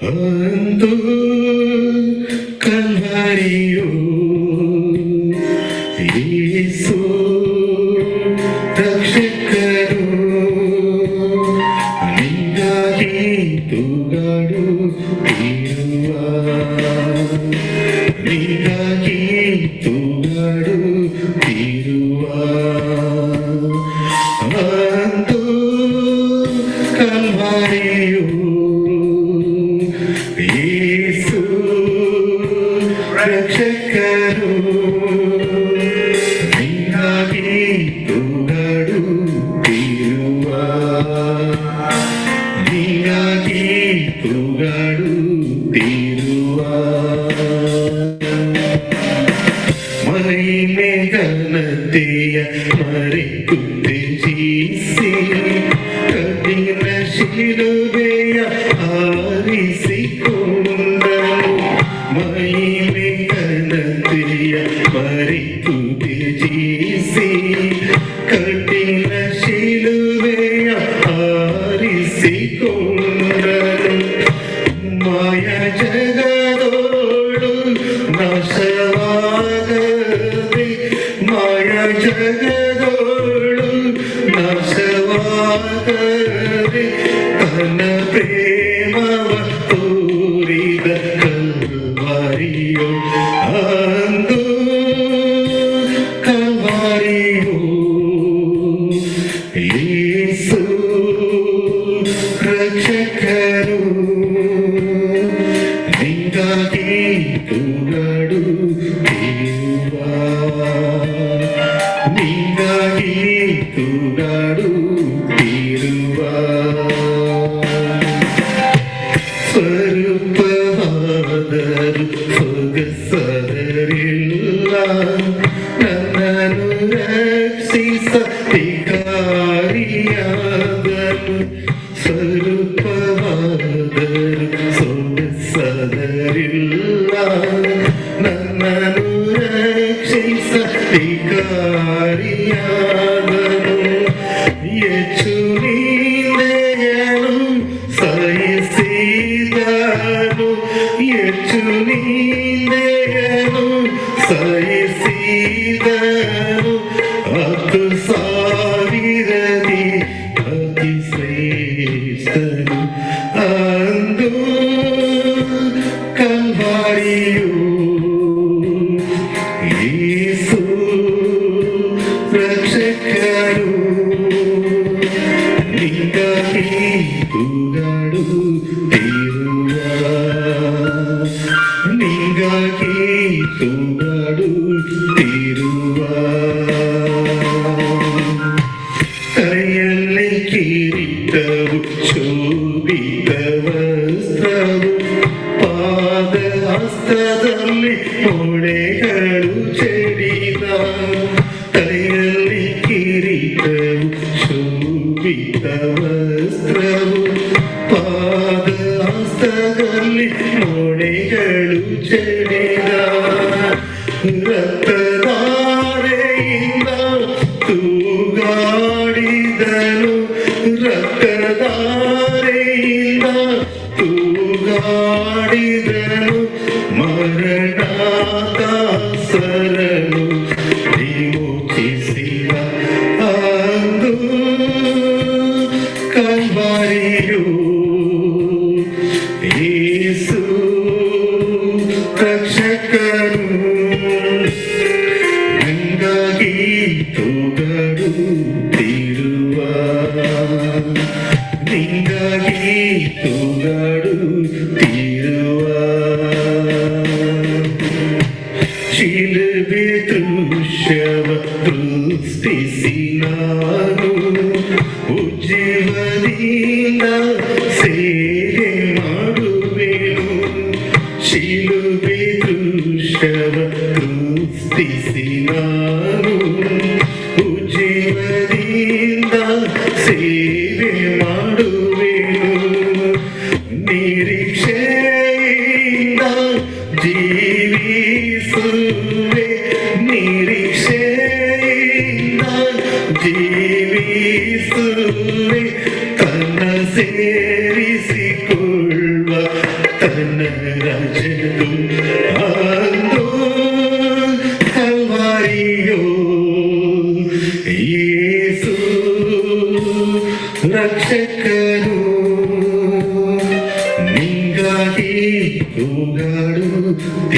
ಅಂದು ಕಲ್ವರಿಯು ಯೇಸು ರಕ್ಷಕರು ನಿಂಗಾಗಿ ತೂಗಾಡುತ್ತಿರುವ ನಿಂಗಾಗಿ ತೂಗಾಡುತ್ತಿರುವ ಅಂದು ಕಲ್ವರಿಯು ಯೇಸು ರಕ್ಷಕರು ನಿಂಗಾಗಿ ತೂಗಾಡುತ್ತಿರುವ ನಿಂಗಾಗಿ ತೂಗಾಡುತ್ತಿರುವ ಮಹಿಮೆ ಘನತೆಯ ಮರೆತು ತ್ಯಜಿಸಿ ಕಠಿಣ ಶಿಲುಬೆಯ ಆರಿಸಿಕೊಂಡನು ಮಹಿಮೆ ಘನತೆಯ ಮರೆತು ತ್ಯಜಿಸಿ ಕಠಿಣ ಶಿಲುಬೆಯ ಆರಿಸಿಕೊಂಡನು ಮಾಯ ಜಗದೋಡು ನಾಶವಾಗದೆ ಮಾಯ ಜಗದೋಡು ನಾಶವಾಗದೆ ತನ್ನ ಪ್ರೇಮವ ತೋರಿದ ಕಲ್ವರಿಯು ಅಂದು ಕಲ್ವರಿಯು ಯೇಸು ರಕ್ಷಕರು ನಿಂಗಾಗಿ ತೂಗಾಡುತ್ತಿರುವ ನಿಂಗಾಗಿ ತೂಗಾಡುತ್ತಿರುವ ಸ್ವರೂಪವಾದರು ಸೊಗಸದರಿಲ್ಲ ನನ್ನನ್ನು ರಕ್ಷಿಸಬೇಕಾರಿಯಾದನು ಸ್ವರೂಪವಾದರು ಸೊಗಸದರಿಲ್ಲ ನನ್ನನ್ನು ರಕ್ಷಿಸಬೇಕಾರಿಯಾದನು ಹೆಚ್ಚು ನಿಂದೆಯನ್ನು ಸಹಿಸಿದನು ಹೆಚ್ಚು ನಿಂದೆಯನ್ನು ಸಹಿಸಿದನು 10,000 ಅತಿ ಶ್ರೇಷ್ಠನು ಅಂದು ಕಲ್ವರಿಯು ಯೇಸು ರಕ್ಷಕರು ನಿಂಗಾಗಿ ತೂಗಾಡುತ್ತಿರುವ ನಿಂಗಾಗಿ ತೂಗಾಡುತ್ತಿರುವ ಕೈಯಲ್ಲಿ ಕಿರೀಟವು ಶೋಭಿತ ವಸ್ತ್ರವು ಪಾದ ಹಸ್ತದಲ್ಲಿ ಮೊಳೆಗಳು ಚೆಡಿದ ಕೈಯಲ್ಲಿ ಕಿರೀಟವು ಶೋಭಿತ ವಸ್ತ್ರವು ಪಾದ ಹಸ್ತದಲ್ಲಿ ಮೊಳೆಗಳು ಚೆಡಿದ ರಕ್ತಧಾರೆಯಿಂದ ತೂಗಾಡಿದನು ರಕ್ತಧಾರೆಯಿಂದ ತೂಗಾಡಿದನು ಮರಣದಾಸರನು ವಿಮೋಚಿಸಿದ ಅಂದು ಕಲ್ವರಿಯು ಯೇಸು ರಕ್ಷಕರು ನಿಂಗಾಗಿ ತೂಗಾಡುತ್ತಿರುವ ನಿಂಗಾಗಿ ತೂಗಾಡುತ್ತಿರುವ ಶಿಲುಬೆ ದೃಶ್ಯವ ದೃಷ್ಟಿಸಿ ನಾನು ಉಜ್ಜೀವದಿಂದ ಸೇವೆ ಮಾಡುವೆನು ಶಿಲುಬೆ ದೃಶ್ಯವ ದೃಷ್ಟಿಸಿ ನಾನು ಉಜ್ಜೀವದಿಂದ ಸೇವೆ ಮಾಡುವೆನು ನಿರೀಕ್ಷೆಯಿಂದ ಜೀವಿಸುವೆ ನಿರೀಕ್ಷೆಯಿಂದ ಜೀವಿಸುವೆ ತನ್ನ ಸೇರಿಸಿಕೊಳ್ಳುವ ತನ್ನ ರಾಜನು ಅಂದು ಕಲ್ವಾರಿಯೋ ಯೇಸು ರಕ್ಷಕನು ನಿಂಗಾಗಿ ತೂಗಾಡುತ್ತಿರುವ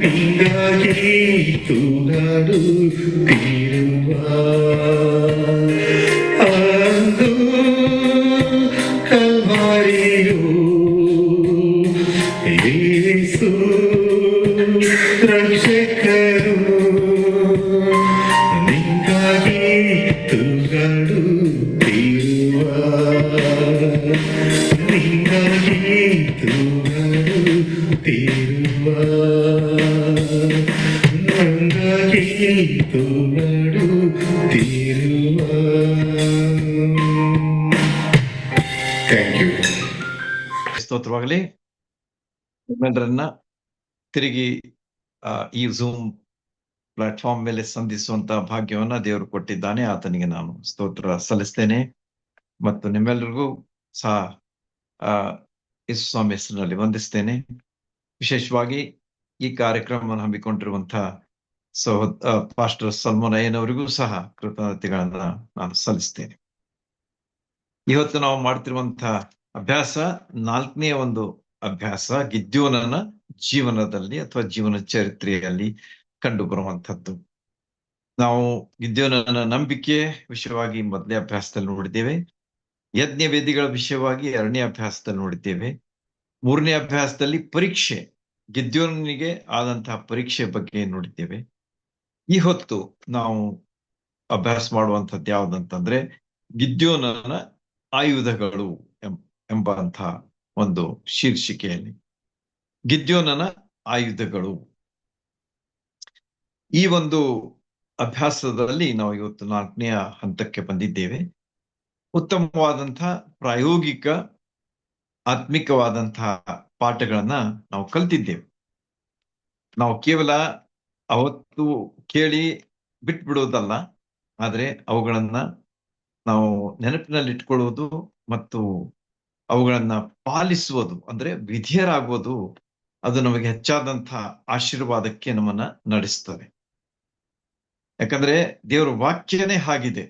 ನಿಂಗಾಗಿ ತೂಗಾಡುತ್ತಿರುವ ಅಂದು ಕಲ್ವಾರಿಯೋ ಯೇಸು ರಕ್ಷಕರು ನಿಂಗಾಗಿ ತೂಗಾಡುತ್ತಿರುವ ನಿಂಗಾಗಿ ತೂಗಾಡುತ್ತಿರುವ ನಂಗಾಗಿ ತೂಗಾಡುತ್ತಿರುವ. Thank you. ಸ್ತೋತ್ರವಾಗಲಿ. ನಿಮ್ಮೆಲ್ಲರನ್ನ ತಿರುಗಿ ಈ ಝೂಮ್ ಪ್ಲಾಟ್ಫಾರ್ಮ್ ಮೇಲೆ ಸಂಧಿಸುವಂತ ಭಾಗ್ಯವನ್ನ ದೇವರು ಕೊಟ್ಟಿದ್ದಾನೆ. ಆತನಿಗೆ ನಾನು ಸ್ತೋತ್ರ ಸಲ್ಲಿಸ್ತೇನೆ ಮತ್ತು ನಿಮ್ಮೆಲ್ಲರಿಗೂ ಸಹ ಯೇಸು ಸ್ವಾಮಿ ಹೆಸರಿನಲ್ಲಿ ವಂದಿಸ್ತೇನೆ. ವಿಶೇಷವಾಗಿ ಈ ಕಾರ್ಯಕ್ರಮವನ್ನು ಹಮ್ಮಿಕೊಂಡಿರುವಂತಹ ಪಾಸ್ಟರ್ ಸಲ್ಮಾನ್ ಅಯ್ಯನವರಿಗೂ ಸಹ ಕೃತಜ್ಞತೆಗಳನ್ನ ನಾನು ಸಲ್ಲಿಸ್ತೇನೆ. ಇವತ್ತು ನಾವು ಮಾಡ್ತಿರುವಂತಹ ಅಭ್ಯಾಸ 4ನೇ ಒಂದು ಅಭ್ಯಾಸ, ಗಿದ್ಯೋನನ ಜೀವನದಲ್ಲಿ ಅಥವಾ ಜೀವನ ಚರಿತ್ರೆಯಲ್ಲಿ ಕಂಡು ಬರುವಂತದ್ದು. ನಾವು ಗಿದ್ಯೋನನ ನಂಬಿಕೆ ವಿಷಯವಾಗಿ ಮೊದಲನೇ ಅಭ್ಯಾಸದಲ್ಲಿ ನೋಡಿದ್ದೇವೆ. ಯಜ್ಞ ವೇದಿಗಳ ವಿಷಯವಾಗಿ 2ನೇ ಅಭ್ಯಾಸದಲ್ಲಿ ನೋಡಿದ್ದೇವೆ. 3ನೇ ಅಭ್ಯಾಸದಲ್ಲಿ ಪರೀಕ್ಷೆ, ಗಿದ್ಯೋನನಿಗೆ ಆದಂತಹ ಪರೀಕ್ಷೆ ಬಗ್ಗೆ ನೋಡಿದ್ದೇವೆ. ಈ ಹೊತ್ತು ನಾವು ಅಭ್ಯಾಸ ಮಾಡುವಂಥದ್ದು ಯಾವುದಂತಂದ್ರೆ ಗಿದ್ಯೋನನ ಆಯುಧಗಳು ಎಂಬಂತಹ ಒಂದು ಶೀರ್ಷಿಕೆಯಲ್ಲಿ ಗಿದ್ಯೋನನ ಆಯುಧಗಳು. ಈ ಒಂದು ಅಭ್ಯಾಸದಲ್ಲಿ ನಾವು ಇವತ್ತು 4ನೇ ಹಂತಕ್ಕೆ ಬಂದಿದ್ದೇವೆ. ಉತ್ತಮವಾದಂತಹ ಪ್ರಾಯೋಗಿಕ ಆತ್ಮಿಕವಾದಂತಹ ಪಾಠಗಳನ್ನ ನಾವು ಕಲ್ತಿದ್ದೇವೆ. ನಾವು ಕೇವಲ ಅವತ್ತು ಕೇಳಿ ಬಿಟ್ಬಿಡೋದಲ್ಲ, ಆದ್ರೆ ಅವುಗಳನ್ನ ನಾವು ನೆನಪಿನಲ್ಲಿ ಇಟ್ಕೊಳ್ಳುವುದು ಮತ್ತು ಅವುಗಳನ್ನ ಪಾಲಿಸುವುದು ಅಂದ್ರೆ ವಿಧೇಯರಾಗುವುದು, ಅದು ನಮಗೆ ಹೆಚ್ಚಾದಂತಹ ಆಶೀರ್ವಾದಕ್ಕೆ ನಮ್ಮನ್ನ ನಡೆಸ್ತದೆ. ಯಾಕಂದ್ರೆ ದೇವರ ವಾಕ್ಯನೇ ಹಾಗಿದೆ.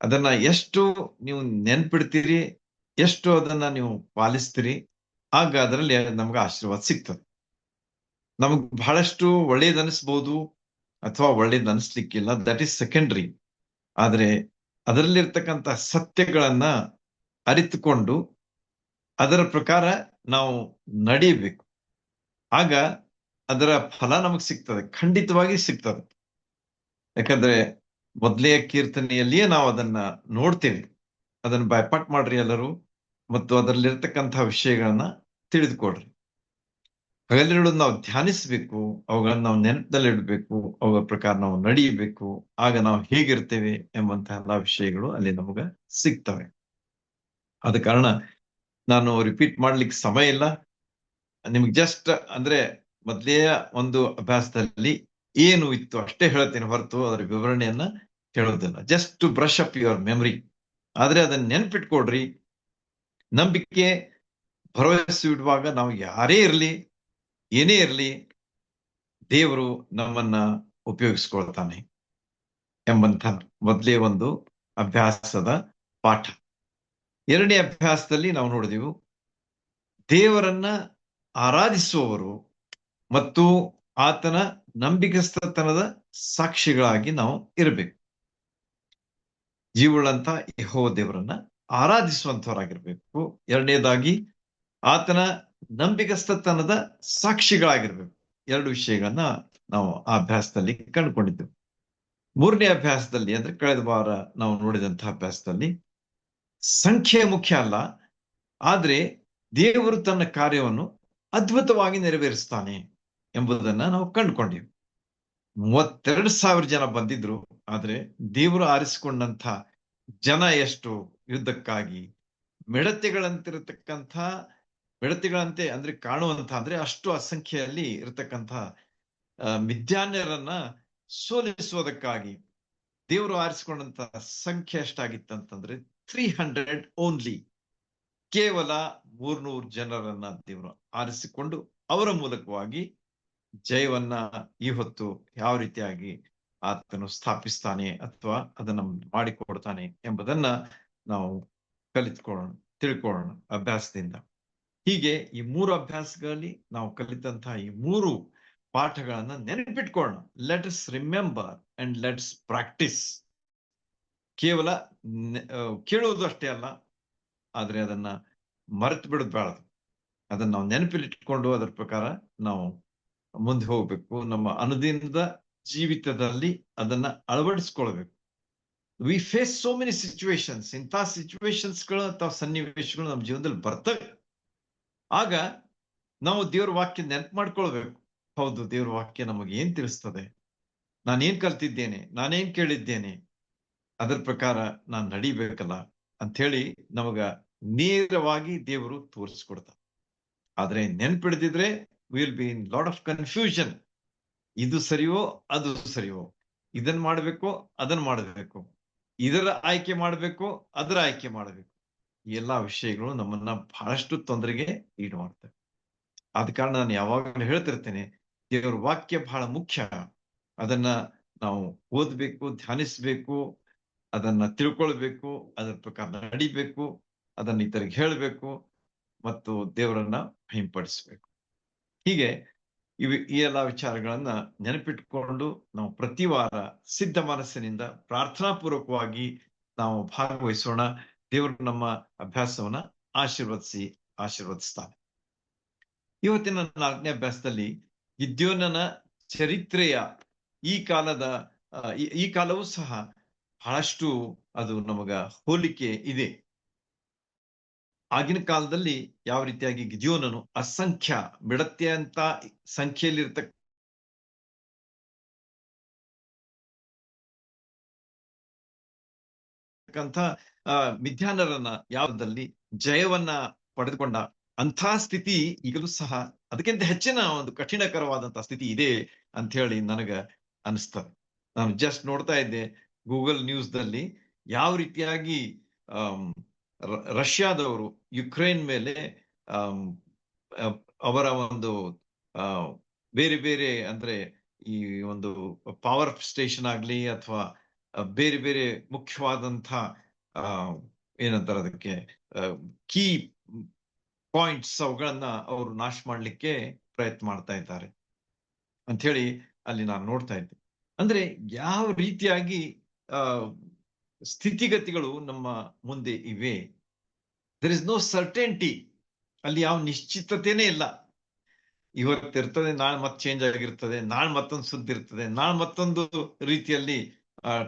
ಅದನ್ನ ಎಷ್ಟು ನೀವು ನೆನ್ಪಿಡ್ತೀರಿ, ಎಷ್ಟು ಅದನ್ನ ನೀವು ಪಾಲಿಸ್ತೀರಿ, ಆಗ ಅದರಲ್ಲಿ ನಮ್ಗೆ ಆಶೀರ್ವಾದ ಸಿಗ್ತದೆ. ನಮಗ್ ಬಹಳಷ್ಟು ಒಳ್ಳೇದನಿಸ್ಬೋದು ಅಥವಾ ಒಳ್ಳೇದ್ ಅನಿಸ್ಲಿಕ್ಕಿಲ್ಲ, ದಟ್ ಈಸ್ ಸೆಕೆಂಡ್ರಿ. ಆದ್ರೆ ಅದರಲ್ಲಿರ್ತಕ್ಕಂಥ ಸತ್ಯಗಳನ್ನ ಅರಿತುಕೊಂಡು ಅದರ ಪ್ರಕಾರ ನಾವು ನಡೀಬೇಕು. ಆಗ ಅದರ ಫಲ ನಮಗ್ ಸಿಗ್ತದೆ, ಖಂಡಿತವಾಗಿ ಸಿಗ್ತದೆ. ಯಾಕಂದ್ರೆ ಮೊದಲೇ ಕೀರ್ತನೆಯಲ್ಲಿಯೇ ನಾವು ಅದನ್ನ ನೋಡ್ತೇವೆ. ಅದನ್ನ ಬಾಯ್ಪಾಟ್ ಮಾಡ್ರಿ ಎಲ್ಲರೂ, ಮತ್ತು ಅದರಲ್ಲಿರ್ತಕ್ಕಂತಹ ವಿಷಯಗಳನ್ನ ತಿಳಿದುಕೊಡ್ರಿ. ಹಗಲಿರುಳು ನಾವು ಧ್ಯಾನಿಸ್ಬೇಕು, ಅವುಗಳನ್ನ ನಾವು ನೆನಪಿನಲ್ಲಿ ಇಡಬೇಕು, ಅವುಗಳ ಪ್ರಕಾರ ನಾವು ನಡೀಬೇಕು. ಆಗ ನಾವು ಹೇಗಿರ್ತೇವೆ ಎಂಬಂತಹ ಎಲ್ಲಾ ವಿಷಯಗಳು ಅಲ್ಲಿ ನಮಗ ಸಿಗ್ತವೆ. ಆದ ಕಾರಣ ನಾನು ರಿಪೀಟ್ ಮಾಡ್ಲಿಕ್ಕೆ ಸಮಯ ಇಲ್ಲ. ನಿಮ್ಗೆ ಜಸ್ಟ್ ಅಂದ್ರೆ ಮೊದಲೇ ಒಂದು ಅಭ್ಯಾಸದಲ್ಲಿ ಏನು ಇತ್ತು ಅಷ್ಟೇ ಹೇಳ್ತೇನೆ ಹೊರತು ಅದರ ವಿವರಣೆಯನ್ನ ಹೇಳೋದಿಲ್ಲ. Just to brush up your memory. ಆದ್ರೆ ಅದನ್ನ ನೆನ್ಪಿಟ್ಕೊಡ್ರಿ. ನಂಬಿಕೆ ಭರವಸೆ ಇಡುವಾಗ ನಾವು ಯಾರೇ ಇರ್ಲಿ, ಏನೇ ಇರ್ಲಿ, ದೇವರು ನಮ್ಮನ್ನ ಉಪಯೋಗಿಸ್ಕೊಳ್ತಾನೆ ಎಂಬಂತ ಮೊದಲೇ ಒಂದು ಅಭ್ಯಾಸದ ಪಾಠ. 2ನೇ ಅಭ್ಯಾಸದಲ್ಲಿ ನಾವು ನೋಡಿದೆವು, ದೇವರನ್ನ ಆರಾಧಿಸುವವರು ಮತ್ತು ಆತನ ನಂಬಿಕಸ್ಥತನದ ಸಾಕ್ಷಿಗಳಾಗಿ ನಾವು ಇರಬೇಕು. ಜೀವವುಳ್ಳಂತ ಯೆಹೋವ ದೇವರನ್ನ ಆರಾಧಿಸುವಂತವರಾಗಿರ್ಬೇಕು. 2ನೇದಾಗಿ ಆತನ ನಂಬಿಕಸ್ಥತನದ ಸಾಕ್ಷಿಗಳಾಗಿರ್ಬೇಕು. 2 ವಿಷಯಗಳನ್ನ ನಾವು ಆ ಅಭ್ಯಾಸದಲ್ಲಿ ಕಂಡುಕೊಂಡಿದ್ದೆವು. 3ನೇ ಅಭ್ಯಾಸದಲ್ಲಿ ಅಂದ್ರೆ ಕಳೆದ ವಾರ ನಾವು ನೋಡಿದಂತಹ ಅಭ್ಯಾಸದಲ್ಲಿ ಸಂಖ್ಯೆ ಮುಖ್ಯ ಅಲ್ಲ, ಆದ್ರೆ ದೇವರು ತನ್ನ ಕಾರ್ಯವನ್ನು ಅದ್ಭುತವಾಗಿ ನೆರವೇರಿಸ್ತಾನೆ ಎಂಬುದನ್ನ ನಾವು ಕಂಡುಕೊಂಡೆವು. 32,000 ಜನ ಬಂದಿದ್ರು, ಆದ್ರೆ ದೇವರು ಆರಿಸಿಕೊಂಡಂತ ಜನ ಎಷ್ಟು ಯುದ್ಧಕ್ಕಾಗಿ ಮಿಡತೆಗಳಂತೆ ಅಂದ್ರೆ ಕಾಣುವಂತ ಅಂದ್ರೆ ಅಷ್ಟು ಅಸಂಖ್ಯೆಯಲ್ಲಿ ಇರತಕ್ಕಂಥ ಮಿದ್ಯಾನ್ಯರನ್ನ ಸೋಲಿಸುವುದಕ್ಕಾಗಿ ದೇವರು ಆರಿಸಿಕೊಂಡಂತ ಸಂಖ್ಯೆ ಎಷ್ಟಾಗಿತ್ತಂತಂದ್ರೆ 300 ಓನ್ಲಿ. ಕೇವಲ 300 ಜನರನ್ನ ದೇವರು ಆರಿಸಿಕೊಂಡು ಅವರ ಮೂಲಕವಾಗಿ ಜಯವನ್ನ ಈ ಹೊತ್ತು ಯಾವ ರೀತಿಯಾಗಿ ಆತನು ಸ್ಥಾಪಿಸ್ತಾನೆ ಅಥವಾ ಅದನ್ನ ಮಾಡಿಕೊಡ್ತಾನೆ ಎಂಬುದನ್ನ ನಾವು ಕಲಿತ್ಕೊಳ್ಳೋಣ, ತಿಳ್ಕೊಳ್ಳೋಣ ಅಭ್ಯಾಸದಿಂದ. ಹೀಗೆ ಈ 3 ಅಭ್ಯಾಸಗಳಲ್ಲಿ ನಾವು ಕಲಿತಂತಹ ಈ 3 ಪಾಠಗಳನ್ನ ನೆನಪಿಟ್ಕೊಳ್ಳೋಣ. Let us remember and let's practise. ಕೇವಲ ಕೇಳುವುದು ಅಷ್ಟೇ ಅಲ್ಲ, ಆದ್ರೆ ಅದನ್ನ ಮರೆತು ಬಿಡಬಾರದು. ಅದನ್ನ ನಾವು ನೆನಪಿಲಿಟ್ಕೊಂಡು ಅದರ ಪ್ರಕಾರ ನಾವು ಮುಂದೆ ಹೋಗ್ಬೇಕು. ನಮ್ಮ ಅನುದಿನದ ಜೀವಿತದಲ್ಲಿ ಅದನ್ನ ಅಳವಡಿಸ್ಕೊಳ್ಬೇಕು. We face so many situations. ಇಂತಹ ಸಿಚುವೇಶನ್ಸ್ಗಳು ಅಥವಾ ಸನ್ನಿವೇಶಗಳು ನಮ್ಮ ಜೀವನದಲ್ಲಿ ಬರ್ತವೆ. ಆಗ ನಾವು ದೇವ್ರ ವಾಕ್ಯ ನೆನಪು ಮಾಡ್ಕೊಳ್ಬೇಕು. ಹೌದು, ದೇವ್ರ ವಾಕ್ಯ ನಮಗೆ ಏನ್ ತಿಳಿಸ್ತದೆ, ನಾನೇನ್ ಕಲ್ತಿದ್ದೇನೆ, ನಾನೇನ್ ಕೇಳಿದ್ದೇನೆ, ಅದರ ಪ್ರಕಾರ ನಾನು ನಡಿಬೇಕಲ್ಲ ಅಂತ ಹೇಳಿ ನಮಗ ನೇರವಾಗಿ ದೇವರು ತೋರಿಸ್ಕೊಡ್ತಾರೆ. ಆದ್ರೆ ನೆನ್ಪಿಡ್ದಿದ್ರೆ will be in lot of confusion. ಇದು ಸರಿಯೋ ಅದು ಸರಿಯೋ, ಇದನ್ ಮಾಡ್ಬೇಕು ಅದನ್ನ ಮಾಡಬೇಕು, ಇದರ ಆಯ್ಕೆ ಮಾಡ್ಬೇಕು ಅದರ ಆಯ್ಕೆ ಮಾಡಬೇಕು. ಈ ಎಲ್ಲಾ ವಿಷಯಗಳು ನಮ್ಮನ್ನ ಬಹಳಷ್ಟು ತೊಂದರೆಗೆ ಈಡು ಮಾಡ್ತವೆ. ಆದ ಕಾರಣ ನಾನು ಯಾವಾಗಲೂ ಹೇಳ್ತಿರ್ತೇನೆ, ದೇವರ ವಾಕ್ಯ ಬಹಳ ಮುಖ್ಯ. ಅದನ್ನ ನಾವು ಓದ್ಬೇಕು, ಧ್ಯಾನಿಸ್ಬೇಕು, ಅದನ್ನ ತಿಳ್ಕೊಳ್ಬೇಕು, ಅದರ ಪ್ರಕಾರ ನಡಿಬೇಕು, ಅದನ್ನ ಇತರಿಗೆ ಹೇಳ್ಬೇಕು ಮತ್ತು ದೇವರನ್ನ ಹಿಂಪಡಿಸ್ಬೇಕು. ಹೀಗೆ ಈ ಎಲ್ಲಾ ವಿಚಾರಗಳನ್ನ ನೆನಪಿಟ್ಕೊಂಡು ನಾವು ಪ್ರತಿ ವಾರ ಸಿದ್ಧ ಮನಸ್ಸಿನಿಂದ ಪ್ರಾರ್ಥನಾ ಪೂರ್ವಕವಾಗಿ ನಾವು ಭಾಗವಹಿಸೋಣ. ದೇವರು ನಮ್ಮ ಅಭ್ಯಾಸವನ್ನ ಆಶೀರ್ವದಿಸ್ತಾನೆ. ಇವತ್ತಿನ 4ನೇ ಅಭ್ಯಾಸದಲ್ಲಿ ಗಿದ್ಯೋನನ ಚರಿತ್ರೆಯ ಈ ಕಾಲವೂ ಸಹ ಬಹಳಷ್ಟು ಅದು ನಮಗ ಹೋಲಿಕೆ ಇದೆ. ಆಗಿನ ಕಾಲದಲ್ಲಿ ಯಾವ ರೀತಿಯಾಗಿ ಗಿದ್ಯೋನನು ಅಸಂಖ್ಯ ಮಿಡತೆ ಅಂತ ಸಂಖ್ಯೆಯಲ್ಲಿರ್ತಕ್ಕಂಥ ಮಿದ್ಯಾನರನ್ನ ಯಾವದಲ್ಲಿ ಜಯವನ್ನ ಪಡೆದುಕೊಂಡ ಅಂಥ ಸ್ಥಿತಿ ಈಗಲೂ ಸಹ ಅದಕ್ಕಿಂತ ಹೆಚ್ಚಿನ ಒಂದು ಕಠಿಣಕರವಾದಂತಹ ಸ್ಥಿತಿ ಇದೆ ಅಂತ ಹೇಳಿ ನನಗ ಅನಿಸ್ತದೆ. ನಾನು ಜಸ್ಟ್ ನೋಡ್ತಾ ಇದ್ದೆ ಗೂಗಲ್ ನ್ಯೂಸ್ ದಲ್ಲಿ ಯಾವ ರೀತಿಯಾಗಿ ರಷ್ಯಾದವರು ಯುಕ್ರೇನ್ ಮೇಲೆ ಅವರ ಒಂದು ಬೇರೆ ಬೇರೆ ಅಂದ್ರೆ ಈ ಒಂದು ಪವರ್ ಸ್ಟೇಷನ್ ಆಗ್ಲಿ ಅಥವಾ ಬೇರೆ ಬೇರೆ ಮುಖ್ಯವಾದಂಥ ಏನಂತಾರೆ ಅದಕ್ಕೆ ಕೀ ಪಾಯಿಂಟ್ಸ್, ಅವುಗಳನ್ನ ಅವರು ನಾಶ ಮಾಡ್ಲಿಕ್ಕೆ ಪ್ರಯತ್ನ ಮಾಡ್ತಾ ಇದ್ದಾರೆ ಅಂತ ಹೇಳಿ ಅಲ್ಲಿ ನಾನು ನೋಡ್ತಾ ಇದ್ದೆ. ಅಂದ್ರೆ ಯಾವ ರೀತಿಯಾಗಿ ಸ್ಥಿತಿಗತಿಗಳು ನಮ್ಮ ಮುಂದೆ ಇವೆ. There is no certainty. ಅಲ್ಲಿ ಯಾವ ನಿಶ್ಚಿತತೆನೇ ಇಲ್ಲ. ಇವತ್ತಿರ್ತದೆ, ನಾಳೆ ಮತ್ತೆ ಚೇಂಜ್ ಆಗಿರ್ತದೆ, ನಾಳೆ ಮತ್ತೊಂದು ಸುದ್ದಿ ಇರ್ತದೆ, ನಾಳೆ ಮತ್ತೊಂದು ರೀತಿಯಲ್ಲಿ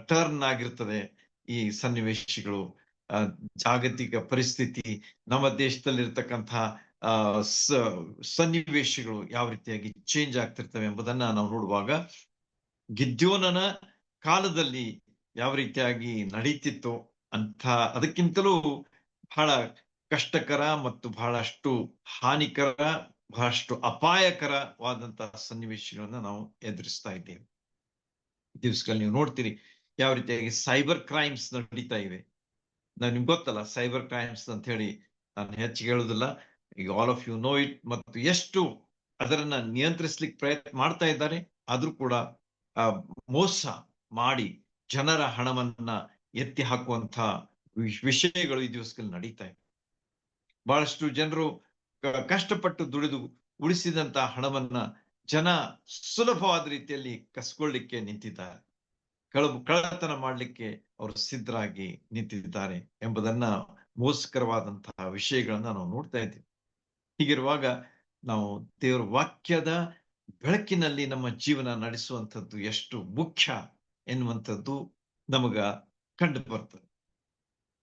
ಟರ್ನ್ ಆಗಿರ್ತದೆ. ಈ ಸನ್ನಿವೇಶಗಳು, ಜಾಗತಿಕ ಪರಿಸ್ಥಿತಿ, ನಮ್ಮ ದೇಶದಲ್ಲಿರ್ತಕ್ಕಂಥ ಸನ್ನಿವೇಶಗಳು ಯಾವ ರೀತಿಯಾಗಿ ಚೇಂಜ್ ಆಗ್ತಿರ್ತವೆ ಎಂಬುದನ್ನ ನಾವು ನೋಡುವಾಗ ಗಿದ್ಯೋನನ ಕಾಲದಲ್ಲಿ ಯಾವ ರೀತಿಯಾಗಿ ನಡೀತಿತ್ತು ಅಂತ ಅದಕ್ಕಿಂತಲೂ ಬಹಳ ಕಷ್ಟಕರ ಮತ್ತು ಬಹಳಷ್ಟು ಹಾನಿಕರ, ಬಹಳಷ್ಟು ಅಪಾಯಕರವಾದಂತಹ ಸನ್ನಿವೇಶಗಳನ್ನ ನಾವು ಎದುರಿಸ್ತಾ ಇದ್ದೇವೆ. ದಿವಸಗಳಲ್ಲಿ ನೀವು ನೋಡ್ತೀರಿ ಯಾವ ರೀತಿಯಾಗಿ ಸೈಬರ್ ಕ್ರೈಮ್ಸ್ ನಡೀತಾ ಇವೆ. ನಿಮ್ಗೆ ಗೊತ್ತಲ್ಲ ಸೈಬರ್ ಕ್ರೈಮ್ಸ್ ಅಂತ ಹೇಳಿ, ನಾನು ಹೆಚ್ಚಿಗೆ ಹೇಳುದಿಲ್ಲ. ಈಗ all of you know it. ಮತ್ತು ಎಷ್ಟು ಅದರನ್ನ ನಿಯಂತ್ರಿಸ್ಲಿಕ್ಕೆ ಪ್ರಯತ್ನ ಮಾಡ್ತಾ ಇದ್ದಾರೆ, ಆದ್ರೂ ಕೂಡ ಮೋಸ ಮಾಡಿ ಜನರ ಹಣವನ್ನ ಎತ್ತಿ ಹಾಕುವಂತ ವಿಷಯಗಳು ಈ ದಿವಸಗಳಲ್ಲಿ ನಡೀತಾ ಇದೆ. ಬಹಳಷ್ಟು ಜನರು ಕಷ್ಟಪಟ್ಟು ದುಡಿದು ಉಳಿಸಿದಂತಹ ಹಣವನ್ನ ಜನ ಸುಲಭವಾದ ರೀತಿಯಲ್ಲಿ ಕಸ್ಕೊಳ್ಳಿಕ್ಕೆ ನಿಂತಿದ್ದಾರೆ. ಕಳ್ಳತನ ಮಾಡ್ಲಿಕ್ಕೆ ಅವರು ಸಿದ್ಧರಾಗಿ ನಿಂತಿದ್ದಾರೆ ಎಂಬುದನ್ನ ಮೋಸಕರವಾದಂತಹ ವಿಷಯಗಳನ್ನ ನಾವು ನೋಡ್ತಾ ಇದ್ದೀವಿ. ಹೀಗಿರುವಾಗ ನಾವು ದೇವರ ವಾಕ್ಯದ ಬೆಳಕಿನಲ್ಲಿ ನಮ್ಮ ಜೀವನ ನಡೆಸುವಂಥದ್ದು ಎಷ್ಟು ಮುಖ್ಯ ಎನ್ನುವಂಥದ್ದು ನಮಗ ಕಂಡು ಬರ್ತದೆ.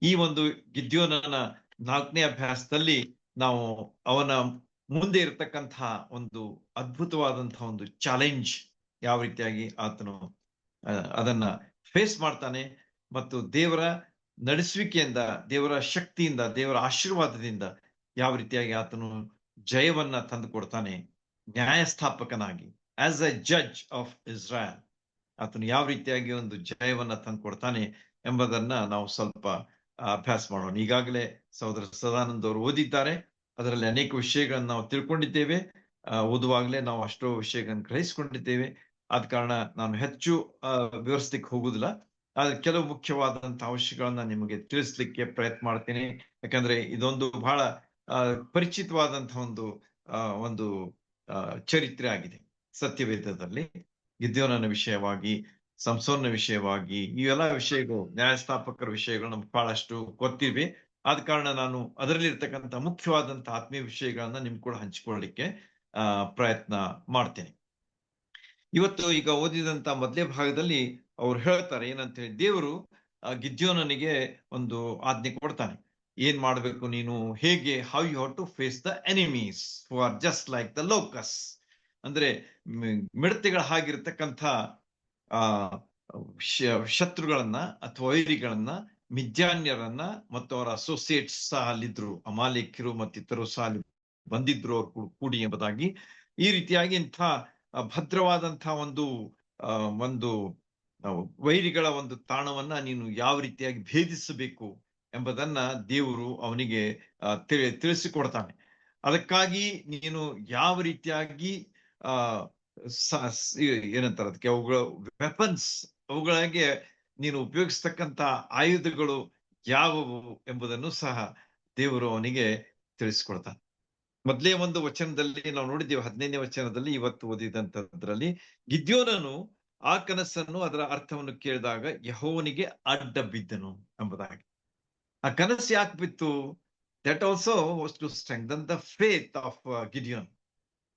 ಈ ಒಂದು ಗಿದ್ಯೋನನ 4ನೇ ಅಭ್ಯಾಸದಲ್ಲಿ ನಾವು ಅವನ ಮುಂದೆ ಇರತಕ್ಕಂತಹ ಒಂದು ಅದ್ಭುತವಾದಂತಹ ಒಂದು ಚಾಲೆಂಜ್, ಯಾವ ರೀತಿಯಾಗಿ ಆತನು ಅದನ್ನ ಫೇಸ್ ಮಾಡ್ತಾನೆ ಮತ್ತು ದೇವರ ನಡೆಸುವಿಕೆಯಿಂದ, ದೇವರ ಶಕ್ತಿಯಿಂದ, ದೇವರ ಆಶೀರ್ವಾದದಿಂದ ಯಾವ ರೀತಿಯಾಗಿ ಆತನು ಜಯವನ್ನ ತಂದು ಕೊಡ್ತಾನೆ ನ್ಯಾಯಸ್ಥಾಪಕನಾಗಿ, as a judge of Israel ಆತನು ಯಾವ ರೀತಿಯಾಗಿ ಒಂದು ಜಯವನ್ನ ತಂದು ಕೊಡ್ತಾನೆ ಎಂಬುದನ್ನ ನಾವು ಸ್ವಲ್ಪ ಅಭ್ಯಾಸ ಮಾಡೋಣ. ಈಗಾಗಲೇ ಸಹೋದರ ಸದಾನಂದ್ ಅವರು ಓದಿದ್ದಾರೆ. ಅದರಲ್ಲಿ ಅನೇಕ ವಿಷಯಗಳನ್ನ ನಾವು ತಿಳ್ಕೊಂಡಿದ್ದೇವೆ. ಓದುವಾಗಲೇ ನಾವು ಅಷ್ಟೋ ವಿಷಯಗಳನ್ನು ಗ್ರಹಿಸಿಕೊಂಡಿದ್ದೇವೆ. ಆದ ಕಾರಣ ನಾನು ಹೆಚ್ಚು ವಿವರಿಸ್ಲಿಕ್ಕೆ ಹೋಗುದಿಲ್ಲ. ಆದ್ರೆ ಕೆಲವು ಮುಖ್ಯವಾದಂತಹ ಅಂಶಗಳನ್ನ ನಿಮಗೆ ತಿಳಿಸ್ಲಿಕ್ಕೆ ಪ್ರಯತ್ನ ಮಾಡ್ತೀನಿ. ಯಾಕಂದ್ರೆ ಇದೊಂದು ಬಹಳ ಪರಿಚಿತವಾದಂತಹ ಒಂದು ಚರಿತ್ರೆ ಆಗಿದೆ ಸತ್ಯವೇದದಲ್ಲಿ. ಗಿದ್ಯೋನನ ವಿಷಯವಾಗಿ, ಸಂಸೋನ ವಿಷಯವಾಗಿ, ಇವೆಲ್ಲ ವಿಷಯಗಳು, ನ್ಯಾಯಸ್ಥಾಪಕರ ವಿಷಯಗಳು ನಮ್ಗೆ ಬಹಳಷ್ಟು ಗೊತ್ತಿವೆ. ಆದ ಕಾರಣ ನಾನು ಅದರಲ್ಲಿ ಇರ್ತಕ್ಕಂಥ ಮುಖ್ಯವಾದಂತಹ ಆತ್ಮೀಯ ವಿಷಯಗಳನ್ನ ನಿಮ್ ಕೂಡ ಹಂಚಿಕೊಳ್ಳಲಿಕ್ಕೆ ಪ್ರಯತ್ನ ಮಾಡ್ತೇನೆ. ಇವತ್ತು ಈಗ ಓದಿದಂತ ಮೊದಲೇ ಭಾಗದಲ್ಲಿ ಅವ್ರು ಹೇಳ್ತಾರೆ ಏನಂತ ಹೇಳಿ, ದೇವರು ಗಿದ್ಯೋನನಿಗೆ ಒಂದು ಆಜ್ಞೆ ಕೊಡ್ತಾನೆ. ಏನ್ ಮಾಡ್ಬೇಕು ನೀನು, ಹೇಗೆ, how you have to face the enemies who are just like the locusts. ಅಂದ್ರೆ ಮಿಡತೆಗಳ ಹಾಗಿರ್ತಕ್ಕಂಥ ಶತ್ರುಗಳನ್ನ ಅಥವಾ ವೈರಿಗಳನ್ನ, ಮಿದ್ಯಾನ್ಯರನ್ನ ಮತ್ತು ಅವರ ಅಸೋಸಿಯೇಟ್ಸ್ ಸಹ ಅಲ್ಲಿದ್ರು, ಅಮಾಲೇಕ್ಯರು ಮತ್ತಿತರು ಸಹ ಅಲ್ಲಿ ಬಂದಿದ್ರು ಅವ್ರು ಕೂಡಿ ಎಂಬುದಾಗಿ. ಈ ರೀತಿಯಾಗಿ ಇಂಥ ಭದ್ರವಾದಂತಹ ಒಂದು ವೈರಿಗಳ ಒಂದು ತಾಣವನ್ನ ನೀನು ಯಾವ ರೀತಿಯಾಗಿ ಭೇದಿಸಬೇಕು ಎಂಬುದನ್ನ ದೇವರು ಅವನಿಗೆ ತಿಳಿಸಿಕೊಡ್ತಾನೆ. ಅದಕ್ಕಾಗಿ ನೀನು ಯಾವ ರೀತಿಯಾಗಿ ಏನಂತಾರೆ ಅದಕ್ಕೆ, ಅವುಗಳ ವೆಪನ್ಸ್, ಅವುಗಳಿಗೆ ನೀನು ಉಪಯೋಗಿಸ್ತಕ್ಕಂತ ಆಯುಧಗಳು ಯಾವುವು ಎಂಬುದನ್ನು ಸಹ ದೇವರು ಅವನಿಗೆ ತಿಳಿಸಿಕೊಡ್ತಾನೆ. ಮೊದಲೇ ಒಂದು ವಚನದಲ್ಲಿ ನಾವು ನೋಡಿದ್ದೇವೆ, 15ನೇ ವಚನದಲ್ಲಿ ಇವತ್ತು ಓದಿದಂತದ್ರಲ್ಲಿ, ಗಿದ್ಯೋನನು ಆ ಕನಸನ್ನು, ಅದರ ಅರ್ಥವನ್ನು ಕೇಳಿದಾಗ ಯೆಹೋವನಿಗೆ ಅಡ್ಡ ಬಿದ್ದನು ಎಂಬುದಾಗಿ. ಆ ಕನಸು ಯಾಕೆ ಬಿತ್ತು? That also was to strengthen the faith of Gideon.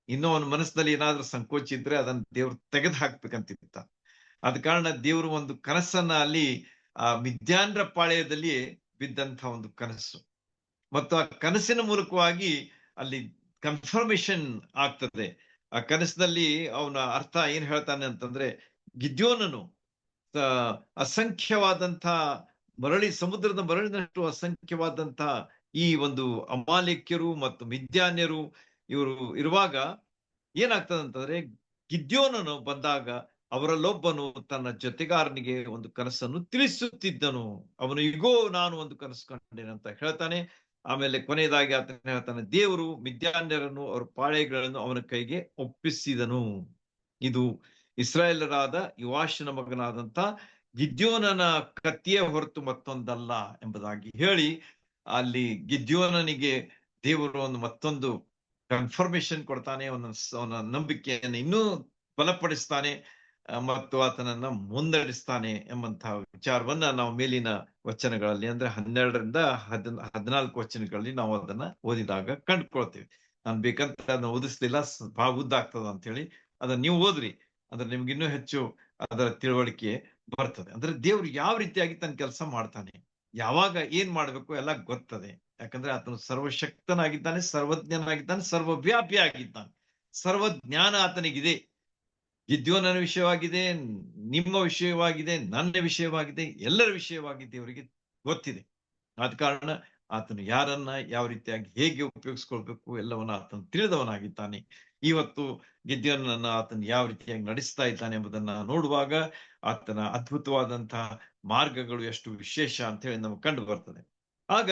ಇನ್ನೂ ಅವನ ಮನಸ್ಸಿನಲ್ಲಿ ಏನಾದ್ರೂ ಸಂಕೋಚ ಇದ್ರೆ ಅದನ್ನ ದೇವ್ರು ತೆಗೆದು ಹಾಕ್ಬೇಕಂತಿತ್ತ. ಆದ ಕಾರಣ ದೇವರು ಒಂದು ಕನಸನ್ನ ಅಲ್ಲಿ ಮಿದ್ಯಾನ್ರ ಪಾಳ್ಯದಲ್ಲಿ ಬಿದ್ದಂತ ಒಂದು ಕನಸು, ಮತ್ತು ಆ ಕನಸಿನ ಮೂಲಕವಾಗಿ ಅಲ್ಲಿ ಕನ್ಫರ್ಮೇಶನ್ ಆಗ್ತದೆ. ಆ ಕನಸಿನಲ್ಲಿ ಅವನ ಅರ್ಥ ಏನ್ ಹೇಳ್ತಾನೆ ಅಂತಂದ್ರೆ, ಗಿದ್ಯೋನನು ಅಸಂಖ್ಯವಾದಂತ ಸಮುದ್ರದ ಮರಳಿನಷ್ಟು ಅಸಂಖ್ಯವಾದಂತ ಈ ಒಂದು ಅಮಾಲೇಕ್ಯರು ಮತ್ತು ಮಿದ್ಯಾನ್ಯರು ಇವರು ಇರುವಾಗ ಏನಾಗ್ತದಂತಂದ್ರೆ, ಗಿದ್ಯೋನನು ಬಂದಾಗ ಅವರಲ್ಲೊಬ್ಬನು ತನ್ನ ಜೊತೆಗಾರನಿಗೆ ಒಂದು ಕನಸನ್ನು ತಿಳಿಸುತ್ತಿದ್ದನು. ಅವನು ಈಗೋ ನಾನು ಒಂದು ಕನಸು ಕಂಡೇನೆ ಅಂತ ಹೇಳ್ತಾನೆ. ಆಮೇಲೆ ಕೊನೆಯದಾಗಿ ಆತನ ಹೇಳ್ತಾನೆ, ದೇವರು ಮಿದ್ಯಾನ್ಯರನ್ನು, ಅವ್ರ ಪಾಳೆಗಳನ್ನು ಅವನ ಕೈಗೆ ಒಪ್ಪಿಸಿದನು. ಇದು ಇಸ್ರಾಯೇಲರಾದ ಯೋವಾಷನ ಮಗನಾದಂತ ಗಿದ್ಯೋನನ ಕತ್ತಿಯ ಹೊರತು ಮತ್ತೊಂದಲ್ಲ ಎಂಬುದಾಗಿ ಹೇಳಿ, ಅಲ್ಲಿ ಗಿದ್ಯೋನನಿಗೆ ದೇವರು ಮತ್ತೊಂದು ಕನ್ಫರ್ಮೇಶನ್ ಕೊಡ್ತಾನೆ. ಅವನ ನಂಬಿಕೆಯನ್ನು ಇನ್ನೂ ಬಲಪಡಿಸ್ತಾನೆ ಮತ್ತು ಆತನನ್ನ ಮುನ್ನಡೆಸ್ತಾನೆ ಎಂಬಂತಹ ವಿಚಾರವನ್ನ ನಾವು ಮೇಲಿನ ವಚನಗಳಲ್ಲಿ, ಅಂದ್ರೆ 12ರಿಂದ 14 ವಚನಗಳಲ್ಲಿ ನಾವು ಅದನ್ನ ಓದಿದಾಗ ಕಂಡುಕೊಳ್ತೇವೆ. ನಾನು ಬೇಕಂತ ಅದನ್ನ ಓದಿಸ್ಲಿಲ್ಲ, ಬಹಳ ಉದ್ದ ಆಗ್ತದ ಅಂತ ಹೇಳಿ. ಅದನ್ನ ನೀವು ಓದ್ರಿ, ಅಂದ್ರೆ ನಿಮ್ಗೆ ಇನ್ನೂ ಹೆಚ್ಚು ಅದರ ತಿಳುವಳಿಕೆ ಬರ್ತದೆ. ಅಂದ್ರೆ ದೇವ್ರು ಯಾವ ರೀತಿಯಾಗಿ ತನ್ನ ಕೆಲಸ ಮಾಡ್ತಾನೆ, ಯಾವಾಗ ಏನ್ ಮಾಡ್ಬೇಕು ಎಲ್ಲ ಗೊತ್ತದೆ. ಯಾಕಂದ್ರೆ ಆತನು ಸರ್ವಶಕ್ತನಾಗಿದ್ದಾನೆ, ಸರ್ವಜ್ಞನಾಗಿದ್ದಾನೆ, ಸರ್ವವ್ಯಾಪಿ ಆಗಿದ್ದಾನೆ. ಸರ್ವಜ್ಞಾನ ಆತನಿಗಿದೆ. ಗಿದ್ಯೋನನ ವಿಷಯವಾಗಿದೆ, ನಿಮ್ಮ ವಿಷಯವಾಗಿದೆ, ನನ್ನ ವಿಷಯವಾಗಿದೆ, ಎಲ್ಲರ ವಿಷಯವಾಗಿ ದೇವರಿಗೆ ಗೊತ್ತಿದೆ. ಆದ ಕಾರಣ ಆತನು ಯಾರನ್ನ ಯಾವ ರೀತಿಯಾಗಿ ಹೇಗೆ ಉಪಯೋಗಿಸ್ಕೊಳ್ಬೇಕು ಎಲ್ಲವನ್ನ ಆತನು ತಿಳಿದವನಾಗಿದ್ದಾನೆ. ಇವತ್ತು ಗಿದ್ಯೋನನ್ನ ಆತನು ಯಾವ ರೀತಿಯಾಗಿ ನಡೆಸ್ತಾ ಇದ್ದಾನೆ ಎಂಬುದನ್ನ ನೋಡುವಾಗ ಆತನ ಅದ್ಭುತವಾದಂತಹ ಮಾರ್ಗಗಳು ಎಷ್ಟು ವಿಶೇಷ ಅಂತ ಹೇಳಿ ನಮಗೆ ಕಂಡು ಬರ್ತದೆ. ಆಗ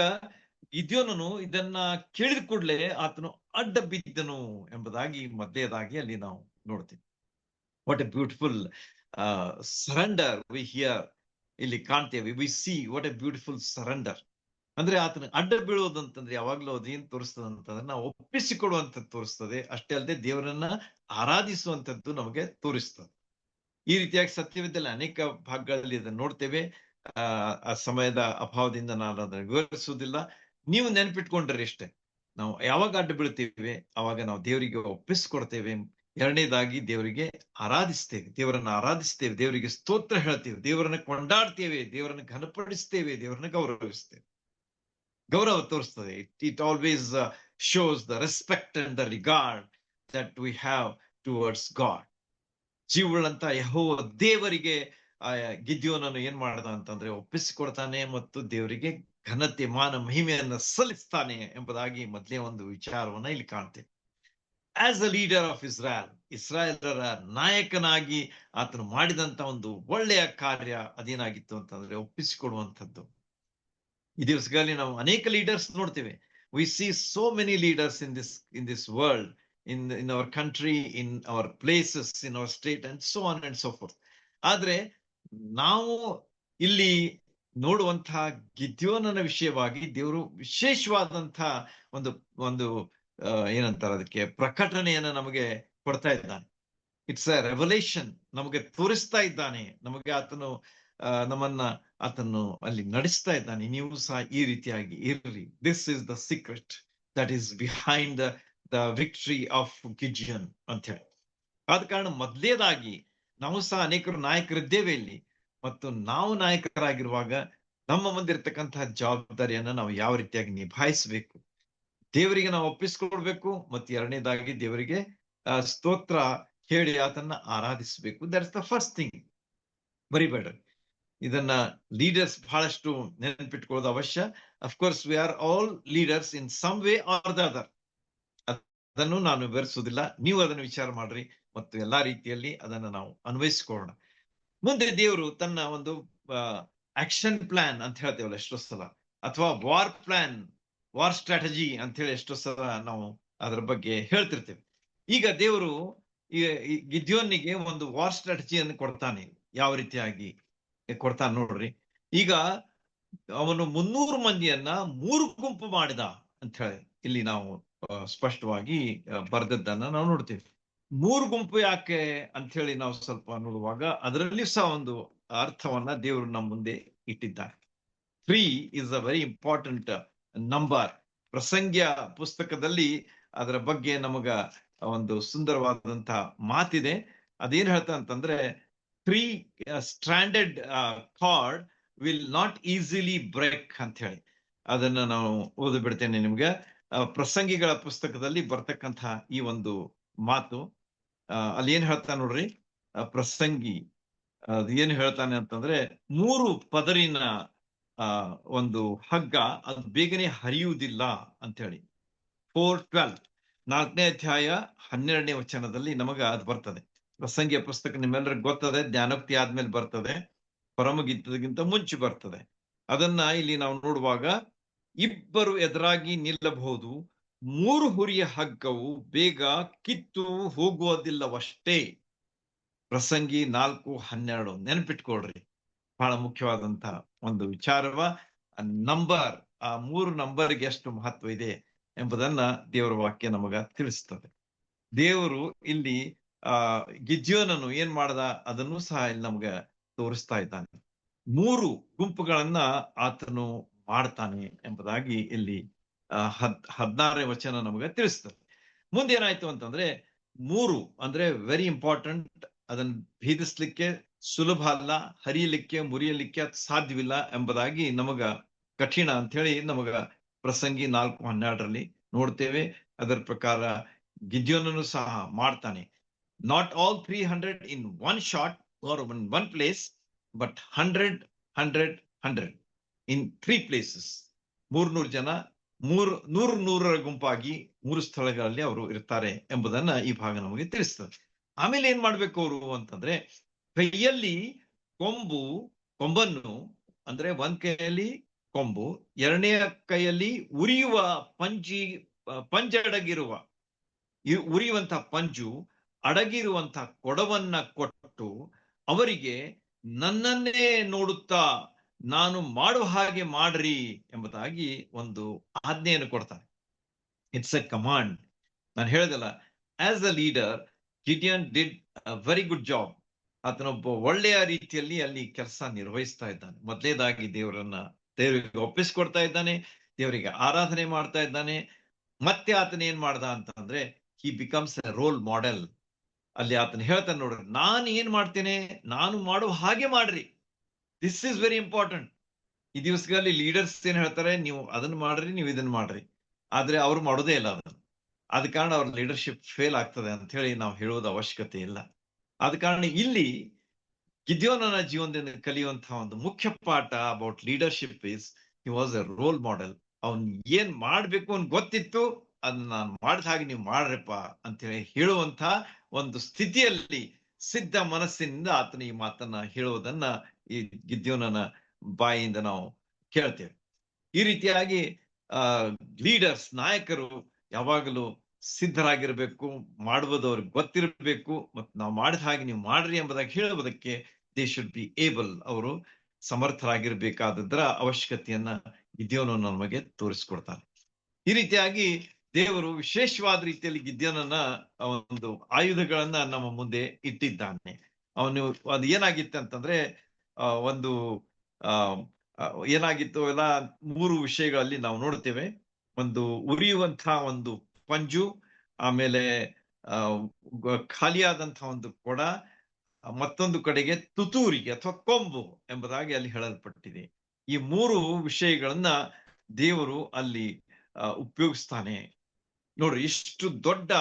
ಗಿದ್ಯೋನನು ಇದನ್ನ ಕೇಳಿದ ಕೂಡಲೇ ಆತನು ಅಡ್ಡ ಬಿದ್ದನು ಎಂಬುದಾಗಿ ಮೊದಲನೇದಾಗಿ ಅಲ್ಲಿ ನಾವು ನೋಡ್ತೀವಿ. What a beautiful surrender we hear, ಇಲ್ಲಿ ಕಾಣ್ತೇವೆ. We see what a beautiful surrender. ಅಂದ್ರೆ ಆತನ ಅಡ್ಡ ಬೀಳೋದಂತಂದ್ರೆ ಯಾವಾಗ್ಲೂ ಅದೇನ್ ತೋರಿಸ್ತದೆ ಅಂತಂದ್ರೆ, ನಾವು ಒಪ್ಪಿಸಿಕೊಡುವಂಥದ್ದು ತೋರಿಸ್ತದೆ. ಅಷ್ಟೇ ಅಲ್ಲದೆ ದೇವರನ್ನ ಆರಾಧಿಸುವಂಥದ್ದು ನಮಗೆ ತೋರಿಸ್ತದೆ. ಈ ರೀತಿಯಾಗಿ ಸತ್ಯವಿದ್ದಲ್ಲಿ ಅನೇಕ ಭಾಗಗಳಲ್ಲಿ ಇದನ್ನು ನೋಡ್ತೇವೆ. ಆ ಸಮಯದ ಅಭಾವದಿಂದ ನಾನು ಅದನ್ನು ವಿವರಿಸುವುದಿಲ್ಲ. ನೀವು ನೆನಪಿಟ್ಕೊಂಡ್ರೆ ಇಷ್ಟೇ, ನಾವು ಯಾವಾಗ ಅಡ್ಡ ಬೀಳ್ತೇವೆ ಅವಾಗ ನಾವು ದೇವರಿಗೆ ಒಪ್ಪಿಸ್ಕೊಡ್ತೇವೆ. ಎರಡನೇದಾಗಿ ದೇವರಿಗೆ ಆರಾಧಿಸ್ತೇವೆ, ದೇವರನ್ನ ಆರಾಧಿಸ್ತೇವೆ, ದೇವರಿಗೆ ಸ್ತೋತ್ರ ಹೇಳ್ತೇವೆ, ದೇವರನ್ನ ಕೊಂಡಾಡ್ತೇವೆ, ದೇವರನ್ನ ಘನಪಡಿಸ್ತೇವೆ, ದೇವರನ್ನ ಗೌರವಿಸ್ತೇವೆ. ಗೌರವ ತೋರಿಸ್ತದೆ. It always shows the respect and the regard that we have towards God. ಜೀವಗಳಂತ ಯೆಹೋವ ದೇವರಿಗೆ ಗಿದ್ಯೋನನು ಏನ್ ಮಾಡ್ದ ಅಂತಂದ್ರೆ ಒಪ್ಪಿಸಿಕೊಡ್ತಾನೆ ಮತ್ತು ದೇವರಿಗೆ ಘನತೆ, ಮಾನ, ಮಹಿಮೆಯನ್ನ ಸಲ್ಲಿಸ್ತಾನೆ ಎಂಬುದಾಗಿ ಮೊದಲೇ ಒಂದು ವಿಚಾರವನ್ನ ಇಲ್ಲಿ ಕಾಣ್ತೇವೆ. ಆಸ್ ಅ ಲೀಡರ್ ಆಫ್ ಇಸ್ರಾಯೇಲರ ನಾಯಕನಾಗಿ ಆತನು ಮಾಡಿದಂತ ಒಂದು ಒಳ್ಳೆಯ ಕಾರ್ಯ ಅದೇನಾಗಿತ್ತು ಅಂತಂದ್ರೆ ಒಪ್ಪಿಸಿಕೊಡುವಂಥದ್ದು. ಈ ದಿವಸಗಳಲ್ಲಿ ನಾವು ಅನೇಕ ಲೀಡರ್ಸ್ ನೋಡ್ತೇವೆ. We see so many leaders in this world, in our country, in our places, in our state and so on and so forth. ಆದ್ರೆ ನಾವು ಇಲ್ಲಿ ನೋಡುವಂತಹ ಗಿದ್ಯೋನನ ವಿಷಯವಾಗಿ ದೇವರು ವಿಶೇಷವಾದಂತಹ ಒಂದು ಒಂದು ಏನಂತಾರೆ ಅದಕ್ಕೆ ಪ್ರಕಟಣೆಯನ್ನ ನಮಗೆ ಕೊಡ್ತಾ ಇದ್ದಾನೆ. ಇಟ್ಸ್ ಅ ರೆವಲೇಷನ್, ನಮಗೆ ತೋರಿಸ್ತಾ ಇದ್ದಾನೆ, ನಮಗೆ ಆತನು ನಮ್ಮನ್ನ ಆತನು ಅಲ್ಲಿ ನಡೆಸ್ತಾ ಇದ್ದಾನೆ. ನೀವು ಸಹ ಈ ರೀತಿಯಾಗಿ ಇರ್ರಿ. This is the secret that is behind the victory of ಗಿಡಿಯೋನ್ ಅಂತ ಹೇಳಿ. ಆದ ಕಾರಣ ಮೊದಲೇದಾಗಿ ನಾವು ಸಹ ಅನೇಕರು ನಾಯಕರಿದ್ದೇವೆ ಇಲ್ಲಿ, ಮತ್ತು ನಾವು ನಾಯಕರಾಗಿರುವಾಗ ನಮ್ಮ ಮುಂದಿರ್ತಕ್ಕಂತಹ ಜವಾಬ್ದಾರಿಯನ್ನ ನಾವು ಯಾವ ರೀತಿಯಾಗಿ ನಿಭಾಯಿಸಬೇಕು, ದೇವರಿಗೆ ನಾವು ಒಪ್ಪಿಸ್ಕೊಡ್ಬೇಕು. ಮತ್ತು ಎರಡನೇದಾಗಿ ದೇವರಿಗೆ ಸ್ತೋತ್ರ ಹೇಳಿ ಆತನ್ನ ಆರಾಧಿಸಬೇಕು. That's the first thing. ಬರಿಬೇಡ್ರಿ, ಇದನ್ನ ಲೀಡರ್ಸ್ ಬಹಳಷ್ಟು ನೆನಪಿಟ್ಕೊಳ್ಳೋದು ಅವಶ್ಯ. Of course we are all leaders in some way or the other. ಅದನ್ನು ನಾನು ವಿವರಿಸುವುದಿಲ್ಲ, ನೀವು ಅದನ್ನು ವಿಚಾರ ಮಾಡ್ರಿ ಮತ್ತು ಎಲ್ಲಾ ರೀತಿಯಲ್ಲಿ ಅದನ್ನು ನಾವು ಅನ್ವಯಿಸಿಕೊಳ್ಳೋಣ. ಮುಂದೆ ದೇವರು ತನ್ನ ಒಂದು ಆಕ್ಷನ್ ಪ್ಲಾನ್ ಅಂತ ಹೇಳ್ತೇವಲ್ಲ ಎಷ್ಟೋ ಸಲ, ಅಥವಾ ವಾರ್ ಪ್ಲಾನ್, ವಾರ್ ಸ್ಟ್ರಾಟಜಿ ಅಂತ ಹೇಳಿ ಎಷ್ಟೋ ಸಲ ನಾವು ಅದರ ಬಗ್ಗೆ ಹೇಳ್ತಿರ್ತೇವೆ. ಈಗ ದೇವರು ಗಿದ್ಯೋನಿಗೆ ಒಂದು ವಾರ್ ಸ್ಟ್ರಾಟಜಿಯನ್ನು ಕೊಡ್ತಾನೆ. ಯಾವ ರೀತಿಯಾಗಿ ಕೊಡ್ತಾನೆ ನೋಡ್ರಿ. ಈಗ ಅವನು 300 ಮಂದಿಯನ್ನ 3 ಗುಂಪು ಮಾಡಿದ ಅಂತ ಹೇಳಿ ಇಲ್ಲಿ ನಾವು ಸ್ಪಷ್ಟವಾಗಿ ಬರ್ದದ್ದನ್ನ ನಾವು ನೋಡ್ತೀವಿ. 3 ಗುಂಪು ಯಾಕೆ ಅಂತ ಹೇಳಿ ನಾವು ಸ್ವಲ್ಪ ನೋಡುವಾಗ ಅದರಲ್ಲಿ ಸಹ ಒಂದು ಅರ್ಥವನ್ನ ದೇವರು ನಮ್ಮ ಮುಂದೆ ಇಟ್ಟಿದ್ದಾರೆ. 3 is a very important number. ಪ್ರಸಂಗ್ಯ ಪುಸ್ತಕದಲ್ಲಿ ಅದರ ಬಗ್ಗೆ ನಮಗ ಒಂದು ಸುಂದರವಾದಂತಹ ಮಾತಿದೆ. ಅದೇನ್ ಹೇಳ್ತಾ ಅಂತಂದ್ರೆ, 3 stranded cord will not easily break ಅಂತ ಹೇಳಿ. ಅದನ್ನ ನಾವು ಓದಿ ಬಿಡ್ತೇನೆ ನಿಮ್ಗೆ. ಪ್ರಸಂಗಿಗಳ ಪುಸ್ತಕದಲ್ಲಿ ಬರ್ತಕ್ಕಂತಹ ಈ ಒಂದು ಮಾತು, ಅಲ್ಲಿ ಏನ್ ಹೇಳ್ತಾ ನೋಡ್ರಿ, ಪ್ರಸಂಗಿ ಏನ್ ಹೇಳ್ತಾನೆ ಅಂತಂದ್ರೆ, 3 ಪದರಿನ ಒಂದು ಹಗ್ಗ ಅದು ಬೇಗನೆ ಹರಿಯುವುದಿಲ್ಲ ಅಂತ ಹೇಳಿ. 4:12 4ನೇ ಅಧ್ಯಾಯ 12ನೇ ವಚನದಲ್ಲಿ ನಮಗ ಅದು ಬರ್ತದೆ. ಪ್ರಸಂಗಿಯ ಪುಸ್ತಕ ನಿಮ್ಮೆಲ್ಲರಿಗೂ ಗೊತ್ತದೆ, ಜ್ಞಾನೋಕ್ತಿ ಆದ್ಮೇಲೆ ಬರ್ತದೆ, ಪರಮಗೀತಗಿಂತ ಮುಂಚೆ ಬರ್ತದೆ. ಅದನ್ನ ಇಲ್ಲಿ ನಾವು ನೋಡುವಾಗ, 2 ಎದುರಾಗಿ ನಿಲ್ಲಬಹುದು, 3 ಹುರಿಯ ಹಗ್ಗವು ಬೇಗ ಕಿತ್ತು ಹೋಗುವುದಿಲ್ಲವಷ್ಟೇ. ಪ್ರಸಂಗಿ 4:12 ನೆನಪಿಟ್ಕೊಳ್ರಿ. ಬಹಳ ಮುಖ್ಯವಾದಂತಹ ಒಂದು ವಿಚಾರವ. ನಂಬರ್, ಆ 3 ನಂಬರ್ಗೆ ಎಷ್ಟು ಮಹತ್ವ ಇದೆ ಎಂಬುದನ್ನ ದೇವರ ವಾಕ್ಯ ನಮಗ ತಿಳಿಸ್ತದೆ. ದೇವರು ಇಲ್ಲಿ ಗಿದ್ಯೋನನು ಏನ್ ಮಾಡ್ದ ಅದನ್ನು ಸಹ ಇಲ್ಲಿ ನಮ್ಗ ತೋರಿಸ್ತಾ ಇದ್ದಾನೆ. 3 ಗುಂಪುಗಳನ್ನ ಆತನು ಮಾಡ್ತಾನೆ ಎಂಬುದಾಗಿ ಇಲ್ಲಿ 16ನೇ ವಚನ ನಮಗ ತಿಳಿಸ್ತದೆ. ಮುಂದೇನಾಯ್ತು ಅಂತಂದ್ರೆ, 3 ಅಂದ್ರೆ ವೆರಿ ಇಂಪಾರ್ಟೆಂಟ್. ಅದನ್ನ ಭೇದಿಸ್ಲಿಕ್ಕೆ ಸುಲಭ ಅಲ್ಲ, ಹರಿಯಲಿಕ್ಕೆ ಮುರಿಯಲಿಕ್ಕೆ ಸಾಧ್ಯವಿಲ್ಲ ಎಂಬುದಾಗಿ ನಮಗ ಕಠಿಣ ಅಂತ ಹೇಳಿ ನಮಗ ಪ್ರಸಂಗಿ 4:12 ನೋಡ್ತೇವೆ. ಅದರ ಪ್ರಕಾರ ಗಿದ್ಯೋನನು ಸಹ ಮಾಡ್ತಾನೆ. Not all 300 in one shot or in one place, but 100 in 3 places. 300 ಜನ 100 ಗುಂಪಾಗಿ 3 ಸ್ಥಳಗಳಲ್ಲಿ ಅವರು ಇರ್ತಾರೆ ಎಂಬುದನ್ನ ಈ ಭಾಗ ನಮಗೆ ತಿಳಿಸ್ತದೆ. ಆಮೇಲೆ ಏನ್ ಮಾಡ್ಬೇಕು ಅವರು ಅಂತಂದ್ರೆ, ಕೈಯಲ್ಲಿ ಕೊಂಬನ್ನು ಅಂದ್ರೆ ಒಂದ್ ಕೈಯಲ್ಲಿ ಕೊಂಬು, ಎರಡನೆಯ ಕೈಯಲ್ಲಿ ಉರಿಯುವ ಪಂಜಡಗಿರುವ ಉರಿಯುವಂತಹ ಪಂಜು, ಅಡಗಿರುವಂತಹ ಕೊಡವನ್ನ ಕೊಟ್ಟು ಅವರಿಗೆ ನನ್ನನ್ನೇ ನೋಡುತ್ತಾ ನಾನು ಮಾಡುವ ಹಾಗೆ ಮಾಡ್ರಿ ಎಂಬುದಾಗಿ ಒಂದು ಆಜ್ಞೆಯನ್ನು ಕೊಡ್ತಾನೆ. It's a command. ನಾನು ಹೇಳ್ದಲ್ಲ, as a leader Gideon did a very good job. ಆತನೊಬ್ಬ ಒಳ್ಳೆಯ ರೀತಿಯಲ್ಲಿ ಅಲ್ಲಿ ಕೆಲಸ ನಿರ್ವಹಿಸ್ತಾ ಇದ್ದಾನೆ. ಮೊದಲೇದಾಗಿ ದೇವರಿಗೆ ಒಪ್ಪಿಸ್ಕೊಡ್ತಾ ಇದ್ದಾನೆ, ದೇವರಿಗೆ ಆರಾಧನೆ ಮಾಡ್ತಾ ಇದ್ದಾನೆ. ಮತ್ತೆ ಆತನ ಏನ್ ಮಾಡ್ದ ಅಂತಂದ್ರೆ, he becomes a role model. ಅಲ್ಲಿ ಆತನ ಹೇಳ್ತಾನೆ ನೋಡ್ರಿ, ನಾನು ಏನ್ ಮಾಡ್ತೇನೆ, ನಾನು ಮಾಡುವ ಹಾಗೆ ಮಾಡ್ರಿ. This is very important. ಈ ದಿವಸಗಳಲ್ಲಿ ಲೀಡರ್ಸ್ ಏನ್ ಹೇಳ್ತಾರೆ, ನೀವು ಅದನ್ನ ಮಾಡ್ರಿ, ನೀವು ಇದನ್ನ ಮಾಡ್ರಿ, ಆದ್ರೆ ಅವ್ರು ಮಾಡೋದೇ ಇಲ್ಲ ಅದನ್ನ. ಆದ ಕಾರಣ ಅವ್ರ ಲೀಡರ್ಶಿಪ್ ಫೇಲ್ ಆಗ್ತದೆ ಅಂತ ಹೇಳಿ ನಾವು ಹೇಳೋದು ಅವಶ್ಯಕತೆ ಇಲ್ಲ. ಆದ ಕಾರಣ ಇಲ್ಲಿ ಗಿದ್ಯೋನನ ಜೀವನದಿಂದ ಕಲಿಯುವಂತಹ ಒಂದು ಮುಖ್ಯ ಪಾಠ about leadership is, he was a role model. ಅವನ್ ಏನ್ ಮಾಡ್ಬೇಕು ಅಂತ ಗೊತ್ತಿತ್ತು, ಅದನ್ನ ನಾನು ಮಾಡಿದ ಹಾಗೆ ನೀವು ಮಾಡ್ರಪ್ಪ ಅಂತೇಳಿ ಹೇಳುವಂತ ಒಂದು ಸ್ಥಿತಿಯಲ್ಲಿ ಸಿದ್ಧ ಮನಸ್ಸಿನಿಂದ ಆತನ ಈ ಮಾತನ್ನ ಹೇಳುವುದನ್ನ ಈ ಗಿದ್ಯೋನನ ಬಾಯಿಯಿಂದ ನಾವು ಕೇಳ್ತೇವೆ. ಈ ರೀತಿಯಾಗಿ ಲೀಡರ್ಸ್, ನಾಯಕರು ಯಾವಾಗಲೂ ಸಿದ್ಧರಾಗಿರ್ಬೇಕು, ಮಾಡುವುದು ಅವ್ರಿಗೆ ಗೊತ್ತಿರಬೇಕು, ಮತ್ತು ನಾವು ಮಾಡಿದ ಹಾಗೆ ನೀವು ಮಾಡ್ರಿ ಎಂಬುದಾಗಿ ಹೇಳುವುದಕ್ಕೆ ದೇ ಶುಡ್ ಬಿ ಏಬಲ್, ಅವರು ಸಮರ್ಥರಾಗಿರ್ಬೇಕಾದದ್ರ ಅವಶ್ಯಕತೆಯನ್ನ ಗಿದ್ಯೋನು ನಮಗೆ ತೋರಿಸ್ಕೊಡ್ತಾರೆ. ಈ ರೀತಿಯಾಗಿ ದೇವರು ವಿಶೇಷವಾದ ರೀತಿಯಲ್ಲಿ ಗಿದ್ಯೋನನ ಒಂದು ಆಯುಧಗಳನ್ನ ನಮ್ಮ ಮುಂದೆ ಇಟ್ಟಿದ್ದಾನೆ. ಅವನು ಅದು ಏನಾಗಿತ್ತು ಅಂತಂದ್ರೆ ಒಂದು ಆ ಏನಾಗಿತ್ತು ಎಲ್ಲ 3 ವಿಷಯಗಳಲ್ಲಿ ನಾವು ನೋಡ್ತೇವೆ. ಒಂದು ಉರಿಯುವಂತಹ ಒಂದು ಪಂಜು, ಆಮೇಲೆ ಖಾಲಿಯಾದಂತಹ ಒಂದು ಕೊಡ, ಮತ್ತೊಂದು ಕಡೆಗೆ ತುತೂರಿ ಅಥವಾ ಕೊಂಬು ಎಂಬುದಾಗಿ ಅಲ್ಲಿ ಹೇಳಲ್ಪಟ್ಟಿದೆ. ಈ 3 ವಿಷಯಗಳನ್ನ ದೇವರು ಅಲ್ಲಿ ಉಪಯೋಗಿಸ್ತಾನೆ. ನೋಡ್ರಿ, ಇಷ್ಟು ದೊಡ್ಡ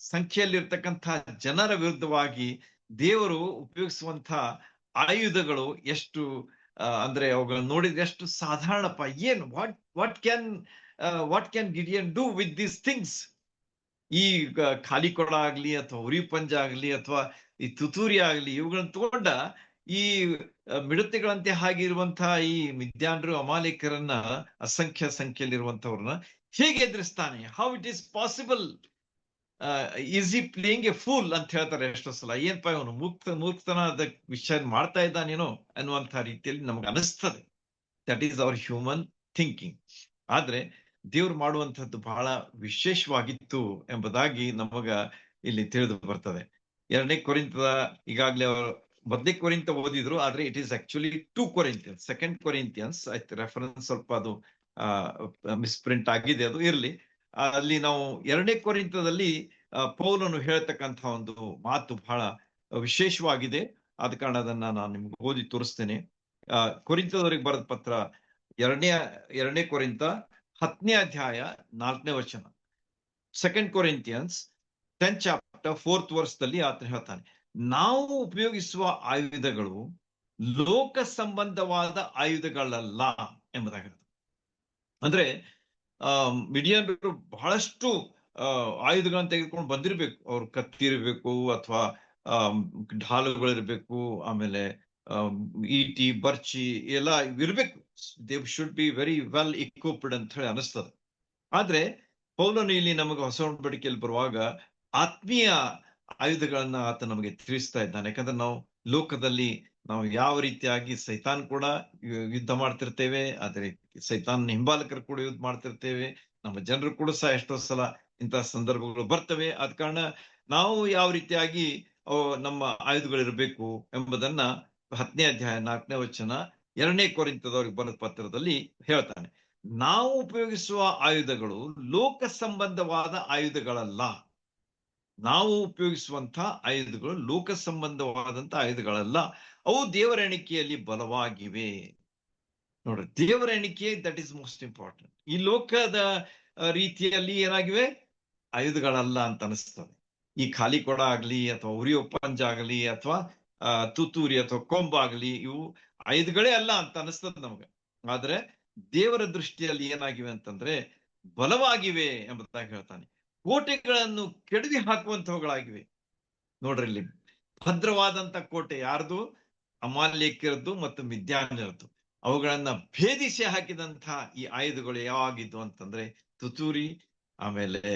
ಸಂಖ್ಯೆಯಲ್ಲಿರ್ತಕ್ಕಂಥ ಜನರ ವಿರುದ್ಧವಾಗಿ ದೇವರು ಉಪಯೋಗಿಸುವಂತ ಆಯುಧಗಳು ಎಷ್ಟು ಅಂದ್ರೆ ಅವುಗಳನ್ನ ನೋಡಿದ್ರೆ ಎಷ್ಟು ಸಾಧಾರಣಪ್ಪ. ಏನು what can Gideon do with these things? ಈ ಖಾಲಿ ಕೊಡ ಆಗ್ಲಿ ಅಥವಾ ಉರಿ ಪಂಜ ಆಗ್ಲಿ ಅಥವಾ ಈ ತುತೂರಿ ಆಗ್ಲಿ, ಇವುಗಳನ್ನ ತಗೊಂಡ ಈ ಮಿಡತೆಗಳಂತೆ ಹಾಗಿರುವಂತಹ ಈ ಮಿದ್ಯಾನ್ರು, ಅಮಾಲೇಕರನ್ನ, ಅಸಂಖ್ಯ ಸಂಖ್ಯೆಯಲ್ಲಿರುವಂತವ್ರನ್ನ ಹೇಗೆ ಎದುರಿಸ್ತಾನೆ? How it is possible? Is he playing a fool ಅಂತ ಹೇಳ್ತಾರೆ ಎಷ್ಟೋ ಸಲ. ಏನ್ಪ ಇವನು ಮೂರ್ತನದ ವಿಷಯ ಮಾಡ್ತಾ ಇದ್ದಾನೇನೋ ಅನ್ನುವಂಥ ರೀತಿಯಲ್ಲಿ ನಮ್ಗೆ ಅನಿಸ್ತದೆ. That is our human thinking. ಆದ್ರೆ ದೇವ್ರು ಮಾಡುವಂಥದ್ದು ಬಹಳ ವಿಶೇಷವಾಗಿತ್ತು ಎಂಬುದಾಗಿ ನಮಗ ಇಲ್ಲಿ ತಿಳಿದು ಬರ್ತದೆ. 2ನೇ ಕೊರಿಂಥದ, ಈಗಾಗಲೇ ಅವರು 1ನೇ ಕೊರಿಂಥ ಓದಿದ್ರು, ಆದ್ರೆ it is actually 2 Corinthians, 2 Corinthians ಆಯ್ತು. ರೆಫರೆನ್ಸ್ ಸ್ವಲ್ಪ ಅದು ಮಿಸ್ಪ್ರಿಂಟ್ ಆಗಿದೆ, ಅದು ಇರ್ಲಿ. ಅಲ್ಲಿ ನಾವು 2ನೇ ಕೊರಿಂಥದಲ್ಲಿ ಪೌಲನು ಹೇಳ್ತಕ್ಕಂಥ ಒಂದು ಮಾತು ಬಹಳ ವಿಶೇಷವಾಗಿದೆ. ಆದ ಕಾರಣ ಅದನ್ನ ನಾನು ನಿಮ್ಗೆ ಓದಿ ತೋರಿಸ್ತೇನೆ. ಕೊರಿಂಥದವರಿಗೆ ಬರೆದ ಪತ್ರ 2ನೇ ಕೊರಿಂಥ 10ನೇ ಅಧ್ಯಾಯ 4ನೇ ವಚನ. 2 Corinthians 10th chapter 4th verse ಆತ ಹೇಳ್ತಾನೆ, ನಾವು ಉಪಯೋಗಿಸುವ ಆಯುಧಗಳು ಲೋಕ ಸಂಬಂಧವಾದ ಆಯುಧಗಳಲ್ಲ ಎಂಬುದಾಗಿ. ಅಂದ್ರೆ ಮಿಡಿಯನ್ರು ಬಹಳಷ್ಟು ಆಯುಧಗಳನ್ನ ತೆಗೆದುಕೊಂಡು ಬಂದಿರ್ಬೇಕು. ಅವ್ರು ಕತ್ತಿ ಇರಬೇಕು, ಅಥವಾ ಢಾಲುಗಳಿರ್ಬೇಕು, ಆಮೇಲೆ ಈಟಿ, ಬರ್ಚಿ ಎಲ್ಲ ಇರ್ಬೇಕು. They should be very well equipped ಅಂತ ಹೇಳಿ ಅನಿಸ್ತದೆ. ಆದ್ರೆ ಪೌಲನು ಇಲ್ಲಿ ನಮಗೆ ಹೊಸ ಒಡಂಬಡಿಕೆಯಲ್ಲಿ ಬರುವಾಗ ಆತ್ಮೀಯ ಆಯುಧಗಳನ್ನ ಆತ ನಮಗೆ ತಿಳಿಸ್ತಾ ಇದ್ದಾನೆ. ಯಾಕಂದ್ರೆ ನಾವು ಲೋಕದಲ್ಲಿ ನಾವು ಯಾವ ರೀತಿಯಾಗಿ ಸೈತಾನ್ ಕೂಡ ಯುದ್ಧ ಮಾಡ್ತಿರ್ತೇವೆ, ಆದ್ರೆ ಸೈತಾನ್ ಹಿಂಬಾಲಕರು ಕೂಡ ಯುದ್ಧ ಮಾಡ್ತಿರ್ತೇವೆ. ನಮ್ಮ ಜನರು ಕೂಡ ಸಹ ಎಷ್ಟೋ ಸಲ ಇಂತಹ ಸಂದರ್ಭಗಳು ಬರ್ತವೆ. ಆದ ಕಾರಣ ನಾವು ಯಾವ ರೀತಿಯಾಗಿ ನಮ್ಮ ಆಯುಧಗಳಿರ್ಬೇಕು ಎಂಬುದನ್ನ 10ನೇ ಅಧ್ಯಾಯ 4ನೇ ವಚನ 2ನೇ ಕೊರಿಂಥದವರಿಗೆ ಬರೆದ ಪತ್ರದಲ್ಲಿ ಹೇಳ್ತಾನೆ. ನಾವು ಉಪಯೋಗಿಸುವ ಆಯುಧಗಳು ಲೋಕ ಸಂಬಂಧವಾದ ಆಯುಧಗಳಲ್ಲ. ನಾವು ಉಪಯೋಗಿಸುವಂತ ಆಯುಧಗಳು ಲೋಕ ಸಂಬಂಧವಾದಂತ ಆಯುಧಗಳಲ್ಲ, ಅವು ದೇವರ ಎಣಿಕೆಯಲ್ಲಿ ಬಲವಾಗಿವೆ. ನೋಡ್ರಿ, ದೇವರ ಎಣಿಕೆ, ದಟ್ ಈಸ್ ಮೋಸ್ಟ್ ಇಂಪಾರ್ಟೆಂಟ್. ಈ ಲೋಕದ ರೀತಿಯಲ್ಲಿ ಏನಾಗಿವೆ? ಆಯುಧಗಳಲ್ಲ ಅಂತ ಅನಿಸ್ತದೆ. ಈ ಖಾಲಿ ಕೊಡ ಆಗ್ಲಿ, ಅಥವಾ ಉರಿಯೋ ಪಂಜ ಆಗಲಿ, ಅಥವಾ ತುತೂರಿ ಅಥವಾ ಕೊಂಬಾಗ್ಲಿ, ಇವು ಆಯುಧಗಳೇ ಅಲ್ಲ ಅಂತ ಅನಿಸ್ತದೆ ನಮ್ಗೆ. ಆದ್ರೆ ದೇವರ ದೃಷ್ಟಿಯಲ್ಲಿ ಏನಾಗಿವೆ ಅಂತಂದ್ರೆ ಬಲವಾಗಿವೆ ಎಂಬುದಾಗಿ ಹೇಳ್ತಾನೆ. ಕೋಟೆಗಳನ್ನು ಕೆಡವಿ ಹಾಕುವಂತವುಗಳಾಗಿವೆ. ನೋಡ್ರಿ, ಇಲ್ಲಿ ಭದ್ರವಾದಂತ ಕೋಟೆ ಯಾರ್ದು? ಅಮಾಲೇಕ್ಯರದ್ದು ಮತ್ತು ಮಿದ್ಯಾನ್ಯರದ್ದು. ಅವುಗಳನ್ನ ಭೇದಿಸಿ ಹಾಕಿದಂತಹ ಈ ಆಯುಧಗಳು ಯಾವಾಗಿದ್ದು ಅಂತಂದ್ರೆ ತುತೂರಿ, ಆಮೇಲೆ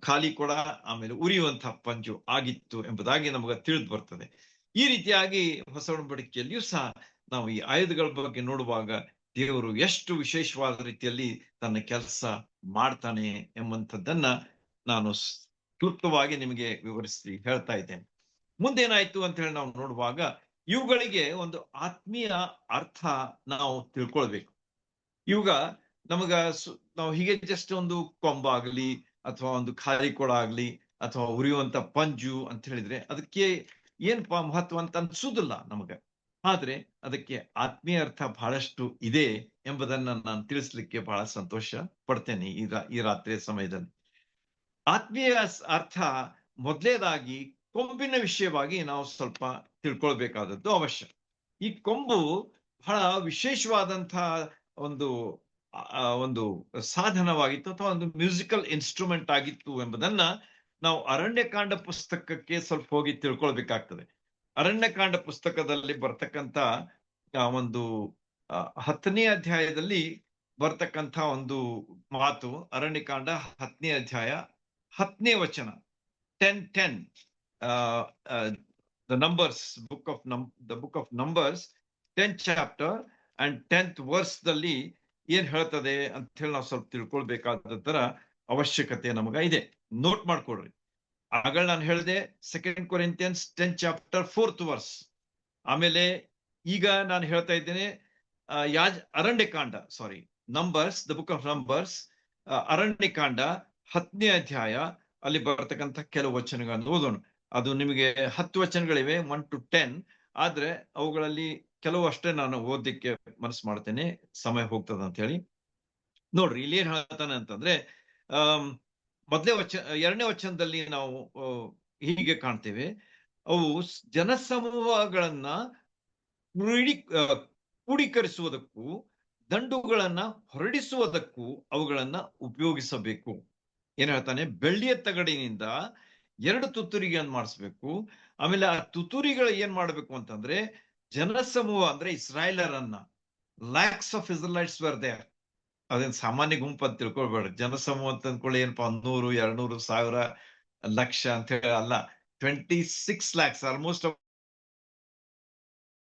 ಖಾಲಿ ಕೊಡ, ಆಮೇಲೆ ಉರಿಯುವಂತಹ ಪಂಜು ಆಗಿತ್ತು ಎಂಬುದಾಗಿ ನಮಗೆ ತಿಳಿದು ಬರ್ತದೆ. ಈ ರೀತಿಯಾಗಿ ಹೊಸ ಒಡಂಬಡಿಕೆಯಲ್ಲಿಯೂ ಸಹ ನಾವು ಈ ಆಯುಧಗಳ ಬಗ್ಗೆ ನೋಡುವಾಗ ದೇವರು ಎಷ್ಟು ವಿಶೇಷವಾದ ರೀತಿಯಲ್ಲಿ ತನ್ನ ಕೆಲಸ ಮಾಡ್ತಾನೆ ಎಂಬಂಥದ್ದನ್ನ ನಾನು ಕ್ಲುಪ್ತವಾಗಿ ನಿಮಗೆ ವಿವರಿಸಿ ಹೇಳ್ತಾ ಇದ್ದೇನೆ. ಮುಂದೇನಾಯ್ತು ಅಂತ ಹೇಳಿ ನಾವು ನೋಡುವಾಗ ಇವುಗಳಿಗೆ ಒಂದು ಆತ್ಮೀಯ ಅರ್ಥ ನಾವು ತಿಳ್ಕೊಳ್ಬೇಕು. ಇವಾಗ ನಮಗ ನಾವು ಹೀಗೆ ಜಸ್ಟ್ ಒಂದು ಕೊಂಬಾಗ್ಲಿ, ಅಥವಾ ಒಂದು ಖಾಲಿ ಕೊಡ ಆಗ್ಲಿ, ಅಥವಾ ಉರಿಯುವಂತ ಪಂಜು ಅಂತ ಹೇಳಿದ್ರೆ ಅದಕ್ಕೆ ಏನ್ಪಾ ಮಹತ್ವ ಅಂತ ಅನ್ಸುದಿಲ್ಲ ನಮಗ. ಆದ್ರೆ ಅದಕ್ಕೆ ಆತ್ಮೀಯ ಅರ್ಥ ಬಹಳಷ್ಟು ಇದೆ ಎಂಬುದನ್ನ ನಾನು ತಿಳಿಸ್ಲಿಕ್ಕೆ ಬಹಳ ಸಂತೋಷ ಪಡ್ತೇನೆ ಈ ರಾತ್ರಿಯ ಸಮಯದಲ್ಲಿ. ಆತ್ಮೀಯ ಅರ್ಥ ಮೊದಲೇದಾಗಿ ಕೊಂಬಿನ ವಿಷಯವಾಗಿ ನಾವು ಸ್ವಲ್ಪ ತಿಳ್ಕೊಳ್ಬೇಕಾದದ್ದು ಅವಶ್ಯ. ಈ ಕೊಂಬು ಬಹಳ ವಿಶೇಷವಾದಂತಹ ಒಂದು ಒಂದು ಸಾಧನವಾಗಿತ್ತು ಅಥವಾ ಒಂದು ಮ್ಯೂಸಿಕಲ್ ಇನ್ಸ್ಟ್ರೂಮೆಂಟ್ ಆಗಿತ್ತು ಎಂಬುದನ್ನ ನಾವು ಅರಣ್ಯಕಾಂಡ ಪುಸ್ತಕಕ್ಕೆ ಸ್ವಲ್ಪ ಹೋಗಿ ತಿಳ್ಕೊಳ್ಬೇಕಾಗ್ತದೆ. ಅರಣ್ಯಕಾಂಡ ಪುಸ್ತಕದಲ್ಲಿ ಬರ್ತಕ್ಕಂಥ ಒಂದು 10ನೇ ಅಧ್ಯಾಯದಲ್ಲಿ ಬರ್ತಕ್ಕಂಥ ಒಂದು ಮಾತು, ಅರಣ್ಯಕಾಂಡ 10ನೇ ಅಧ್ಯಾಯ 10ನೇ ವಚನ, 10:10, the numbers the book of numbers 10th chapter and 10th verse ದಲ್ಲಿ ಏನ್ ಹೇಳ್ತದೆ ಅಂತ ಹೇಳಿ ನಾವು ಸ್ವಲ್ಪ ತಿಳ್ಕೊಳ್ಬೇಕಾದ ಅವಶ್ಯಕತೆ ನಮಗ ಇದೆ. ನೋಟ್ ಮಾಡ್ಕೊಳ್ರಿ. ಆಗ ನಾನು ಹೇಳಿದೆ 2 Corinthians 10th chapter 4th verse. ಆಮೇಲೆ ಈಗ ನಾನು ಹೇಳ್ತಾ ಇದ್ದೇನೆ ಅರಣ್ಯಕಾಂಡ, Numbers, the book of Numbers, ಅರಣ್ಯಕಾಂಡ 10ನೇ ಅಧ್ಯಾಯ ಅಲ್ಲಿ ಬರ್ತಕ್ಕಂಥ ಕೆಲವು ವಚನಗಳನ್ನು ಓದೋಣ. ಅದು ನಿಮಗೆ 10 ವಚನಗಳಿವೆ, 1 to 10. ಆದ್ರೆ ಅವುಗಳಲ್ಲಿ ಕೆಲವು ಅಷ್ಟೇ ನಾನು ಓದಲಿಕ್ಕೆ ಮನಸ್ಸು ಮಾಡ್ತೇನೆ, ಸಮಯ ಹೋಗ್ತದ ಅಂತ ಹೇಳಿ. ನೋಡ್ರಿ, ಇಲ್ಲಿ ಏನ್ ಹೇಳ್ತಾನೆ ಅಂತಂದ್ರೆ, ಎರಡನೇ ವಚನದಲ್ಲಿ ನಾವು ಹೀಗೆ ಕಾಣ್ತೇವೆ, ಅವು ಜನಸಮೂಹಗಳನ್ನ ಕ್ರೋಢೀಕರಿಸುವುದಕ್ಕೂ ದಂಡುಗಳನ್ನ ಹೊರಡಿಸುವುದಕ್ಕೂ ಅವುಗಳನ್ನ ಉಪಯೋಗಿಸಬೇಕು. ಏನ್ ಹೇಳ್ತಾನೆ, ಬೆಳ್ಳಿಯ ತಗಡಿನಿಂದ 2 ತುತ್ತೂರಿಗಳನ್ನು ಮಾಡಿಸ್ಬೇಕು. ಆಮೇಲೆ ಆ ತುತ್ತೂರಿಗಳು ಏನ್ ಮಾಡ್ಬೇಕು ಅಂತಂದ್ರೆ, ಜನಸಮೂಹ ಅಂದ್ರೆ ಇಸ್ರಾಯೇಲರನ್ನ, ಲ್ಯಾಕ್ಸ್ ಆಫ್ ಇಸ್ರಾಯಲೈಟ್ಸ್ ವರ್ ದೇರ್. ಅದೇನ್ ಸಾಮಾನ್ಯ ಗುಂಪು ಅಂತ ತಿಳ್ಕೊಳ್ಬೇಡ. ಜನಸಮೂಹ ಅಂತ ಅಂದ್ಕೊಳ್ಳಿ ಏನಪ್ಪಾ 100, 200, 1000, ಲಕ್ಷ ಅಂತ ಹೇಳಿ ಅಲ್ಲ. 26 lakhs, ಆಲ್ಮೋಸ್ಟ್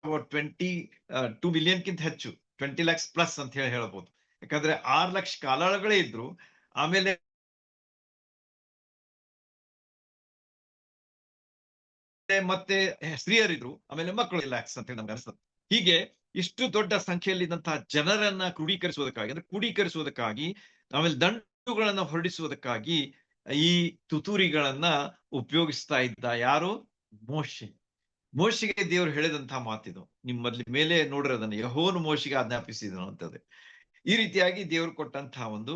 22 ಮಿಲಿಯನ್ಗಿಂತ ಹೆಚ್ಚು, 20 lakhs ಪ್ಲಸ್ ಅಂತ ಹೇಳಿ ಹೇಳ್ಬೋದು. ಯಾಕಂದ್ರೆ 6 ಲಕ್ಷ ಕಾಲಾಳುಗಳೇ ಇದ್ರು, ಆಮೇಲೆ ಮತ್ತೆ ಸ್ತ್ರೀಯರಿದ್ರು, ಆಮೇಲೆ ಮಕ್ಕಳು ಲ್ಯಾಕ್ಸ್ ಅಂತ ಹೇಳಿ ನಮ್ಗೆ ಅನಿಸ್ತದೆ. ಹೀಗೆ ಇಷ್ಟು ದೊಡ್ಡ ಸಂಖ್ಯೆಯಲ್ಲಿ ಇದ್ದಂತಹ ಜನರನ್ನ ಕ್ರೋಢೀಕರಿಸುವುದಕ್ಕಾಗಿ, ಆಮೇಲೆ ದಂಡುಗಳನ್ನ ಹೊರಡಿಸುವುದಕ್ಕಾಗಿ ಈ ತುತೂರಿಗಳನ್ನ ಉಪಯೋಗಿಸ್ತಾ ಇದ್ದ ಯಾರು? ಮೋಶೆಗೆ ದೇವರು ಹೇಳಿದಂತಹ ಮಾತಿದು. ನಿಮ್ಮಲ್ಲಿ ಮೇಲೆ ನೋಡಿರೋದನ್ನ, ಯೆಹೋವನು ಮೋಶೆಗೆ ಆಜ್ಞಾಪಿಸಿದನು ಅಂತದೆ. ಈ ರೀತಿಯಾಗಿ ದೇವರು ಕೊಟ್ಟಂತಹ ಒಂದು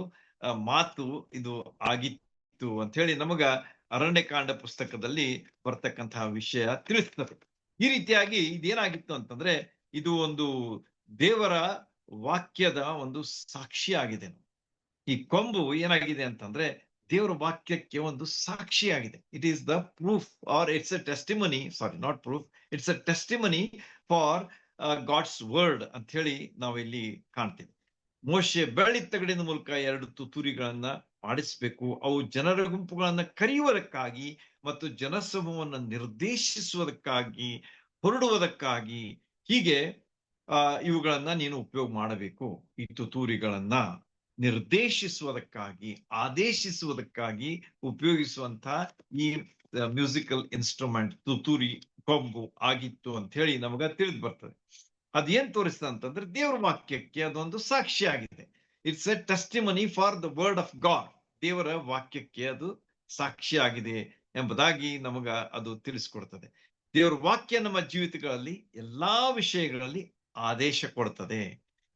ಮಾತು ಇದು ಆಗಿತ್ತು ಅಂತ ಹೇಳಿ ನಮಗ ಅರಣ್ಯಕಾಂಡ ಪುಸ್ತಕದಲ್ಲಿ ಬರ್ತಕ್ಕಂತಹ ವಿಷಯ ತಿಳಿಸ್ತದೆ. ಈ ರೀತಿಯಾಗಿ ಇದೇನಾಗಿತ್ತು ಅಂತಂದ್ರೆ, ಇದು ಒಂದು ದೇವರ ವಾಕ್ಯದ ಒಂದು ಸಾಕ್ಷಿ ಆಗಿದೆ. ಈ ಕೊಂಬು ಏನಾಗಿದೆ ಅಂತಂದ್ರೆ, ದೇವರ ವಾಕ್ಯಕ್ಕೆ ಒಂದು ಸಾಕ್ಷಿಯಾಗಿದೆ. It is the proof, or it's a testimony, not proof, it's a testimony for God's word ಅಂತ ಹೇಳಿ ನಾವು ಇಲ್ಲಿ ಕಾಣ್ತೇವೆ. ಮೋಶೆ ಬೆಳ್ಳಿ ತಗಡಿನ ಮೂಲಕ 2 ತುತ್ತೂರಿಗಳನ್ನ ಮಾಡಿಸ್ಬೇಕು. ಅವು ಜನರ ಗುಂಪುಗಳನ್ನ ಕರೆಯುವುದಕ್ಕಾಗಿ ಮತ್ತು ಜನಸಮೂಹವನ್ನು ನಿರ್ದೇಶಿಸುವುದಕ್ಕಾಗಿ, ಹೊರಡುವುದಕ್ಕಾಗಿ, ಹೀಗೆ ಇವುಗಳನ್ನ ನೀನು ಉಪಯೋಗ ಮಾಡಬೇಕು. ಈ ತುತ್ತೂರಿಗಳನ್ನ ನಿರ್ದೇಶಿಸುವುದಕ್ಕಾಗಿ, ಆದೇಶಿಸುವುದಕ್ಕಾಗಿ ಉಪಯೋಗಿಸುವಂತಹ ಈ ಮ್ಯೂಸಿಕಲ್ ಇನ್ಸ್ಟ್ರೂಮೆಂಟ್ ತುತ್ತೂರಿ ಕೊಂಬು ಆಗಿತ್ತು ಅಂತ ಹೇಳಿ ನಮಗ ತಿಳಿದು ಬರ್ತದೆ. ಅದೇನ್ ತೋರಿಸ್ತದೆ ಅಂತಂದ್ರೆ, ದೇವರ ವಾಕ್ಯಕ್ಕೆ ಅದೊಂದು ಸಾಕ್ಷಿ ಆಗಿದೆ. It's a testimony for the word of god. ದೇವರ ವಾಕ್ಯಕ್ಕೆ ಅದು ಸಾಕ್ಷಿ ಆಗಿದೆ ಎಂಬುದಾಗಿ ನಮಗ ಅದು ತಿಳಿಸ್ಕೊಡ್ತದೆ. ದೇವರ ವಾಕ್ಯ ನಮ್ಮ ಜೀವಿತಗಳಲ್ಲಿ ಎಲ್ಲಾ ವಿಷಯಗಳಲ್ಲಿ ಆದೇಶ ಕೊಡ್ತದೆ.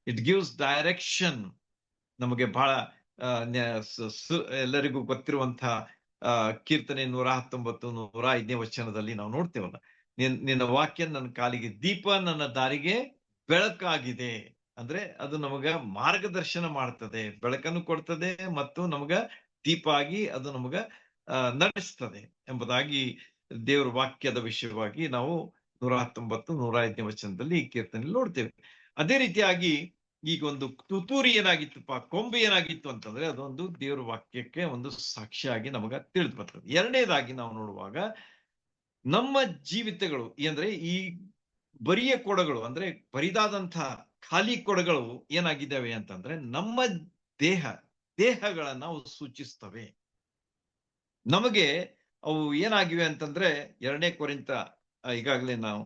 It gives direction. ನಮಗೆ ಬಹಳ ಎಲ್ಲರಿಗೂ ಗೊತ್ತಿರುವಂತಹ ಕೀರ್ತನೆ 119, 105ನೇ ವಚನದಲ್ಲಿ ನಾವು ನೋಡ್ತೇವಲ್ಲ, ನಿನ್ನ ವಾಕ್ಯ ನನ್ನ ಕಾಲಿಗೆ ದೀಪ, ನನ್ನ ದಾರಿಗೆ ಬೆಳಕಾಗಿದೆ. ಅಂದ್ರೆ ಅದು ನಮಗ ಮಾರ್ಗದರ್ಶನ ಮಾಡ್ತದೆ, ಬೆಳಕನ್ನು ಕೊಡ್ತದೆ ಮತ್ತು ನಮಗ ದೀಪ ಆಗಿ ಅದು ನಮಗ ನಡೆಸ್ತದೆ ಎಂಬುದಾಗಿ ದೇವರ ವಾಕ್ಯದ ವಿಷಯವಾಗಿ ನಾವು 119, 105ನೇ ವಚನದಲ್ಲಿ ಕೀರ್ತನೆಯಲ್ಲಿ ನೋಡ್ತೇವೆ. ಅದೇ ರೀತಿಯಾಗಿ ಈಗ ಒಂದು ತುತ್ತೂರಿ ಏನಾಗಿತ್ತಪ್ಪ, ಕೊಂಬು ಏನಾಗಿತ್ತು ಅಂತಂದ್ರೆ, ಅದೊಂದು ದೇವರ ವಾಕ್ಯಕ್ಕೆ ಒಂದು ಸಾಕ್ಷಿಯಾಗಿ ನಮಗ ತಿಳಿದು ಬರ್ತದೆ. ಎರಡನೇದಾಗಿ ನಾವು ನೋಡುವಾಗ, ನಮ್ಮ ಜೀವಿತಗಳು ಅಂದ್ರೆ ಈ ಬರಿಯ ಕೊಡಗಳು, ಅಂದ್ರೆ ಬರಿದಾದಂತಹ ಖಾಲಿ ಕೊಡಗಳು ಏನಾಗಿದ್ದಾವೆ ಅಂತಂದ್ರೆ, ನಮ್ಮ ದೇಹಗಳನ್ನ ಅವು ಸೂಚಿಸ್ತವೆ. ನಮಗೆ ಅವು ಏನಾಗಿವೆ ಅಂತಂದ್ರೆ, 2ನೇ ಕೊರಿಂಥ ಈಗಾಗಲೇ ನಾವು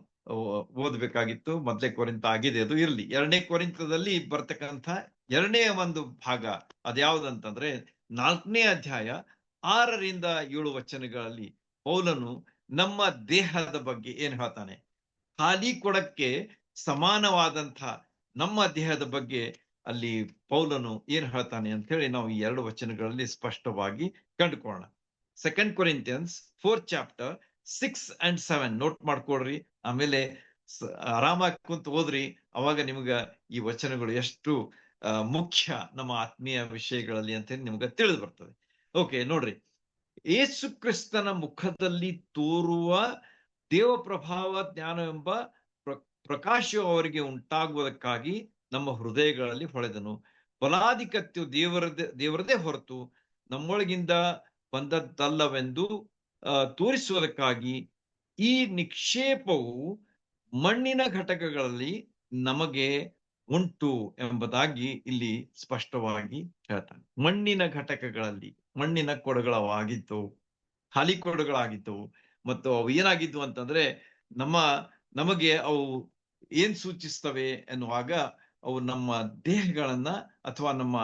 ಓದ್ಬೇಕಾಗಿತ್ತು, 1ನೇ ಕೊರಿಂಥ ಆಗಿದೆ, ಅದು ಇರ್ಲಿ. 2ನೇ ಕೊರಿಂಥದಲ್ಲಿ ಬರ್ತಕ್ಕಂಥ 2ನೇ ಒಂದು ಭಾಗ ಅದ್ಯಾವುದಂತಂದ್ರೆ, 4ನೇ ಅಧ್ಯಾಯ 6ರಿಂದ 7 ವಚನಗಳಲ್ಲಿ ಪೌಲನು ನಮ್ಮ ದೇಹದ ಬಗ್ಗೆ ಏನ್ ಹೇಳ್ತಾನೆ, ಖಾಲಿ ಕೊಡಕ್ಕೆ ಸಮಾನವಾದಂಥ ನಮ್ಮ ದೇಹದ ಬಗ್ಗೆ ಅಲ್ಲಿ ಪೌಲನು ಏನ್ ಹೇಳ್ತಾನೆ ಅಂತ ಹೇಳಿ ನಾವು ಈ 2 ವಚನಗಳಲ್ಲಿ ಸ್ಪಷ್ಟವಾಗಿ ಕಂಡುಕೊಳ್ಳೋಣ. 2 Corinthians 4th chapter 6 and 7 note ಮಾಡ್ಕೊಡ್ರಿ. ಆಮೇಲೆ ಆರಾಮಾಗಿ ಕುಂತ ಓದ್ರಿ. ಅವಾಗ ನಿಮ್ಗ ಈ ವಚನಗಳು ಎಷ್ಟು ಮುಖ್ಯ ನಮ್ಮ ಆತ್ಮೀಯ ವಿಷಯಗಳಲ್ಲಿ ಅಂತ ನಿಮ್ಗೆ ತಿಳಿದು ಬರ್ತದೆ. ಓಕೆ, ನೋಡ್ರಿ, ಯೇಸು ಕ್ರಿಸ್ತನ ಮುಖದಲ್ಲಿ ತೋರುವ ದೇವ ಪ್ರಭಾವ ಜ್ಞಾನವೆಂಬ ಪ್ರಕಾಶವು ಅವರಿಗೆ ಉಂಟಾಗುವುದಕ್ಕಾಗಿ ನಮ್ಮ ಹೃದಯಗಳಲ್ಲಿ ಹೊಳೆದನು. ಬಲಾಧಿಕತ್ಯವು ದೇವರದೇ ಹೊರತು ನಮ್ಮೊಳಗಿಂದ ಬಂದದ್ದಲ್ಲವೆಂದು ತೋರಿಸುವುದಕ್ಕಾಗಿ ಈ ನಿಕ್ಷೇಪವು ಮಣ್ಣಿನ ಘಟಕಗಳಲ್ಲಿ ನಮಗೆ ಉಂಟು ಎಂಬುದಾಗಿ ಇಲ್ಲಿ ಸ್ಪಷ್ಟವಾಗಿ ಹೇಳ್ತಾನೆ. ಮಣ್ಣಿನ ಘಟಕಗಳಲ್ಲಿ, ಮಣ್ಣಿನ ಕೊಡಗಳವಾಗಿತ್ತು, ಖಾಲಿ ಕೊಡಗಳಾಗಿದ್ದವು. ಮತ್ತು ಅವು ಏನಾಗಿದ್ವು ಅಂತಂದ್ರೆ ನಮಗೆ ಅವು ಏನ್ ಸೂಚಿಸ್ತವೆ ಎನ್ನುವಾಗ ಅವು ನಮ್ಮ ದೇಹಗಳನ್ನ ಅಥವಾ ನಮ್ಮ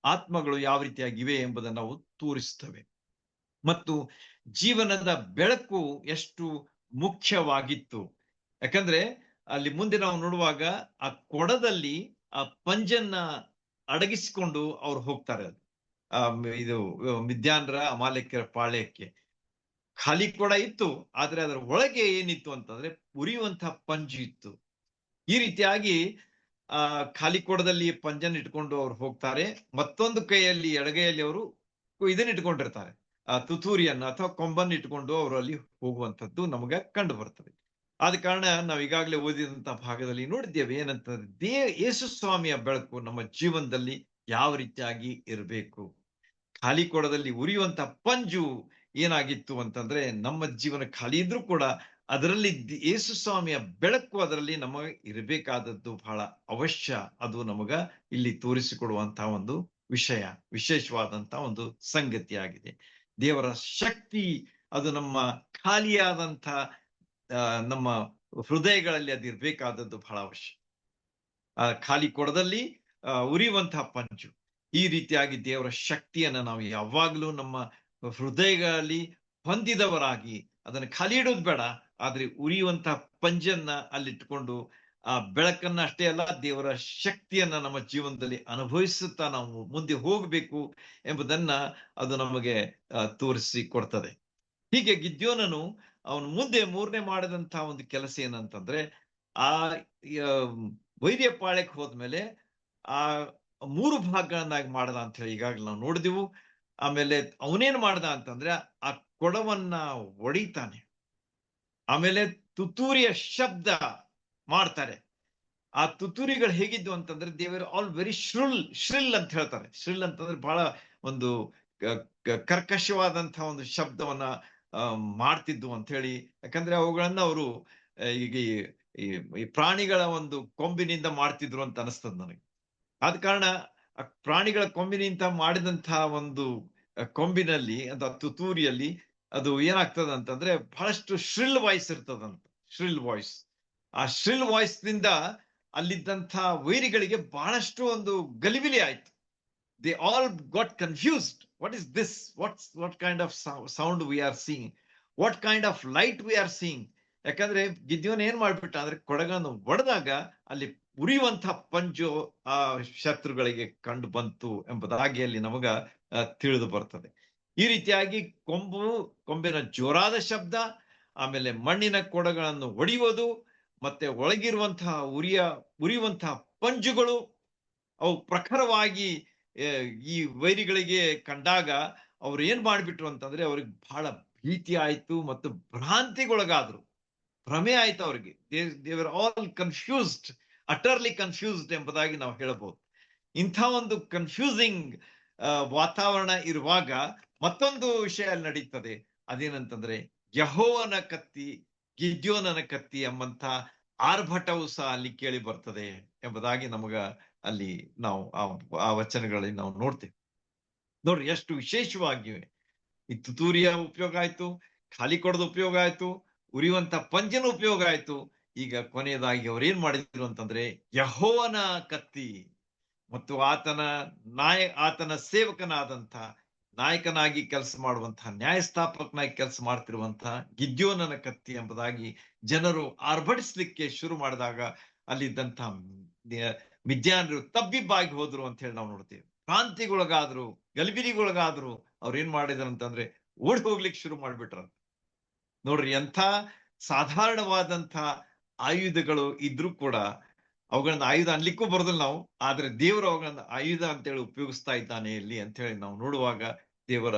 ಆತ್ಮಗಳು ಯಾವ ರೀತಿಯಾಗಿವೆ ಎಂಬುದನ್ನು ನಾವು ತೋರಿಸ್ತವೆ. ಮತ್ತು ಜೀವನದ ಬೆಳಕು ಎಷ್ಟು ಮುಖ್ಯವಾಗಿತ್ತು. ಯಾಕಂದ್ರೆ ಅಲ್ಲಿ ಮುಂದೆ ನಾವು ನೋಡುವಾಗ ಆ ಕೊಡದಲ್ಲಿ ಆ ಪಂಜನ್ನ ಅಡಗಿಸಿಕೊಂಡು ಅವ್ರು ಹೋಗ್ತಾರೆ. ಇದು ಮಿದ್ಯಾನ್ರ ಅಮಾಲೇಕ್ಯರ ಪಾಳ್ಯಕ್ಕೆ ಖಾಲಿ ಕೊಡ ಇತ್ತು, ಆದ್ರೆ ಅದರ ಒಳಗೆ ಏನಿತ್ತು ಅಂತಂದ್ರೆ ಉರಿಯುವಂತಹ ಪಂಜು ಇತ್ತು. ಈ ರೀತಿಯಾಗಿ ಖಾಲಿ ಕೊಡದಲ್ಲಿ ಪಂಜನ್ ಇಟ್ಕೊಂಡು ಅವ್ರು ಹೋಗ್ತಾರೆ. ಮತ್ತೊಂದು ಕೈಯಲ್ಲಿ, ಎಡಗೈಯಲ್ಲಿ ಅವರು ಇದನ್ನ ಇಟ್ಕೊಂಡಿರ್ತಾರೆ, ತುತೂರಿಯನ್ನ ಅಥವಾ ಕೊಂಬನ್ನು ಇಟ್ಕೊಂಡು ಅವರು ಅಲ್ಲಿ ಹೋಗುವಂಥದ್ದು ನಮಗೆ ಕಂಡು ಬರ್ತದೆ. ಆದ ಕಾರಣ ನಾವು ಈಗಾಗಲೇ ಓದಿದಂತಹ ಭಾಗದಲ್ಲಿ ನೋಡಿದ್ದೇವೆ ಏನಂತಂದ್ರೆ ಯೇಸು ಸ್ವಾಮಿಯ ಬೆಳಕು ನಮ್ಮ ಜೀವನದಲ್ಲಿ ಯಾವ ರೀತಿಯಾಗಿ ಇರಬೇಕು. ಖಾಲಿ ಕೊಡದಲ್ಲಿ ಉರಿಯುವಂತ ಪಂಜು ಏನಾಗಿತ್ತು ಅಂತಂದ್ರೆ ನಮ್ಮ ಜೀವನ ಖಾಲಿ ಇದ್ರೂ ಕೂಡ ಅದರಲ್ಲಿ ಯೇಸು ಸ್ವಾಮಿಯ ಬೆಳಕು ಅದರಲ್ಲಿ ನಮಗೆ ಇರಬೇಕಾದದ್ದು ಬಹಳ ಅವಶ್ಯ. ಅದು ನಮಗ ಇಲ್ಲಿ ತೋರಿಸಿಕೊಡುವಂತಹ ಒಂದು ವಿಷಯ, ವಿಶೇಷವಾದಂತಹ ಒಂದು ಸಂಗತಿಯಾಗಿದೆ. ದೇವರ ಶಕ್ತಿ ಅದು ನಮ್ಮ ಖಾಲಿಯಾದಂಥ ನಮ್ಮ ಹೃದಯಗಳಲ್ಲಿ ಅದಿರ್ಬೇಕಾದದ್ದು ಬಹಳ ಅವಶ್ಯ. ಖಾಲಿ ಕೊಡದಲ್ಲಿ ಉರಿಯುವಂತಹ ಪಂಚು, ಈ ರೀತಿಯಾಗಿ ದೇವರ ಶಕ್ತಿಯನ್ನ ನಾವು ಯಾವಾಗಲೂ ನಮ್ಮ ಹೃದಯಗಳಲ್ಲಿ ಹೊಂದಿದವರಾಗಿ ಅದನ್ನು ಖಾಲಿ ಇಡೋದು ಬೇಡ, ಆದ್ರೆ ಉರಿಯುವಂತಹ ಪಂಜನ್ನ ಅಲ್ಲಿಟ್ಕೊಂಡು ಆ ಬೆಳಕನ್ನ ಅಷ್ಟೇ ಅಲ್ಲ, ದೇವರ ಶಕ್ತಿಯನ್ನ ನಮ್ಮ ಜೀವನದಲ್ಲಿ ಅನುಭವಿಸುತ್ತಾ ನಾವು ಮುಂದೆ ಹೋಗಬೇಕು ಎಂಬುದನ್ನ ಅದು ನಮಗೆ ತೋರಿಸಿ ಕೊಡ್ತದೆ. ಹೀಗೆ ಗಿದ್ಯೋನನು ಅವನು ಮುಂದೆ ಮೂರನೇ ಮಾಡಿದಂತಹ ಒಂದು ಕೆಲಸ ಏನಂತಂದ್ರೆ, ಆ ವೈರ್ಯ ಪಾಳ್ಯಕ್ಕೆ ಹೋದ್ಮೇಲೆ ಆ 3 ಭಾಗಗಳನ್ನಾಗಿ ಮಾಡದ ಅಂತ ಹೇಳಿ ಈಗಾಗಲೇ ನಾವು ನೋಡಿದೆವು. ಆಮೇಲೆ ಅವನೇನ್ ಮಾಡ್ದ ಅಂತಂದ್ರೆ ಆ ಕೊಡವನ್ನ ಒಡಿತಾನೆ. ಆಮೇಲೆ ತುತ್ತೂರಿಯ ಶಬ್ದ ಮಾಡ್ತಾರೆ. ಆ ತುತ್ತೂರಿಗಳು ಹೇಗಿದ್ದು ಅಂತಂದ್ರೆ ದೇವರ್ ಆಲ್ ವೆರಿ ಶ್ರಿಲ್ ಅಂತ ಹೇಳ್ತಾರೆ. ಶ್ರಿಲ್ ಅಂತಂದ್ರೆ ಬಹಳ ಒಂದು ಕರ್ಕಶವಾದಂತಹ ಒಂದು ಶಬ್ದವನ್ನ ಮಾಡ್ತಿದ್ದು ಅಂತ ಹೇಳಿ. ಯಾಕಂದ್ರೆ ಅವುಗಳನ್ನ ಅವರು ಈಗ ಈ ಪ್ರಾಣಿಗಳ ಒಂದು ಕೊಂಬಿನಿಂದ ಮಾಡ್ತಿದ್ರು ಅಂತ ಅನಿಸ್ತದ ನನಗೆ. ಆದ ಕಾರಣ ಆ ಪ್ರಾಣಿಗಳ ಕೊಂಬಿನಿಂದ ಮಾಡಿದಂತಹ ಒಂದು ಕೊಂಬಿನಲ್ಲಿ ಅಥವಾ ತುತ್ತೂರಿಯಲ್ಲಿ ಅದು ಏನಾಗ್ತದ ಅಂತಂದ್ರೆ ಬಹಳಷ್ಟು ಶ್ರಿಲ್ ವಾಯ್ಸ್ ಇರ್ತದಂತ. ಶ್ರಿಲ್ ವಾಯ್ಸ್, ಆ ಶ್ರಿಲ್ ವಾಯ್ಸ್ ನಿಂದ ಅಲ್ಲಿದ್ದಂಥ ವೈರಿಗಳಿಗೆ ಬಹಳಷ್ಟು ಒಂದು ಗಲಿಬಿಲಿ ಆಯ್ತು. They all got confused. What is this? What kind of sound we are seeing? What kind of light we are seeing? ಯಾಕಂದ್ರೆ ಗಿದ್ಯೋನ್ ಏನ್ ಮಾಡ್ಬಿಟ್ಟ ಅಂದ್ರೆ ಕೊಡಗನ್ನು ಒಡೆದಾಗ ಅಲ್ಲಿ ಉರಿಯುವಂತಹ ಪಂಜು ಆ ಶತ್ರುಗಳಿಗೆ ಕಂಡು ಬಂತು ಎಂಬುದಾಗಿ ಅಲ್ಲಿ ನಮಗ ತಿಳಿದು ಬರ್ತದೆ. ಈ ರೀತಿಯಾಗಿ ಕೊಂಬಿನ ಜೋರಾದ ಶಬ್ದ, ಆಮೇಲೆ ಮಣ್ಣಿನ ಕೊಡಗಳನ್ನು ಒಡೆಯುವುದು, ಮತ್ತೆ ಒಳಗಿರುವಂತಹ ಉರಿಯುವಂತಹ ಪಂಜುಗಳು ಅವು ಪ್ರಖರವಾಗಿ ಈ ವೈರಿಗಳಿಗೆ ಕಂಡಾಗ ಅವ್ರು ಏನ್ ಮಾಡ್ಬಿಟ್ರು ಅಂತಂದ್ರೆ ಅವ್ರಿಗೆ ಬಹಳ ಭೀತಿ ಆಯ್ತು ಮತ್ತು ಭ್ರಾಂತಿಗೊಳಗಾದ್ರು, ಭ್ರಮೆ ಆಯ್ತು ಅವ್ರಿಗೆ. ದೇವರ್ ಆಲ್ ಕನ್ಫ್ಯೂಸ್ಡ್, ಅಟರ್ಲಿ ಕನ್ಫ್ಯೂಸ್ಡ್ ಎಂಬುದಾಗಿ ನಾವು ಹೇಳಬಹುದು. ಇಂಥ ಒಂದು ಕನ್ಫ್ಯೂಸಿಂಗ್ ವಾತಾವರಣ ಇರುವಾಗ ಮತ್ತೊಂದು ವಿಷಯ ಅಲ್ಲಿ ನಡೀತದೆ. ಅದೇನಂತಂದ್ರೆ ಯೆಹೋವನ ಕತ್ತಿ, ಗಿದ್ಯೋನನ ಕತ್ತಿ ಎಂಬಂತ ಆರ್ಭಟವು ಸಹ ಅಲ್ಲಿ ಕೇಳಿ ಬರ್ತದೆ ಎಂಬುದಾಗಿ ನಮಗ ಅಲ್ಲಿ ನಾವು ಆ ವಚನಗಳಲ್ಲಿ ನಾವು ನೋಡ್ತೇವೆ. ನೋಡ್ರಿ ಎಷ್ಟು ವಿಶೇಷವಾಗಿವೆ. ಈ ತುತೂರಿಯ ಉಪಯೋಗ ಆಯ್ತು, ಖಾಲಿ ಕೊಡದ ಉಪಯೋಗ ಆಯ್ತು, ಉರಿಯುವಂತ ಪಂಜನ ಉಪಯೋಗ ಆಯ್ತು. ಈಗ ಕೊನೆಯದಾಗಿ ಅವ್ರು ಏನ್ ಮಾಡಿದ್ರು ಅಂತಂದ್ರೆ ಯೆಹೋವನ ಕತ್ತಿ ಮತ್ತು ಆತನ ಸೇವಕನಾದಂಥ, ನಾಯಕನಾಗಿ ಕೆಲಸ ಮಾಡುವಂತಹ, ನ್ಯಾಯಸ್ಥಾಪಕನಾಗಿ ಕೆಲಸ ಮಾಡ್ತಿರುವಂತಹ ಗಿದ್ಯೋನನ ಕತ್ತಿ ಎಂಬುದಾಗಿ ಜನರು ಆರ್ಭಟಿಸ್ಲಿಕ್ಕೆ ಶುರು ಮಾಡಿದಾಗ ಅಲ್ಲಿದ್ದಂಥ ಮಿದ್ಯಾನರು ತಬ್ಬಿಬ್ಬಾಗಿ ಹೋದ್ರು ಅಂತ ಹೇಳಿ ನಾವು ನೋಡ್ತೀವಿ. ಕ್ರಾಂತಿಗೊಳಗಾದ್ರು, ಗಲಿಬಿಲಿಗೊಳಗಾದ್ರು. ಅವ್ರು ಏನ್ ಮಾಡಿದ್ರು ಅಂತಂದ್ರೆ ಓಡಿ ಹೋಗ್ಲಿಕ್ಕೆ ಶುರು ಮಾಡ್ಬಿಟ್ರಂತ. ನೋಡ್ರಿ, ಎಂಥ ಸಾಧಾರಣವಾದಂಥ ಆಯುಧಗಳು ಇದ್ರೂ ಕೂಡ ಅವುಗಳನ್ನ ಆಯುಧ ಅನ್ಲಿಕ್ಕೂ ಬರೋದಿಲ್ಲ ನಾವು, ಆದ್ರೆ ದೇವರು ಅವುಗಳನ್ನ ಆಯುಧ ಅಂತೇಳಿ ಉಪಯೋಗಿಸ್ತಾ ಇದ್ದಾನೆ ಇಲ್ಲಿ ಅಂತ ಹೇಳಿ ನಾವು ನೋಡುವಾಗ ದೇವರ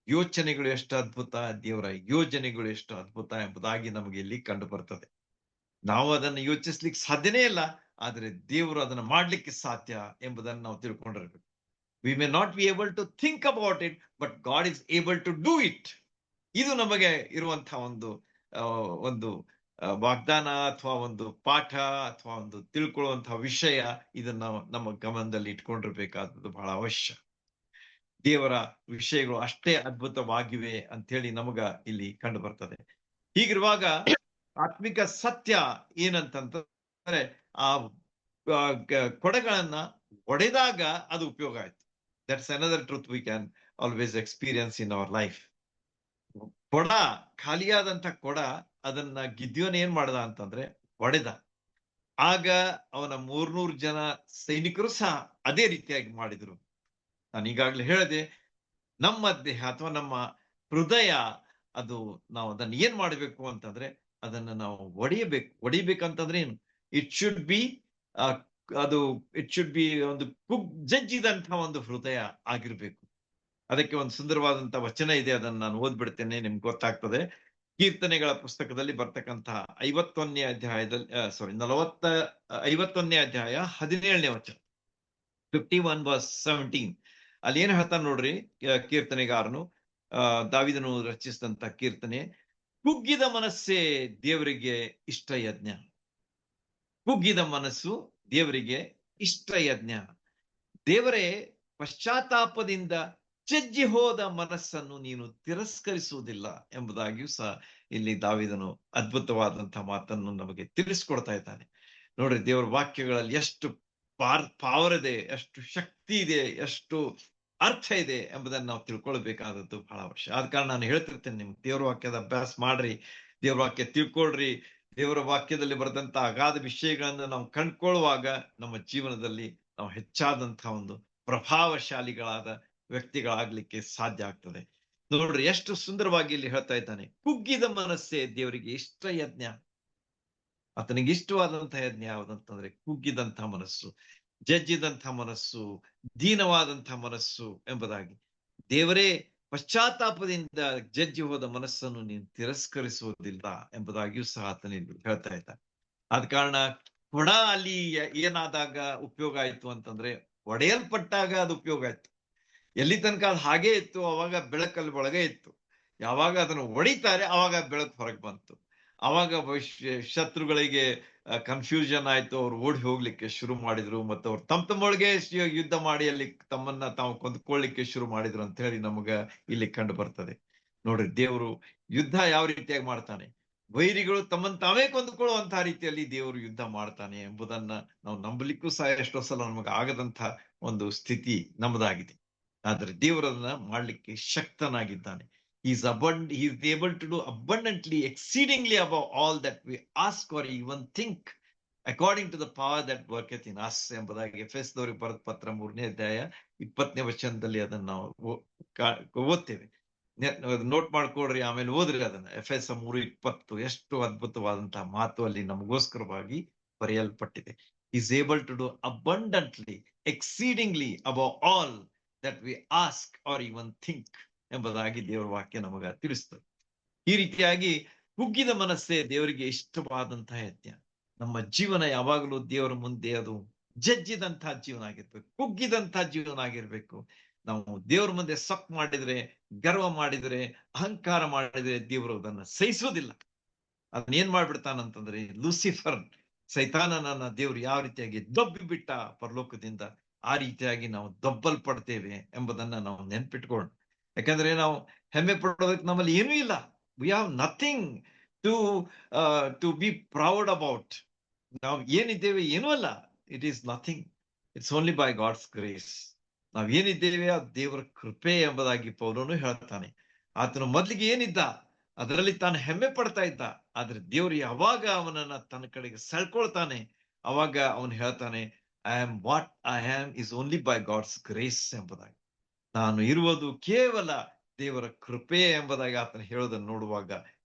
ಯೋಚನೆಗಳು ಎಷ್ಟು ಅದ್ಭುತ, ದೇವರ ಯೋಜನೆಗಳು ಎಷ್ಟು ಅದ್ಭುತ ಎಂಬುದಾಗಿ ನಮಗೆ ಇಲ್ಲಿ ಕಂಡು ಬರ್ತದೆ. ನಾವು ಅದನ್ನು ಯೋಚಿಸ್ಲಿಕ್ಕೆ ಸಾಧ್ಯನೇ ಇಲ್ಲ, ಆದ್ರೆ ದೇವರು ಅದನ್ನ ಮಾಡ್ಲಿಕ್ಕೆ ಸಾಧ್ಯ ಎಂಬುದನ್ನು ನಾವು ತಿಳ್ಕೊಂಡಿರ್ಬೇಕು. We may not be able to think about it, but God is able to do it. ಇದು ನಮಗೆ ಇರುವಂತಹ ಒಂದು ವಾಗ್ದಾನ ಅಥವಾ ಒಂದು ಪಾಠ ಅಥವಾ ಒಂದು ತಿಳ್ಕೊಳ್ಳುವಂತಹ ವಿಷಯ. ಇದನ್ನ ನಮ್ಮ ಗಮನದಲ್ಲಿ ಇಟ್ಕೊಂಡಿರ್ಬೇಕಾದದ್ದು ಬಹಳ ಅವಶ್ಯ. ದೇವರ ವಿಷಯಗಳು ಅಷ್ಟೇ ಅದ್ಭುತವಾಗಿವೆ ಅಂತ ಹೇಳಿ ನಮಗ ಇಲ್ಲಿ ಕಂಡು ಬರ್ತದೆ. ಹೀಗಿರುವಾಗ ಆತ್ಮಿಕ ಸತ್ಯ ಏನಂತಂದ್ರೆ ಆ ಕೊಡೆಗಳನ್ನ ಒಡೆದಾಗ ಅದು ಉಪಯೋಗ ಆಯ್ತು. That's another truth we can always experience in our life. ಕೊಡ, ಖಾಲಿಯಾದಂತ ಕೊಡ, ಅದನ್ನ ಗಿದ್ಯೋನ್ ಏನ್ ಮಾಡ್ದ ಅಂತಂದ್ರೆ ಒಡೆದ. ಆಗ ಅವನ 300 ಜನ ಸೈನಿಕರು ಸಹ ಅದೇ ರೀತಿಯಾಗಿ ಮಾಡಿದ್ರು. ನಾನು ಈಗಾಗ್ಲೇ ಹೇಳಿದೆ, ನಮ್ಮ ದೇಹ ಅಥವಾ ನಮ್ಮ ಹೃದಯ, ಅದು ನಾವು ಅದನ್ನ ಏನ್ ಮಾಡ್ಬೇಕು ಅಂತಂದ್ರೆ ಅದನ್ನ ನಾವು ಒಡಿಬೇಕಂತಂದ್ರೆ ಏನು, ಇಟ್ ಶುಡ್ ಬಿ ಒಂದು ಜಜ್ಜಿದಂತಹ ಒಂದು ಹೃದಯ ಆಗಿರ್ಬೇಕು. ಅದಕ್ಕೆ ಒಂದು ಸುಂದರವಾದಂತ ವಚನ ಇದೆ, ಅದನ್ನ ನಾನು ಓದ್ಬಿಡ್ತೇನೆ, ನಿಮ್ಗೆ ಗೊತ್ತಾಗ್ತದೆ. ಕೀರ್ತನೆಗಳ ಪುಸ್ತಕದಲ್ಲಿ ಬರ್ತಕ್ಕಂತಹ 51ನೇ ಅಧ್ಯಾಯದಲ್ಲಿ 51ನೇ ಅಧ್ಯಾಯ 17ನೇ ವಚನ, 51:17. ಅಲ್ಲಿ ಏನ್ ಹೇಳ್ತಾನೆ ನೋಡ್ರಿ ಕೀರ್ತನೆಗಾರನು, ದಾವಿದನು ರಚಿಸಿದಂತ ಕೀರ್ತನೆ. ಕುಗ್ಗಿದ ಮನಸ್ಸೇ ದೇವರಿಗೆ ಇಷ್ಟ ಯಜ್ಞ. ಕುಗ್ಗಿದ ಮನಸ್ಸು ದೇವರಿಗೆ ಇಷ್ಟ ಯಜ್ಞ. ದೇವರೇ, ಪಶ್ಚಾತ್ತಾಪದಿಂದ ಜಜ್ಜಿ ಹೋದ ಮನಸ್ಸನ್ನು ನೀನು ತಿರಸ್ಕರಿಸುವುದಿಲ್ಲ ಎಂಬುದಾಗಿಯೂ ಸಹ ಇಲ್ಲಿ ದಾವಿದನು ಅದ್ಭುತವಾದಂತಹ ಮಾತನ್ನು ನಮಗೆ ತಿಳಿಸ್ಕೊಡ್ತಾ ಇದ್ದಾನೆ. ನೋಡ್ರಿ, ದೇವರ ವಾಕ್ಯಗಳಲ್ಲಿ ಎಷ್ಟು ಪವರ್ ಇದೆ, ಎಷ್ಟು ಶಕ್ತಿ ಇದೆ, ಎಷ್ಟು ಅರ್ಥ ಇದೆ ಎಂಬುದನ್ನು ನಾವು ತಿಳ್ಕೊಳ್ಬೇಕಾದದ್ದು ಬಹಳ ಅವಶ್ಯ. ಆದ ಕಾರಣ ನಾನು ಹೇಳ್ತಿರ್ತೇನೆ, ನಿಮ್ಗೆ ದೇವರ ವಾಕ್ಯದ ಅಭ್ಯಾಸ ಮಾಡ್ರಿ, ದೇವರ ವಾಕ್ಯ ತಿಳ್ಕೊಳ್ರಿ. ದೇವರ ವಾಕ್ಯದಲ್ಲಿ ಬರೆದಂತ ಅಗಾಧ ವಿಷಯಗಳನ್ನ ನಾವು ಕಂಡುಕೊಳ್ಳುವಾಗ ನಮ್ಮ ಜೀವನದಲ್ಲಿ ನಾವು ಹೆಚ್ಚಾದಂತಹ ಒಂದು ಪ್ರಭಾವಶಾಲಿಗಳಾದ ವ್ಯಕ್ತಿಗಳಾಗ್ಲಿಕ್ಕೆ ಸಾಧ್ಯ ಆಗ್ತದೆ. ನೋಡ್ರಿ, ಎಷ್ಟು ಸುಂದರವಾಗಿ ಇಲ್ಲಿ ಹೇಳ್ತಾ ಇದ್ದಾನೆ, ಕುಗ್ಗಿದ ಮನಸ್ಸೇ ದೇವರಿಗೆ ಇಷ್ಟ ಯಜ್ಞ. ಆತನಿಗೆ ಇಷ್ಟವಾದಂತಹ ಯಜ್ಞ ಯಾವುದಂತಂದ್ರೆ ಕುಗ್ಗಿದಂತಹ ಮನಸ್ಸು, ಜಜ್ಜಿದಂತಹ ಮನಸ್ಸು, ದೀನವಾದಂತಹ ಮನಸ್ಸು ಎಂಬುದಾಗಿ. ದೇವರೇ, ಪಶ್ಚಾತ್ತಾಪದಿಂದ ಜಜ್ಜಿ ಹೋದ ಮನಸ್ಸನ್ನು ನೀನು ತಿರಸ್ಕರಿಸುವುದಿಲ್ಲ ಎಂಬುದಾಗಿಯೂ ಸಹ ಆತನಿಗೆ ಹೇಳ್ತಾ ಇದ್ದ. ಆದ ಕಾರಣ ಕೊಡ ಅಲ್ಲಿ ಏನಾದಾಗ ಉಪಯೋಗ ಆಯ್ತು ಅಂತಂದ್ರೆ, ಒಡೆಯಲ್ಪಟ್ಟಾಗ ಅದು ಉಪಯೋಗ ಆಯ್ತು. ಎಲ್ಲಿ ತನಕ ಅದು ಹಾಗೆ ಇತ್ತು ಅವಾಗ ಬೆಳಕಲ್ಲಿ ಒಳಗೆ ಇತ್ತು. ಯಾವಾಗ ಅದನ್ನು ಒಡಿತಾರೆ ಅವಾಗ ಬೆಳಕು ಹೊರಗೆ ಬಂತು. ಅವಾಗ ಶತ್ರುಗಳಿಗೆ ಕನ್ಫ್ಯೂಷನ್ ಆಯ್ತು, ಅವ್ರು ಓಡಿ ಹೋಗ್ಲಿಕ್ಕೆ ಶುರು ಮಾಡಿದ್ರು, ಮತ್ತು ಅವ್ರು ತಮ್ಮೊಳಗೆ ಯುದ್ಧ ಮಾಡಿ ಅಲ್ಲಿ ತಮ್ಮನ್ನ ತಾವು ಕೊಂದ್ಕೊಳ್ಳಿಕ್ಕೆ ಶುರು ಮಾಡಿದ್ರು ಅಂತ ಹೇಳಿ ನಮಗ ಇಲ್ಲಿ ಕಂಡು ಬರ್ತದೆ. ನೋಡ್ರಿ, ದೇವರು ಯುದ್ಧ ಯಾವ ರೀತಿಯಾಗಿ ಮಾಡ್ತಾನೆ, ವೈರಿಗಳು ತಮ್ಮನ್ನು ತಾವೇ ಕೊಂದುಕೊಳ್ಳುವಂತಹ ರೀತಿಯಲ್ಲಿ ದೇವರು ಯುದ್ಧ ಮಾಡ್ತಾನೆ ಎಂಬುದನ್ನ ನಾವು ನಂಬಲಿಕ್ಕೂ ಸಹ ಎಷ್ಟೋ ಸಲ ನಮಗೆ ಆಗದಂತ ಒಂದು ಸ್ಥಿತಿ ನಮ್ಮದಾಗಿದೆ. ಆದ್ರೆ ದೇವರನ್ನ ಮಾಡ್ಲಿಕ್ಕೆ ಶಕ್ತನಾಗಿದ್ದಾನೆ. He is able to do abundantly, exceedingly above all that we ask or even think, according to the power that worketh in us ಎಂಬುದಾಗಿ ಎಫೆಸದವರಿಗೆ ಬರೆದ ಪತ್ರ 3ನೇ ಅಧ್ಯಾಯ 20ನೇ ವಚನದಲ್ಲಿ ಅದನ್ನ ನಾವು ಓದ್ತೇವೆ. ನೋಟ್ ಮಾಡ್ಕೊಡ್ರಿ, ಆಮೇಲೆ ಓದ್ರಿ ಅದನ್ನ. ಎಫೆಸ 3:20 ಎಷ್ಟು ಅದ್ಭುತವಾದಂತಹ ಮಾತು ಅಲ್ಲಿ ನಮಗೋಸ್ಕರವಾಗಿ ಬರೆಯಲ್ಪಟ್ಟಿದೆ. Is able to do abundantly, exceedingly above all that we ask or even think ಎಂಬುದಾಗಿ ದೇವರ ವಾಕ್ಯ ನಮಗ ತಿಳಿಸ್ತದೆ. ಈ ರೀತಿಯಾಗಿ ಕುಗ್ಗಿದ ಮನಸ್ಸೇ ದೇವರಿಗೆ ಇಷ್ಟವಾದಂತಹ ಯಜ್ಞ. ನಮ್ಮ ಜೀವನ ಯಾವಾಗಲೂ ದೇವರ ಮುಂದೆ ಅದು ಜಜ್ಜಿದಂತಹ ಜೀವನ ಆಗಿರ್ಬೇಕು, ಕುಗ್ಗಿದಂತಹ ಜೀವನ ಆಗಿರ್ಬೇಕು. ನಾವು ದೇವರ ಮುಂದೆ ಸಕ್ ಮಾಡಿದ್ರೆ, ಗರ್ವ ಮಾಡಿದ್ರೆ, ಅಹಂಕಾರ ಮಾಡಿದ್ರೆ ದೇವರು ಅದನ್ನ ಸಹಿಸೋದಿಲ್ಲ. ಅದನ್ನ ಏನ್ ಮಾಡ್ಬಿಡ್ತಾನಂತಂದ್ರೆ, ಲೂಸಿಫರ್, ಸೈತಾನನನ್ನ ದೇವರು ಯಾವ ರೀತಿಯಾಗಿ ದಬ್ಬಿ ಬಿಟ್ಟ ಪರಲೋಕದಿಂದ, ಆ ರೀತಿಯಾಗಿ ನಾವು ದಬ್ಬಲ್ಪಡ್ತೇವೆ ಎಂಬುದನ್ನ ನಾವು ನೆನ್ಪಿಟ್ಕೊಳ್ಳೋಣ. ಯಾಕಂದ್ರೆ ನಾವು ಹೆಮ್ಮೆ ಪಡೋದಕ್ಕೆ ನಮ್ಮಲ್ಲಿ ಏನೂ ಇಲ್ಲ. We have nothing to be proud about. ನಾವು ಏನಿದ್ದೇವೆ ಏನೂ ಅಲ್ಲ. It is nothing. It's only by God's grace. ನಾವ್ ಏನಿದ್ದೇವೆ ಆ ದೇವರ ಕೃಪೆ ಎಂಬುದಾಗಿ ಪೌಲನು ಹೇಳ್ತಾನೆ. ಆತನು ಮೊದ್ಲಿಗೆ ಏನಿದ್ದ ಅದರಲ್ಲಿ ತಾನು ಹೆಮ್ಮೆ ಪಡ್ತಾ ಇದ್ದ. ಆದ್ರೆ ದೇವರು ಯಾವಾಗ ಅವನನ್ನ ತನ್ನ ಕಡೆಗೆ ಸೆಳ್ಕೊಳ್ತಾನೆ, ಅವಾಗ ಅವನು ಹೇಳ್ತಾನೆ, I am what I am is only by God's grace ಎಂಬುದಾಗಿ. ನಾನು ಇರುವುದು ಕೇವಲ ದೇವರ ಕೃಪೆ ಎಂಬುದಾಗಿ ಆತನ ಹೇಳೋದನ್ನು ನೋಡುವಾಗ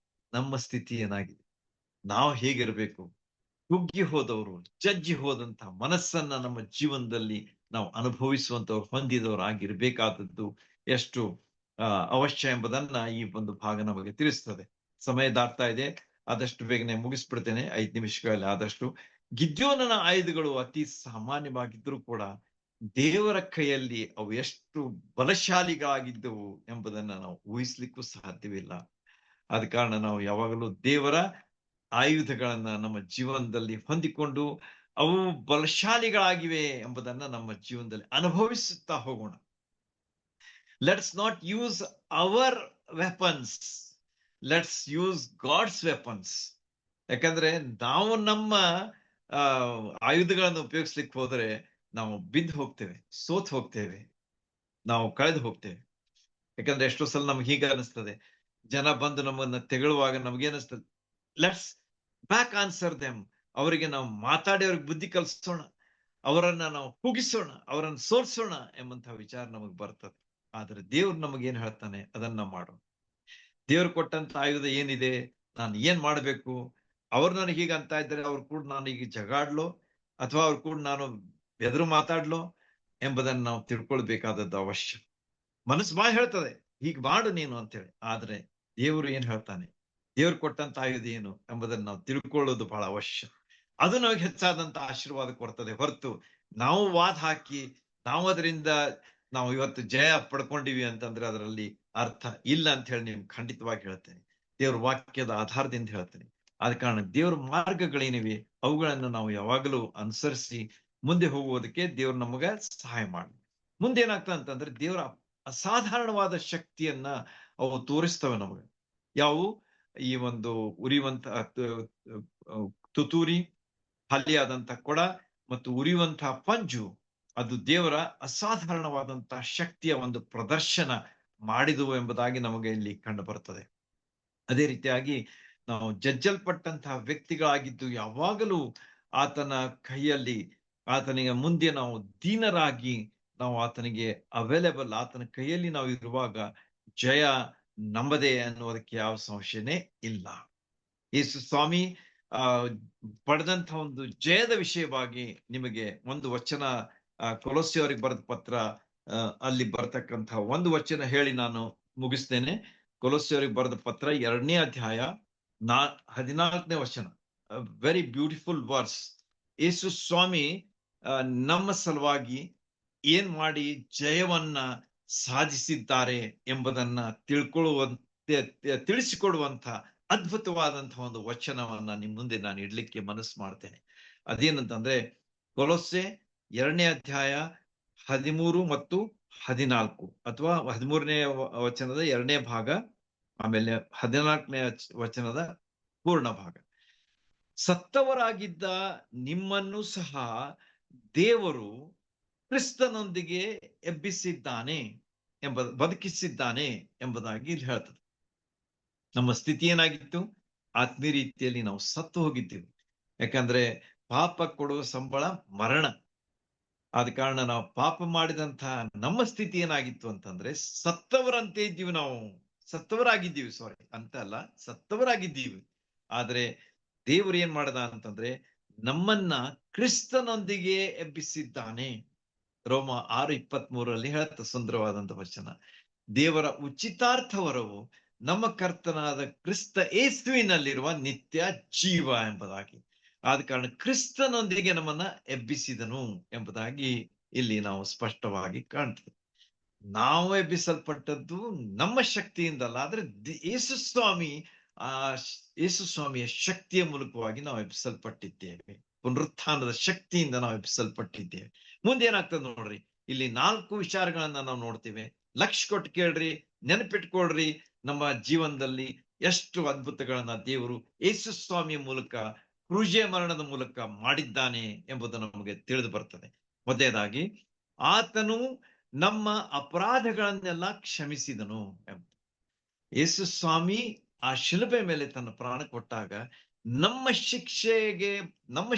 ನಮ್ಮ ಸ್ಥಿತಿ ಏನಾಗಿದೆ, ನಾವು ಹೇಗಿರ್ಬೇಕು, ಕುಗ್ಗಿ ಹೋದವರು, ಜಜ್ಜಿ ಹೋದಂತ ಮನಸ್ಸನ್ನ ನಮ್ಮ ಜೀವನದಲ್ಲಿ ನಾವು ಅನುಭವಿಸುವಂತವ್ರು ಹೊಂದಿದವರಾಗಿರ್ಬೇಕಾದದ್ದು ಎಷ್ಟು ಅವಶ್ಯ ಎಂಬುದನ್ನ ಈ ಒಂದು ಭಾಗ ನಮಗೆ ತಿಳಿಸ್ತದೆ. ಸಮಯ ದಾಟ್ತಾ ಇದೆ, ಆದಷ್ಟು ಬೇಗನೆ ಮುಗಿಸ್ಬಿಡ್ತೇನೆ, 5 ನಿಮಿಷಗಳಲ್ಲಿ ಆದಷ್ಟು. ಗಿದ್ಯೋನನ ಆಯುಧಗಳು ಅತಿ ಸಾಮಾನ್ಯವಾಗಿದ್ರೂ ಕೂಡ ದೇವರ ಕೈಯಲ್ಲಿ ಅವು ಎಷ್ಟು ಬಲಶಾಲಿಗಳಾಗಿದ್ದವು ಎಂಬುದನ್ನ ನಾವು ಊಹಿಸ್ಲಿಕ್ಕೂ ಸಾಧ್ಯವಿಲ್ಲ. ಆದ ಕಾರಣ ನಾವು ಯಾವಾಗಲೂ ದೇವರ ಆಯುಧಗಳನ್ನ ನಮ್ಮ ಜೀವನದಲ್ಲಿ ಹೊಂದಿಕೊಂಡು ಅವು ಬಲಶಾಲಿಗಳಾಗಿವೆ ಎಂಬುದನ್ನ ನಮ್ಮ ಜೀವನದಲ್ಲಿ ಅನುಭವಿಸುತ್ತಾ ಹೋಗೋಣ. Let's not use our weapons, let's use God's weapons. ಯಾಕಂದ್ರೆ ನಾವು ನಮ್ಮ ಆಯುಧಗಳನ್ನು ಉಪಯೋಗಿಸ್ಲಿಕ್ಕೆ ಹೋದರೆ ನಾವು ಬಿದ್ದು ಹೋಗ್ತೇವೆ, ಸೋತ್ ಹೋಗ್ತೇವೆ, ನಾವು ಕಳೆದು ಹೋಗ್ತೇವೆ. ಯಾಕಂದ್ರೆ ಎಷ್ಟೋ ಸಲ ನಮ್ಗೆ ಹೀಗೆ ಅನಿಸ್ತದೆ, ಜನ ಬಂದು ನಮ್ಮನ್ನ ತೆಗಳುವಾಗ ನಮ್ಗೆ ಅನಿಸ್ತದೆ, ಲೆಟ್ಸ್ ಬ್ಯಾಕ್ ಆನ್ಸರ್ ದೆಮ್. ಅವರಿಗೆ ನಾವು ಮಾತಾಡಿ ಅವ್ರಿಗೆ ಬುದ್ಧಿ ಕಲಿಸೋಣ, ಅವರನ್ನ ನಾವು ಕೂಗಿಸೋಣ, ಅವರನ್ನು ಸೋಲ್ಸೋಣ ಎಂಬಂತಹ ವಿಚಾರ ನಮಗ್ ಬರ್ತದೆ. ಆದ್ರೆ ದೇವ್ರು ನಮಗೇನ್ ಹೇಳ್ತಾನೆ ಅದನ್ನ ಮಾಡೋಣ. ದೇವ್ರು ಕೊಟ್ಟಂತ ಆಯುಧ ಏನಿದೆ, ನಾನು ಏನ್ ಮಾಡ್ಬೇಕು, ಅವ್ರು ನನಗೆ ಹೀಗೆ ಅಂತ ಇದ್ದಾರೆ, ಅವ್ರು ಕೂಡ ನಾನು ಈಗ ಜಗಾಡ್ಲೋ ಅಥವಾ ಅವ್ರು ಕೂಡ ನಾನು ಎದುರು ಮಾತಾಡ್ಲೋ ಎಂಬುದನ್ನು ನಾವು ತಿಳ್ಕೊಳ್ಬೇಕಾದದ್ದು ಅವಶ್ಯ. ಮನಸ್ಸು ಬಾಯ್ ಹೇಳ್ತದೆ ಹೀಗೆ ಮಾಡು ನೀನು ಅಂತೇಳಿ, ಆದ್ರೆ ದೇವರು ಏನ್ ಹೇಳ್ತಾನೆ, ದೇವ್ರು ಕೊಟ್ಟಂತ ಆಯುಧ ಏನು ಎಂಬುದನ್ನು ನಾವು ತಿಳ್ಕೊಳ್ಳೋದು ಬಹಳ ಅವಶ್ಯ. ಅದು ನಮಗೆ ಹೆಚ್ಚಾದಂತ ಆಶೀರ್ವಾದ ಕೊಡ್ತದೆ ಹೊರತು ನಾವು ವಾದ ಹಾಕಿ ನಾವು ಅದರಿಂದ ನಾವು ಇವತ್ತು ಜಯ ಪಡ್ಕೊಂಡಿವಿ ಅಂತಂದ್ರೆ ಅದರಲ್ಲಿ ಅರ್ಥ ಇಲ್ಲ ಅಂತ ಹೇಳಿ ನಿಮ್ಗೆ ಖಂಡಿತವಾಗಿ ಹೇಳ್ತೇನೆ. ದೇವ್ರ ವಾಕ್ಯದ ಆಧಾರದಿಂದ ಹೇಳ್ತೇನೆ. ಆದ ಕಾರಣ ದೇವ್ರ ಮಾರ್ಗಗಳೇನಿವೆ ಅವುಗಳನ್ನು ನಾವು ಯಾವಾಗಲೂ ಅನುಸರಿಸಿ ಮುಂದೆ ಹೋಗುವುದಕ್ಕೆ ದೇವ್ರು ನಮಗ ಸಹಾಯ ಮಾಡಿ. ಮುಂದೆ ಏನಾಗ್ತದೆ ಅಂತಂದ್ರೆ ದೇವರ ಅಸಾಧಾರಣವಾದ ಶಕ್ತಿಯನ್ನ ಅವು ತೋರಿಸ್ತವೆ ನಮಗೆ. ಯಾವುವು? ಈ ಒಂದು ಉರಿಯುವಂತ ತುತೂರಿ, ಹಲ್ಲಿಯಾದಂತ ಕೊಡ ಮತ್ತು ಉರಿಯುವಂತಹ ಪಂಜು, ಅದು ದೇವರ ಅಸಾಧಾರಣವಾದಂತಹ ಶಕ್ತಿಯ ಒಂದು ಪ್ರದರ್ಶನ ಮಾಡಿದುವು ಎಂಬುದಾಗಿ ನಮಗೆ ಇಲ್ಲಿ ಕಂಡು ಬರ್ತದೆ. ಅದೇ ರೀತಿಯಾಗಿ ನಾವು ಜಜ್ಜಲ್ಪಟ್ಟಂತಹ ವ್ಯಕ್ತಿಗಳಾಗಿದ್ದು ಯಾವಾಗಲೂ ಆತನ ಕೈಯಲ್ಲಿ, ಆತನಿಗೆ ಮುಂದೆ ನಾವು ದೀನರಾಗಿ ನಾವು ಆತನಿಗೆ ಅವೈಲೇಬಲ್, ಆತನ ಕೈಯಲ್ಲಿ ನಾವು ಇರುವಾಗ ಜಯ ನಮ್ಮದೇ ಅನ್ನೋದಕ್ಕೆ ಯಾವ ಸಂಶಯನೇ ಇಲ್ಲ. ಯೇಸು ಸ್ವಾಮಿ ಪಡೆದಂತ ಒಂದು ಜಯದ ವಿಷಯವಾಗಿ ನಿಮಗೆ ಒಂದು ವಚನ, ಕೊಲೊಸ್ಸೆಯವರಿಗೆ ಬರೆದ ಪತ್ರ ಅಲ್ಲಿ ಬರ್ತಕ್ಕಂತಹ ಒಂದು ವಚನ ಹೇಳಿ ನಾನು ಮುಗಿಸ್ತೇನೆ. ಕೊಲೊಸ್ಸೆಯವರಿಗೆ ಬರೆದ ಪತ್ರ 2ನೇ ಅಧ್ಯಾಯ 14ನೇ ವಚನ, ವೆರಿ ಬ್ಯೂಟಿಫುಲ್ ವರ್ಸ್. ಯೇಸು ಸ್ವಾಮಿ ನಮ್ಮ ಸಲುವಾಗಿ ಏನ್ ಮಾಡಿ ಜಯವನ್ನ ಸಾಧಿಸಿದ್ದಾರೆ ಎಂಬುದನ್ನ ತಿಳಿಸಿಕೊಡುವಂತ ಅದ್ಭುತವಾದಂತಹ ಒಂದು ವಚನವನ್ನ ನಿಮ್ ಮುಂದೆ ನಾನು ಇಡ್ಲಿಕ್ಕೆ ಮನಸ್ಸು ಮಾಡ್ತೇನೆ. ಅದೇನಂತಂದ್ರೆ ಕೊಲೊಸ್ಸೆ 2ನೇ ಅಧ್ಯಾಯ 13 ಮತ್ತು 14, ಅಥವಾ 13ನೇ ವಚನದ 2ನೇ ಭಾಗ, ಆಮೇಲೆ 14ನೇ ವಚನದ ಪೂರ್ಣ ಭಾಗ. ಸತ್ತವರಾಗಿದ್ದ ನಿಮ್ಮನ್ನು ಸಹ ದೇವರು ಕ್ರಿಸ್ತನೊಂದಿಗೆ ಎಬ್ಬಿಸಿದ್ದಾನೆ ಬದುಕಿಸಿದ್ದಾನೆ ಎಂಬುದಾಗಿ ಇಲ್ಲಿ ಹೇಳ್ತದೆ. ನಮ್ಮ ಸ್ಥಿತಿ ಏನಾಗಿತ್ತು? ಆತ್ಮೀಯ ರೀತಿಯಲ್ಲಿ ನಾವು ಸತ್ತು ಹೋಗಿದ್ದೀವಿ. ಯಾಕಂದ್ರೆ ಪಾಪ ಕೊಡುವ ಸಂಬಳ ಮರಣ. ಆದ ಕಾರಣ ನಾವು ಪಾಪ ಮಾಡಿದಂತಹ ನಮ್ಮ ಸ್ಥಿತಿ ಏನಾಗಿತ್ತು ಅಂತಂದ್ರೆ ಸತ್ತವರಂತೆ ಇದ್ದೀವಿ, ನಾವು ಸತ್ತವರಾಗಿದ್ದೀವಿ, ಸಾರಿ ಅಂತ ಅಲ್ಲ, ಸತ್ತವರಾಗಿದ್ದೀವಿ. ಆದ್ರೆ ದೇವರು ಏನ್ ಮಾಡದ ಅಂತಂದ್ರೆ ನಮ್ಮನ್ನ ಕ್ರಿಸ್ತನೊಂದಿಗೆ ಎಬ್ಬಿಸಿದ್ದಾನೆ. ರೋಮ 6:23 ಹೇಳುತ್ತ ಸುಂದರವಾದಂತ ವಚನ. ದೇವರ ಉಚಿತಾರ್ಥವರವು ನಮ್ಮ ಕರ್ತನಾದ ಕ್ರಿಸ್ತ ಯೇಸುವಿನಲ್ಲಿರುವ ನಿತ್ಯ ಜೀವ ಎಂಬುದಾಗಿ. ಆದ ಕಾರಣ ಕ್ರಿಸ್ತನೊಂದಿಗೆ ನಮ್ಮನ್ನ ಎಬ್ಬಿಸಿದನು ಎಂಬುದಾಗಿ ಇಲ್ಲಿ ನಾವು ಸ್ಪಷ್ಟವಾಗಿ ಕಾಣ್ತೇವೆ. ನಾವು ಎಬ್ಬಿಸಲ್ಪಟ್ಟದ್ದು ನಮ್ಮ ಶಕ್ತಿಯಿಂದಲ್ಲ, ಆದ್ರೆ ಯೇಸು ಸ್ವಾಮಿಯ ಶಕ್ತಿಯ ಮೂಲಕವಾಗಿ ನಾವು ಎಬ್ಬಿಸಲ್ಪಟ್ಟಿದ್ದೇವೆ. ಪುನರುತ್ಥಾನದ ಶಕ್ತಿಯಿಂದ ನಾವು ಎಬ್ಬಿಸಲ್ಪಟ್ಟಿದ್ದೇವೆ. ಮುಂದೆ ಏನಾಗ್ತದೆ ನೋಡ್ರಿ, ಇಲ್ಲಿ 4 ವಿಚಾರಗಳನ್ನ ನಾವು ನೋಡ್ತೇವೆ. ಲಕ್ಷ್ಯ ಕೊಟ್ಟು ಕೇಳ್ರಿ, ನೆನಪಿಟ್ಕೊಳ್ರಿ, ನಮ್ಮ ಜೀವನದಲ್ಲಿ ಎಷ್ಟು ಅದ್ಭುತಗಳನ್ನ ದೇವರು ಯೇಸು ಸ್ವಾಮಿಯ ಮೂಲಕ, ಕ್ರೂಜೆ ಮರಣದ ಮೂಲಕ ಮಾಡಿದ್ದಾನೆ ಎಂಬುದು ನಮಗೆ ತಿಳಿದು ಬರ್ತದೆ. ಮೊದಲನೇದಾಗಿ ಆತನು ನಮ್ಮ ಅಪರಾಧಗಳನ್ನೆಲ್ಲ ಕ್ಷಮಿಸಿದನು. ಯೇಸು ಸ್ವಾಮಿ ಆ ಶಿಲುಬೆ ಮೇಲೆ ತನ್ನ ಪ್ರಾಣ ಕೊಟ್ಟಾಗ ನಮ್ಮ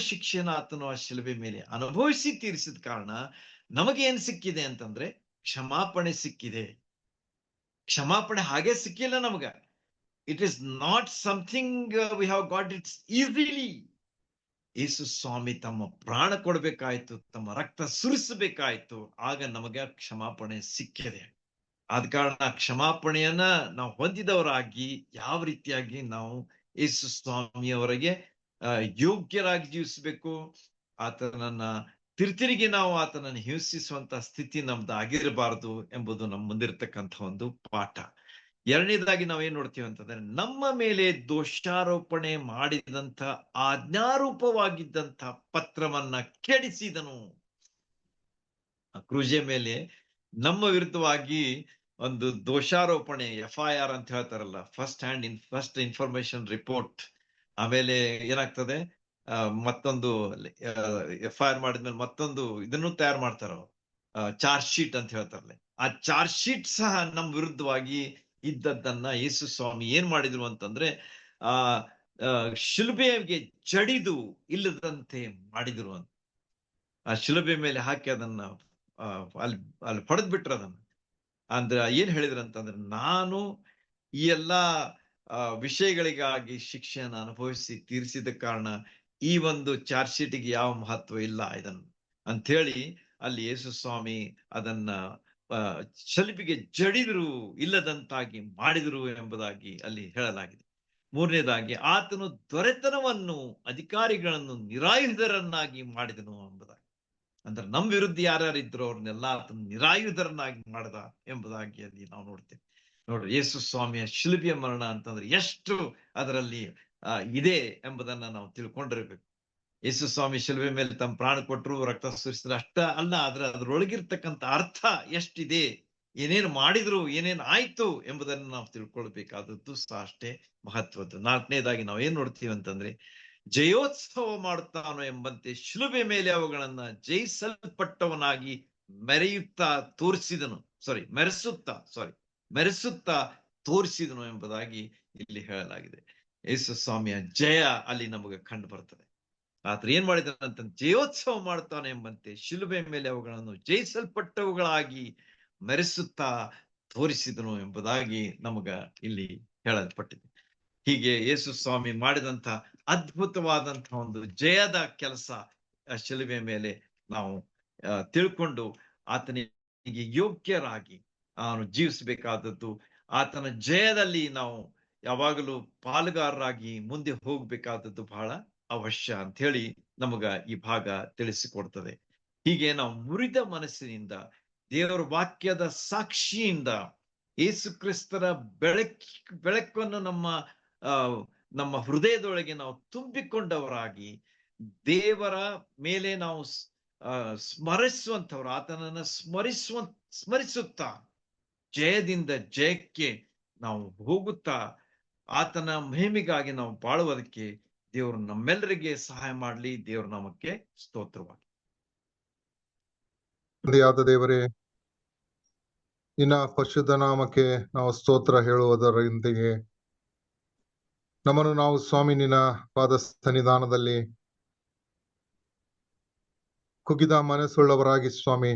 ಶಿಕ್ಷೆನ ಆತನು ಆ ಶಿಲುಬೆ ಮೇಲೆ ಅನುಭವಿಸಿ ತೀರಿಸಿದ ಕಾರಣ ನಮಗೇನ್ ಸಿಕ್ಕಿದೆ ಅಂತಂದ್ರೆ ಕ್ಷಮಾಪಣೆ ಸಿಕ್ಕಿದೆ. ಕ್ಷಮಾಪಣೆ ಹಾಗೆ ಸಿಕ್ಕಿಲ್ಲ ನಮಗ. It is not something we have got it easily. ಯೇಸು ಸ್ವಾಮಿ ತಮ್ಮ ಪ್ರಾಣ ಕೊಡ್ಬೇಕಾಯ್ತು, ತಮ್ಮ ರಕ್ತ ಸುರಿಸಬೇಕಾಯ್ತು. ಆಗ ನಮಗೆ ಕ್ಷಮಾಪಣೆ ಸಿಕ್ಕಿದೆ. ಆದ ಕಾರಣ ಕ್ಷಮಾಪಣೆಯನ್ನ ನಾವು ಹೊಂದಿದವರಾಗಿ ಯಾವ ರೀತಿಯಾಗಿ ನಾವು ಯೇಸು ಸ್ವಾಮಿಯವರಿಗೆ ಯೋಗ್ಯರಾಗಿ ಜೀವಿಸಬೇಕು, ಆತನನ್ನ ತಿರುಗಿ ನಾವು ಆತನನ್ನು ಹಿಂಸಿಸುವಂತ ಸ್ಥಿತಿ ನಮ್ದು ಆಗಿರಬಾರದು ಎಂಬುದು ನಮ್ಮ ಮುಂದಿರ್ತಕ್ಕಂಥ ಒಂದು ಪಾಠ. ಎರಡನೇದಾಗಿ ನಾವೇನ್ ನೋಡ್ತೀವಿ ಅಂತಂದ್ರೆ, ನಮ್ಮ ಮೇಲೆ ದೋಷಾರೋಪಣೆ ಮಾಡಿದಂತ ಆಜ್ಞಾರೂಪವಾಗಿದ್ದಂತ ಪತ್ರವನ್ನ ಕೆಡಿಸಿದನು. ಕ್ರೂಜೆ ಮೇಲೆ ನಮ್ಮ ವಿರುದ್ಧವಾಗಿ ಒಂದು ದೋಷಾರೋಪಣೆ, FIR ಅಂತ ಹೇಳ್ತಾರಲ್ಲ, ಫಸ್ಟ್ ಇನ್ಫಾರ್ಮೇಶನ್ ರಿಪೋರ್ಟ್. ಆಮೇಲೆ ಏನಾಗ್ತದೆ, ಮತ್ತೊಂದು FIR ಮಾಡಿದ್ಮೇಲೆ ಮತ್ತೊಂದು ಇದನ್ನು ತಯಾರು ಮಾಡ್ತಾರ, ಚಾರ್ಜ್ ಶೀಟ್ ಅಂತ ಹೇಳ್ತಾರಲ್ಲ. ಆ ಚಾರ್ಜ್ ಶೀಟ್ ಸಹ ನಮ್ಮ ವಿರುದ್ಧವಾಗಿ ಇದ್ದದ್ದನ್ನ ಯೇಸು ಸ್ವಾಮಿ ಏನ್ ಮಾಡಿದ್ರು ಅಂತಂದ್ರೆ, ಆ ಶಿಲುಬೆಗೆ ಜಡಿದು ಇಲ್ಲದಂತೆ ಮಾಡಿದ್ರು ಅಂತ. ಆ ಶಿಲುಬೆ ಮೇಲೆ ಹಾಕಿ ಅದನ್ನ ಅಲ್ಲಿ ಪಡೆದ್ ಬಿಟ್ರ ಅದನ್ನ. ಅಂದ್ರೆ ಏನ್ ಹೇಳಿದ್ರು ಅಂತಂದ್ರೆ, ನಾನು ಈ ಎಲ್ಲಾ ವಿಷಯಗಳಿಗಾಗಿ ಶಿಕ್ಷೆಯನ್ನು ಅನುಭವಿಸಿ ತೀರಿಸಿದ ಕಾರಣ ಈ ಒಂದು ಚಾರ್ಜ್ ಶೀಟಿಗೆ ಯಾವ ಮಹತ್ವ ಇಲ್ಲ ಇದನ್ನು ಅಂತ ಹೇಳಿ ಅಲ್ಲಿ ಯೇಸು ಸ್ವಾಮಿ ಅದನ್ನ ಶಿಲುಬೆಗೆ ಜಡಿದ್ರು, ಇಲ್ಲದಂತಾಗಿ ಮಾಡಿದ್ರು ಎಂಬುದಾಗಿ ಅಲ್ಲಿ ಹೇಳಲಾಗಿದೆ. ಮೂರನೇದಾಗಿ, ಆತನು ದೊರೆತನವನ್ನು, ಅಧಿಕಾರಿಗಳನ್ನು ನಿರಾಯುಧರನ್ನಾಗಿ ಮಾಡಿದನು ಎಂಬುದಾಗಿ. ಅಂದ್ರೆ ನಮ್ಮ ವಿರುದ್ಧ ಯಾರ್ಯಾರಿದ್ರು ಅವ್ರನ್ನೆಲ್ಲ ಆತನು ನಿರಾಯುಧರನ್ನಾಗಿ ಮಾಡದ ಎಂಬುದಾಗಿ ಅಲ್ಲಿ ನಾವು ನೋಡ್ತೇವೆ. ನೋಡ್ರಿ, ಯೇಸು ಸ್ವಾಮಿಯ ಶಿಲುಬೆಯ ಮರಣ ಅಂತಂದ್ರೆ ಎಷ್ಟು ಅದರಲ್ಲಿ ಇದೆ ಎಂಬುದನ್ನ ನಾವು ತಿಳ್ಕೊಂಡಿರ್ಬೇಕು. ಯೇಸು ಸ್ವಾಮಿ ಶಿಲುಬೆ ಮೇಲೆ ತಮ್ಮ ಪ್ರಾಣ ಕೊಟ್ಟರು, ರಕ್ತ ಸುರಿಸಿದ್ರು ಅಷ್ಟ ಅಲ್ಲ, ಅದ್ರೊಳಗಿರ್ತಕ್ಕಂಥ ಅರ್ಥ ಎಷ್ಟಿದೆ, ಏನೇನು ಮಾಡಿದ್ರು, ಏನೇನು ಆಯ್ತು ಎಂಬುದನ್ನು ನಾವು ತಿಳ್ಕೊಳ್ಬೇಕಾದದ್ದು ಸಹ ಅಷ್ಟೇ ಮಹತ್ವದ್ದು. ನಾಲ್ಕನೇದಾಗಿ ನಾವು ಏನ್ ನೋಡ್ತೀವಿ ಅಂತಂದ್ರೆ, ಜಯೋತ್ಸವ ಮಾಡುತ್ತಾನೋ ಎಂಬಂತೆ ಶಿಲುಬೆ ಮೇಲೆ ಅವುಗಳನ್ನ ಜಯಿಸಲ್ಪಟ್ಟವನಾಗಿ ಮೆರೆಸುತ್ತಾ ತೋರಿಸಿದನು ಎಂಬುದಾಗಿ ಇಲ್ಲಿ ಹೇಳಲಾಗಿದೆ. ಯೇಸು ಸ್ವಾಮಿಯ ಜಯ ಅಲ್ಲಿ ನಮಗೆ ಕಂಡು ಬರ್ತದೆ. ಆತರ ಏನ್ ಮಾಡಿದಂತ, ಜಯೋತ್ಸವ ಮಾಡ್ತಾನೆ ಎಂಬಂತೆ ಶಿಲುಬೆ ಮೇಲೆ ಅವುಗಳನ್ನು ಜಯಿಸಲ್ಪಟ್ಟವುಗಳಾಗಿ ಮೆರೆಸುತ್ತಾ ತೋರಿಸಿದನು ಎಂಬುದಾಗಿ ನಮಗ ಇಲ್ಲಿ ಹೇಳಲ್ಪಟ್ಟಿದೆ. ಹೀಗೆ ಯೇಸು ಸ್ವಾಮಿ ಮಾಡಿದಂತ ಅದ್ಭುತವಾದಂತಹ ಒಂದು ಜಯದ ಕೆಲಸ ಶಿಲುಬೆ ಮೇಲೆ ನಾವು ತಿಳ್ಕೊಂಡು ಆತನಿಗೆ ಯೋಗ್ಯರಾಗಿ ಜೀವಿಸಬೇಕಾದದ್ದು, ಆತನ ಜಯದಲ್ಲಿ ನಾವು ಯಾವಾಗಲೂ ಪಾಲುಗಾರರಾಗಿ ಮುಂದೆ ಹೋಗ್ಬೇಕಾದದ್ದು ಬಹಳ ಅವಶ್ಯ ಅಂತ ಹೇಳಿ ನಮಗ ಈ ಭಾಗ ತಿಳಿಸಿಕೊಡ್ತದೆ. ಹೀಗೆ ನಾವು ಮುರಿದ ಮನಸ್ಸಿನಿಂದ, ದೇವರ ವಾಕ್ಯದ ಸಾಕ್ಷಿಯಿಂದ, ಯೇಸು ಕ್ರಿಸ್ತರ ಬೆಳಕನ್ನು ನಮ್ಮ ಹೃದಯದೊಳಗೆ ನಾವು ತುಂಬಿಕೊಂಡವರಾಗಿ, ದೇವರ ಮೇಲೆ ನಾವು ಸ್ಮರಿಸುವಂಥವ್ರು, ಆತನನ್ನ ಸ್ಮರಿಸುತ್ತಾ ಜಯದಿಂದ ಜಯಕ್ಕೆ ನಾವು ಹೋಗುತ್ತಾ ಆತನ ಮಹಿಮೆಗಾಗಿ ನಾವು ಬಾಳುವುದಕ್ಕೆ ದೇವರು ನಮ್ಮೆಲ್ಲರಿಗೆ ಸಹಾಯ ಮಾಡಲಿ. ದೇವರ ನಾಮಕ್ಕೆ ಸ್ತೋತ್ರವಾಗಿ. ದೇವರೇ, ನಿನ್ನ ಪರಿಶುದ್ಧ ನಾಮಕ್ಕೆ ನಾವು ಸ್ತೋತ್ರ ಹೇಳುವುದರೊಂದಿಗೆ ನಮ್ಮನ್ನು ನಾವು ಸ್ವಾಮಿ ನಿನ್ನ ಪಾದ ಸನ್ನಿಧಾನದಲ್ಲಿ ಕುಗ್ಗಿದ ಮನಸ್ಸುಳ್ಳವರಾಗಿ ಸ್ವಾಮಿ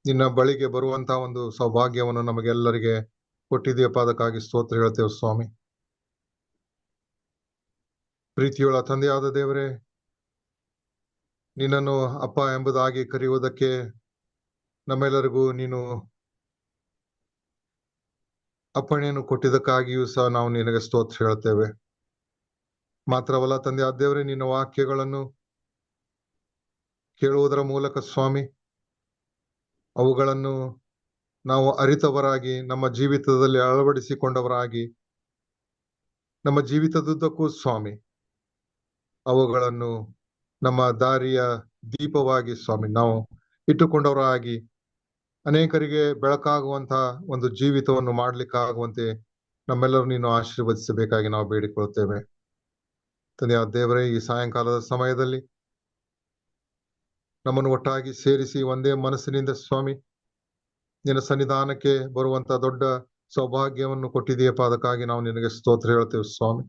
ನಿನ್ನ ಬಳಿಗೆ ಬರುವಂತಹ ಒಂದು ಸೌಭಾಗ್ಯವನ್ನು ನಮಗೆಲ್ಲರಿಗೆ ಕೊಟ್ಟಿದೆಯ ಪಾದಕ್ಕಾಗಿ ಸ್ತೋತ್ರ ಹೇಳ್ತೇವೆ ಸ್ವಾಮಿ. ಪ್ರೀತಿಯುಳ್ಳ ತಂದೆಯಾದ ದೇವರೇ, ನಿನ್ನನ್ನು ಅಪ್ಪ ಎಂಬುದಾಗಿ ಕರೆಯುವುದಕ್ಕೆ ನಮ್ಮೆಲ್ಲರಿಗೂ ನೀನು ಅಪ್ಪಣೆಯನ್ನು ಕೊಟ್ಟಿದ್ದಕ್ಕಾಗಿಯೂ ಸಹ ನಾವು ನಿನಗೆ ಸ್ತೋತ್ರ ಹೇಳ್ತೇವೆ. ಮಾತ್ರವಲ್ಲ ತಂದೆಯಾದ ದೇವರೇ, ನಿನ್ನ ವಾಕ್ಯಗಳನ್ನು ಕೇಳುವುದರ ಮೂಲಕ ಸ್ವಾಮಿ ಅವುಗಳನ್ನು ನಾವು ಅರಿತವರಾಗಿ ನಮ್ಮ ಜೀವಿತದಲ್ಲಿ ಅಳವಡಿಸಿಕೊಂಡವರಾಗಿ ನಮ್ಮ ಜೀವಿತದುದ್ದಕ್ಕೂ ಸ್ವಾಮಿ ಅವುಗಳನ್ನು ನಮ್ಮ ದಾರಿಯ ದೀಪವಾಗಿ ಸ್ವಾಮಿ ನಾವು ಇಟ್ಟುಕೊಂಡವರಾಗಿ ಅನೇಕರಿಗೆ ಬೆಳಕಾಗುವಂತಹ ಒಂದು ಜೀವಿತವನ್ನು ಮಾಡ್ಲಿಕ್ಕಾಗುವಂತೆ ನಮ್ಮೆಲ್ಲರೂ ನೀನು ಆಶೀರ್ವದಿಸಬೇಕಾಗಿ ನಾವು ಬೇಡಿಕೊಳ್ಳುತ್ತೇವೆ. ತಂದೆಯಾದ ದೇವರೇ, ಈ ಸಾಯಂಕಾಲದ ಸಮಯದಲ್ಲಿ ನಮ್ಮನ್ನು ಒಟ್ಟಾಗಿ ಸೇರಿಸಿ ಒಂದೇ ಮನಸ್ಸಿನಿಂದ ಸ್ವಾಮಿ ನಿನ್ನ ಸನ್ನಿಧಾನಕ್ಕೆ ಬರುವಂತ ದೊಡ್ಡ ಸೌಭಾಗ್ಯವನ್ನು ಕೊಟ್ಟಿದೆಯಪ್ಪ, ಅದಕ್ಕಾಗಿ ನಾವು ನಿನಗೆ ಸ್ತೋತ್ರ ಹೇಳ್ತೇವೆ ಸ್ವಾಮಿ.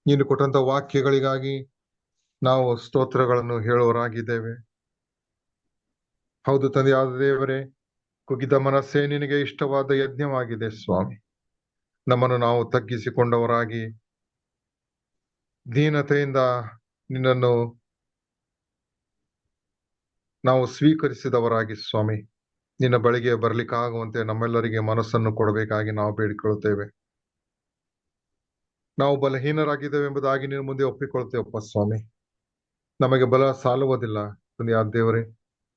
ನೀನು ಕೊಟ್ಟಂತ ವಾಕ್ಯಗಳಿಗಾಗಿ ನಾವು ಸ್ತೋತ್ರಗಳನ್ನು ಹೇಳುವರಾಗಿದ್ದೇವೆ. ಹೌದು ತಂದೆಯಾದ ದೇವರೇ, ಕುಗ್ಗಿದ ಮನಸ್ಸೇ ನಿನಗೆ ಇಷ್ಟವಾದ ಯಜ್ಞವಾಗಿದೆ ಸ್ವಾಮಿ. ನಮ್ಮನ್ನು ನಾವು ತಗ್ಗಿಸಿಕೊಂಡವರಾಗಿ ದೀನತೆಯಿಂದ ನಿನ್ನನ್ನು ನಾವು ಸ್ವೀಕರಿಸಿದವರಾಗಿ ಸ್ವಾಮಿ ನಿನ್ನ ಬಳಿಗೆ ಬರ್ಲಿಕ್ಕಾಗುವಂತೆ ನಮ್ಮೆಲ್ಲರಿಗೆ ಮನಸ್ಸನ್ನು ಕೊಡಬೇಕಾಗಿ ನಾವು ಬೇಡಿಕೊಳ್ಳುತ್ತೇವೆ. ನಾವು ಬಲಹೀನರಾಗಿದ್ದೇವೆ ಎಂಬುದಾಗಿ ನಿನ್ನ ಮುಂದೆ ಒಪ್ಪಿಕೊಳ್ತೇವಪ್ಪ ಸ್ವಾಮಿ. ನಮಗೆ ಬಲ ಸಾಲುವುದಿಲ್ಲ ತಂದೆಯ ದೇವರೇ.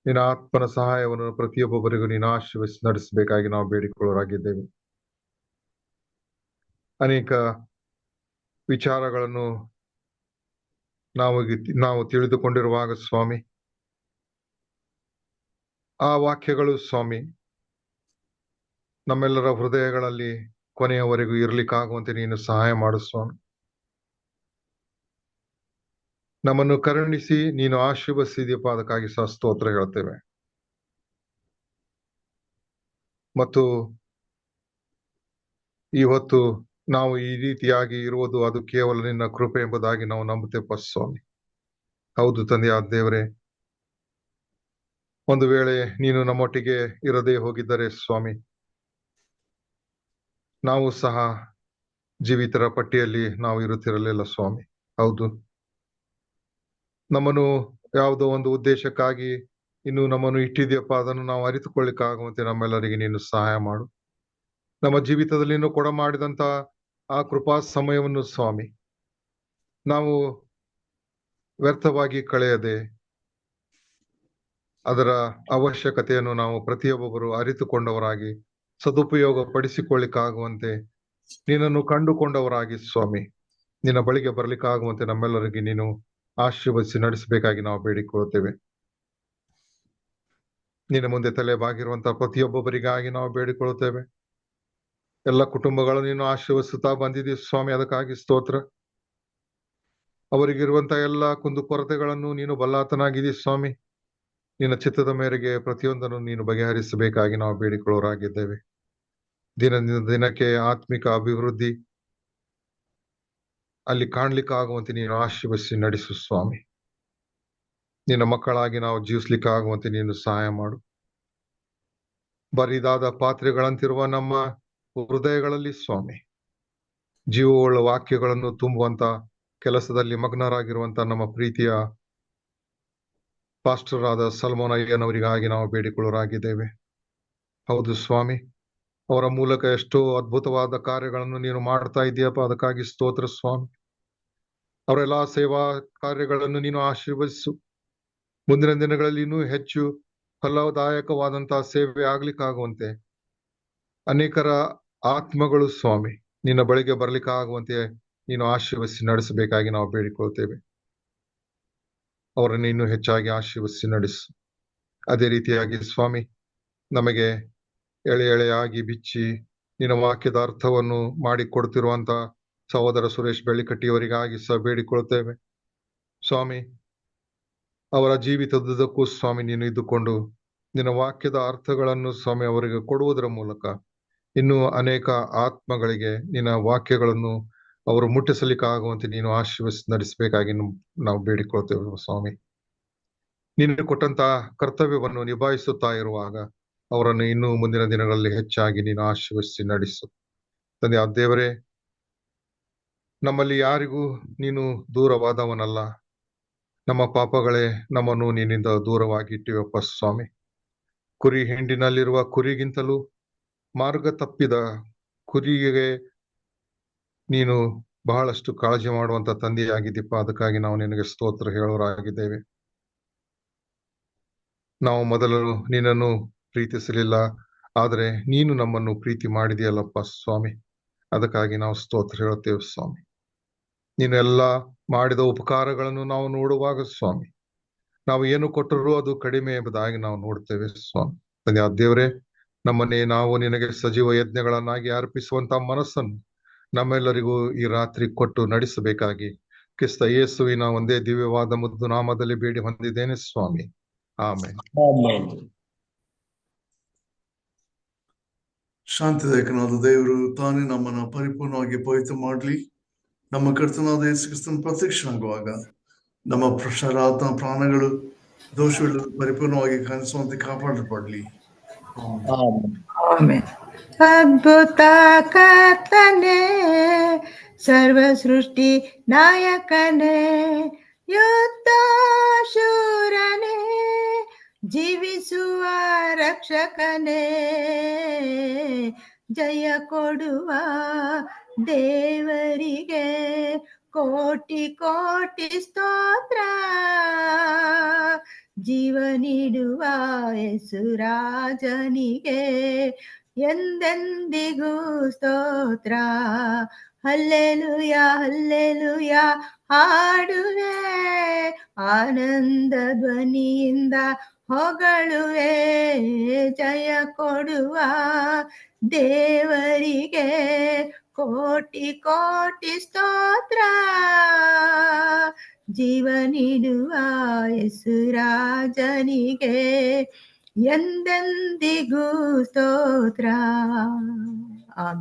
ನಿನ್ನ ಆತ್ಮನ ಸಹಾಯವನ್ನು ಪ್ರತಿಯೊಬ್ಬೊಬ್ಬರಿಗೂ ನೀನು ಆಶೀರ್ವದಿಸಿ ನಡೆಸಬೇಕಾಗಿ ನಾವು ಬೇಡಿಕೊಳ್ಳೋರಾಗಿದ್ದೇವೆ. ಅನೇಕ ವಿಚಾರಗಳನ್ನು ನಾವು ತಿಳಿದುಕೊಂಡಿರುವಾಗ ಸ್ವಾಮಿ, ಆ ವಾಕ್ಯಗಳು ಸ್ವಾಮಿ ನಮ್ಮೆಲ್ಲರ ಹೃದಯಗಳಲ್ಲಿ ಕೊನೆಯವರೆಗೂ ಇರ್ಲಿಕ್ಕಾಗುವಂತೆ ನೀನು ಸಹಾಯ ಮಾಡು ಸ್ವಾಮಿ. ನಮ್ಮನ್ನು ಕರುಣಿಸಿ ನೀನು ಆಶೀರ್ವದಿಸಿದೆಯಪ್ಪ, ಅದಕ್ಕಾಗಿ ಸಹ ಸ್ತೋತ್ರ ಹೇಳ್ತೇವೆ. ಮತ್ತು ಇವತ್ತು ನಾವು ಈ ರೀತಿಯಾಗಿ ಇರುವುದು ಅದು ಕೇವಲ ನಿನ್ನ ಕೃಪೆ ಎಂಬುದಾಗಿ ನಾವು ನಂಬುತ್ತೇವೆ ಸ್ವಾಮಿ. ಹೌದು ತಂದೆಯ ದೇವರೇ, ಒಂದು ವೇಳೆ ನೀನು ನಮ್ಮೊಟ್ಟಿಗೆ ಇರದೇ ಹೋಗಿದ್ದರೆ ಸ್ವಾಮಿ, ನಾವು ಸಹ ಜೀವಿತರ ಪಟ್ಟಿಯಲ್ಲಿ ನಾವು ಇರುತ್ತಿರಲಿಲ್ಲ ಸ್ವಾಮಿ. ಹೌದು, ನಮ್ಮನ್ನು ಯಾವುದೋ ಒಂದು ಉದ್ದೇಶಕ್ಕಾಗಿ ಇನ್ನು ನಮ್ಮನ್ನು ಇಟ್ಟಿದೆಯಪ್ಪ, ಅದನ್ನು ನಾವು ಅರಿತುಕೊಳ್ಳಿಕ್ಕಾಗುವಂತೆ ನಮ್ಮೆಲ್ಲರಿಗೆ ನೀನು ಸಹಾಯ ಮಾಡು. ನಮ್ಮ ಜೀವಿತದಲ್ಲಿ ನೀನು ಕೊಡ ಮಾಡಿದಂತ ಆ ಕೃಪಾ ಸಮಯವನ್ನು ಸ್ವಾಮಿ ನಾವು ವ್ಯರ್ಥವಾಗಿ ಕಳೆಯದೆ ಅದರ ಅವಶ್ಯಕತೆಯನ್ನು ನಾವು ಪ್ರತಿಯೊಬ್ಬೊಬ್ಬರು ಅರಿತುಕೊಂಡವರಾಗಿ ಸದುಪಯೋಗ ಪಡಿಸಿಕೊಳ್ಳಿಕ್ಕಾಗುವಂತೆ ನಿನ್ನನ್ನು ಕಂಡುಕೊಂಡವರಾಗಿ ಸ್ವಾಮಿ ನಿನ್ನ ಬಳಿಗೆ ಬರ್ಲಿಕ್ಕಾಗುವಂತೆ ನಮ್ಮೆಲ್ಲರಿಗೆ ನೀನು ಆಶೀರ್ವದಿಸಿ ನಡೆಸಬೇಕಾಗಿ ನಾವು ಬೇಡಿಕೊಳ್ಳುತ್ತೇವೆ. ನಿನ್ನ ಮುಂದೆ ತಲೆ ಬಾಗಿರುವಂತಹ ಪ್ರತಿಯೊಬ್ಬೊಬ್ಬರಿಗಾಗಿ ನಾವು ಬೇಡಿಕೊಳ್ಳುತ್ತೇವೆ. ಎಲ್ಲ ಕುಟುಂಬಗಳು ನೀನು ಆಶೀರ್ವದಿಸುತ್ತಾ ಬಂದಿದ್ದೀವಿ ಸ್ವಾಮಿ, ಅದಕ್ಕಾಗಿ ಸ್ತೋತ್ರ. ಅವರಿಗಿರುವಂತಹ ಎಲ್ಲ ಕುಂದುಕೊರತೆಗಳನ್ನು ನೀನು ಬಲ್ಲಾತನಾಗಿದ್ದೀ ಸ್ವಾಮಿ. ನಿನ್ನ ಚಿತ್ತದ ಮೇರೆಗೆ ಪ್ರತಿಯೊಂದನ್ನು ನೀನು ಬಗೆಹರಿಸಬೇಕಾಗಿ ನಾವು ಬೇಡಿಕೊಳ್ಳೋರಾಗಿದ್ದೇವೆ. ದಿನದಿಂದ ದಿನಕ್ಕೆ ಆತ್ಮಿಕ ಅಭಿವೃದ್ಧಿ ಅಲ್ಲಿ ಕಾಣ್ಲಿಕ್ಕಾಗುವಂತೆ ನೀನು ಆಶೀರ್ವದಿಸಿ ನಡೆಸು ಸ್ವಾಮಿ. ನಿನ್ನ ಮಕ್ಕಳಾಗಿ ನಾವು ಜೀವಿಸ್ಲಿಕ್ಕಾಗುವಂತೆ ನೀನು ಸಹಾಯ ಮಾಡು. ಬರಿದಾದ ಪಾತ್ರೆಗಳಂತಿರುವ ನಮ್ಮ ಹೃದಯಗಳಲ್ಲಿ ಸ್ವಾಮಿ ಜೀವವುಳ್ಳ ವಾಕ್ಯಗಳನ್ನು ತುಂಬುವಂತ ಕೆಲಸದಲ್ಲಿ ಮಗ್ನರಾಗಿರುವಂತ ನಮ್ಮ ಪ್ರೀತಿಯ ಪಾಸ್ಟರ್ ಆದ ಸಲ್ಮೋನ್ ಅಯ್ಯನವರಿಗಾಗಿ ನಾವು ಬೇಡಿಕೊಳ್ಳೋರಾಗಿದ್ದೇವೆ. ಹೌದು ಸ್ವಾಮಿ, ಅವರ ಮೂಲಕ ಎಷ್ಟೋ ಅದ್ಭುತವಾದ ಕಾರ್ಯಗಳನ್ನು ನೀನು ಮಾಡ್ತಾ ಇದೆಯಪ್ಪ, ಅದಕ್ಕಾಗಿ ಸ್ತೋತ್ರ ಸ್ವಾಮಿ. ಅವರೆಲ್ಲ ಸೇವಾ ಕಾರ್ಯಗಳನ್ನು ನೀನು ಆಶೀರ್ವದಿಸು. ಮುಂದಿನ ದಿನಗಳಲ್ಲಿ ಇನ್ನೂ ಹೆಚ್ಚು ಫಲದಾಯಕವಾದಂತಹ ಸೇವೆ ಆಗ್ಲಿಕ್ಕಾಗುವಂತೆ ಅನೇಕರ ಆತ್ಮಗಳು ಸ್ವಾಮಿ ನಿನ್ನ ಬಳಿಗೆ ಬರ್ಲಿಕ್ಕಾಗುವಂತೆ ನೀನು ಆಶೀರ್ವದಿಸಿ ನಡೆಸಬೇಕಾಗಿ ನಾವು ಬೇಡಿಕೊಳ್ತೇವೆ. ಅವರನ್ನು ಇನ್ನೂ ಹೆಚ್ಚಾಗಿ ಆಶೀರ್ವದಿಸಿ ನಡೆಸು. ಅದೇ ರೀತಿಯಾಗಿ ಸ್ವಾಮಿ ನಮಗೆ ಎಳೆ ಎಳೆಯಾಗಿ ಬಿಚ್ಚಿ ನಿನ್ನ ವಾಕ್ಯದ ಅರ್ಥವನ್ನು ಮಾಡಿಕೊಡ್ತಿರುವಂತ ಸಹೋದರ ಸುರೇಶ್ ಬೆಳ್ಳಿಕಟ್ಟಿಯವರಿಗಾಗಿ ಸಹ ಬೇಡಿಕೊಳ್ತೇವೆ ಸ್ವಾಮಿ. ಅವರ ಜೀವಿತದುದ್ದಕ್ಕೂ ಸ್ವಾಮಿ ನೀನು ಇದ್ದುಕೊಂಡು ನಿನ್ನ ವಾಕ್ಯದ ಅರ್ಥಗಳನ್ನು ಸ್ವಾಮಿ ಅವರಿಗೆ ಕೊಡುವುದರ ಮೂಲಕ ಇನ್ನೂ ಅನೇಕ ಆತ್ಮಗಳಿಗೆ ನಿನ್ನ ವಾಕ್ಯಗಳನ್ನು ಅವರು ಮುಟ್ಟಿಸಲಿಕ್ಕಾಗುವಂತೆ ನೀನು ಆಶೀರ್ವದಿಸಿ ನಡೆಸಬೇಕಾಗಿ ನಾವು ಬೇಡಿಕೊಳ್ತೇವೆ ಸ್ವಾಮಿ. ನೀನು ಕೊಟ್ಟಂತಹ ಕರ್ತವ್ಯವನ್ನು ನಿಭಾಯಿಸುತ್ತಾ ಇರುವಾಗ ಅವರನ್ನು ಇನ್ನೂ ಮುಂದಿನ ದಿನಗಳಲ್ಲಿ ಹೆಚ್ಚಾಗಿ ನೀನು ಆಶೀರ್ವದಿಸಿ ನಡೆಸು ತಂದೆ ಆ ದೇವರೇ. ನಮ್ಮಲ್ಲಿ ಯಾರಿಗೂ ನೀನು ದೂರವಾದವನಲ್ಲ. ನಮ್ಮ ಪಾಪಗಳೇ ನಮ್ಮನ್ನು ನಿನ್ನಿಂದ ದೂರವಾಗಿ ಇಟ್ಟಿವಪ್ಪ ಸ್ವಾಮಿ. ಕುರಿ ಹಿಂಡಿನಲ್ಲಿರುವ ಕುರಿಗಿಂತಲೂ ಮಾರ್ಗ ತಪ್ಪಿದ ಕುರಿಗೆ ನೀನು ಬಹಳಷ್ಟು ಕಾಳಜಿ ಮಾಡುವಂತ ತಂದೆಯಾಗಿದ್ದೀಪ, ಅದಕ್ಕಾಗಿ ನಾವು ನಿನಗೆ ಸ್ತೋತ್ರ ಹೇಳೋರಾಗಿದ್ದೇವೆ. ನಾವು ಮೊದಲು ನಿನ್ನನ್ನು ಪ್ರೀತಿಸಲಿಲ್ಲ, ಆದರೆ ನೀನು ನಮ್ಮನ್ನು ಪ್ರೀತಿ ಮಾಡಿದೆಯಲ್ಲಪ್ಪ ಸ್ವಾಮಿ, ಅದಕ್ಕಾಗಿ ನಾವು ಸ್ತೋತ್ರ ಹೇಳುತ್ತೇವೆ ಸ್ವಾಮಿ. ನೀನು ಎಲ್ಲ ಮಾಡಿದ ಉಪಕಾರಗಳನ್ನು ನಾವು ನೋಡುವಾಗ ಸ್ವಾಮಿ ನಾವು ಏನು ಕೊಟ್ಟರೂ ಅದು ಕಡಿಮೆ ಎಂಬುದಾಗಿ ನಾವು ನೋಡ್ತೇವೆ ಸ್ವಾಮಿ. ತಂದೆ ಆ ದೇವರೇ, ನಮ್ಮನ್ನೇ ನಾವು ನಿನಗೆ ಸಜೀವ ಯಜ್ಞಗಳನ್ನಾಗಿ ಅರ್ಪಿಸುವಂತ ಮನಸ್ಸನ್ನು ನಮ್ಮೆಲ್ಲರಿಗೂ ಈ ರಾತ್ರಿ ಕೊಟ್ಟು ನಡೆಸಬೇಕಾಗಿ ಕ್ರಿಸ್ತ ಯೇಸುವಿನ ಒಂದೇ ದಿವ್ಯವಾದ ಮುದ್ದು ನಾಮದಲ್ಲಿ ಬೇಡಿ ಹೊಂದಿದ್ದೇನೆ ಸ್ವಾಮಿ. ಆಮೇಲೆ ಶಾಂತಿದಾಯಕನಾದ ದೇವರು ತಾನೇ ನಮ್ಮನ್ನು ಪರಿಪೂರ್ಣವಾಗಿ ಪವಿತ್ರ ಮಾಡಲಿ. ನಮ್ಮ ಕರ್ತನಾದ ಯೇಸು ಕ್ರಿಸ್ತನ ಪ್ರತ್ಯಕ್ಷನಾಗುವಾಗ ನಮ್ಮ ಶರಾತ್ಮ ಪ್ರಾಣಗಳು ದೋಷಗಳು ಪರಿಪೂರ್ಣವಾಗಿ ಕಾಣಿಸುವಂತೆ ಕಾಪಾಡಲ್ಪಡಲಿ. ಅದ್ಭುತ ಕರ್ತನೆ ಸರ್ವಸೃಷ್ಟಿ ನಾಯಕನೇ, ಯುದ್ಧ ಶೂರನೇ, ಜೀವಿಸುವ ರಕ್ಷಕನೇ, ಜಯ ಕೊಡುವ ದೇವರಿಗೆ ಕೋಟಿ ಕೋಟಿ ಸ್ತೋತ್ರ. ಜೀವ ನೀಡುವ ಯೇಸುರಾಜನಿಗೆ ಎಂದೆಂದಿಗೂ ಸ್ತೋತ್ರ. ಹಲ್ಲೆಲೂಯ ಹಲ್ಲೆಲೂಯ ಹಾಡುವೆ, ಆನಂದ ಧ್ವನಿಯಿಂದ ಹೊಗಳುವೆ. ಜಯ ಕೊಡುವ ದೇವರಿಗೆ ಕೋಟಿ ಕೋಟಿ ಸ್ತೋತ್ರ. ಜೀವ ನೀಡುವ ಯೇಸುರಾಜನಿಗೆ ಎಂದೆಂದಿಗೂ ಸ್ತೋತ್ರ. ಆಮೆನ್.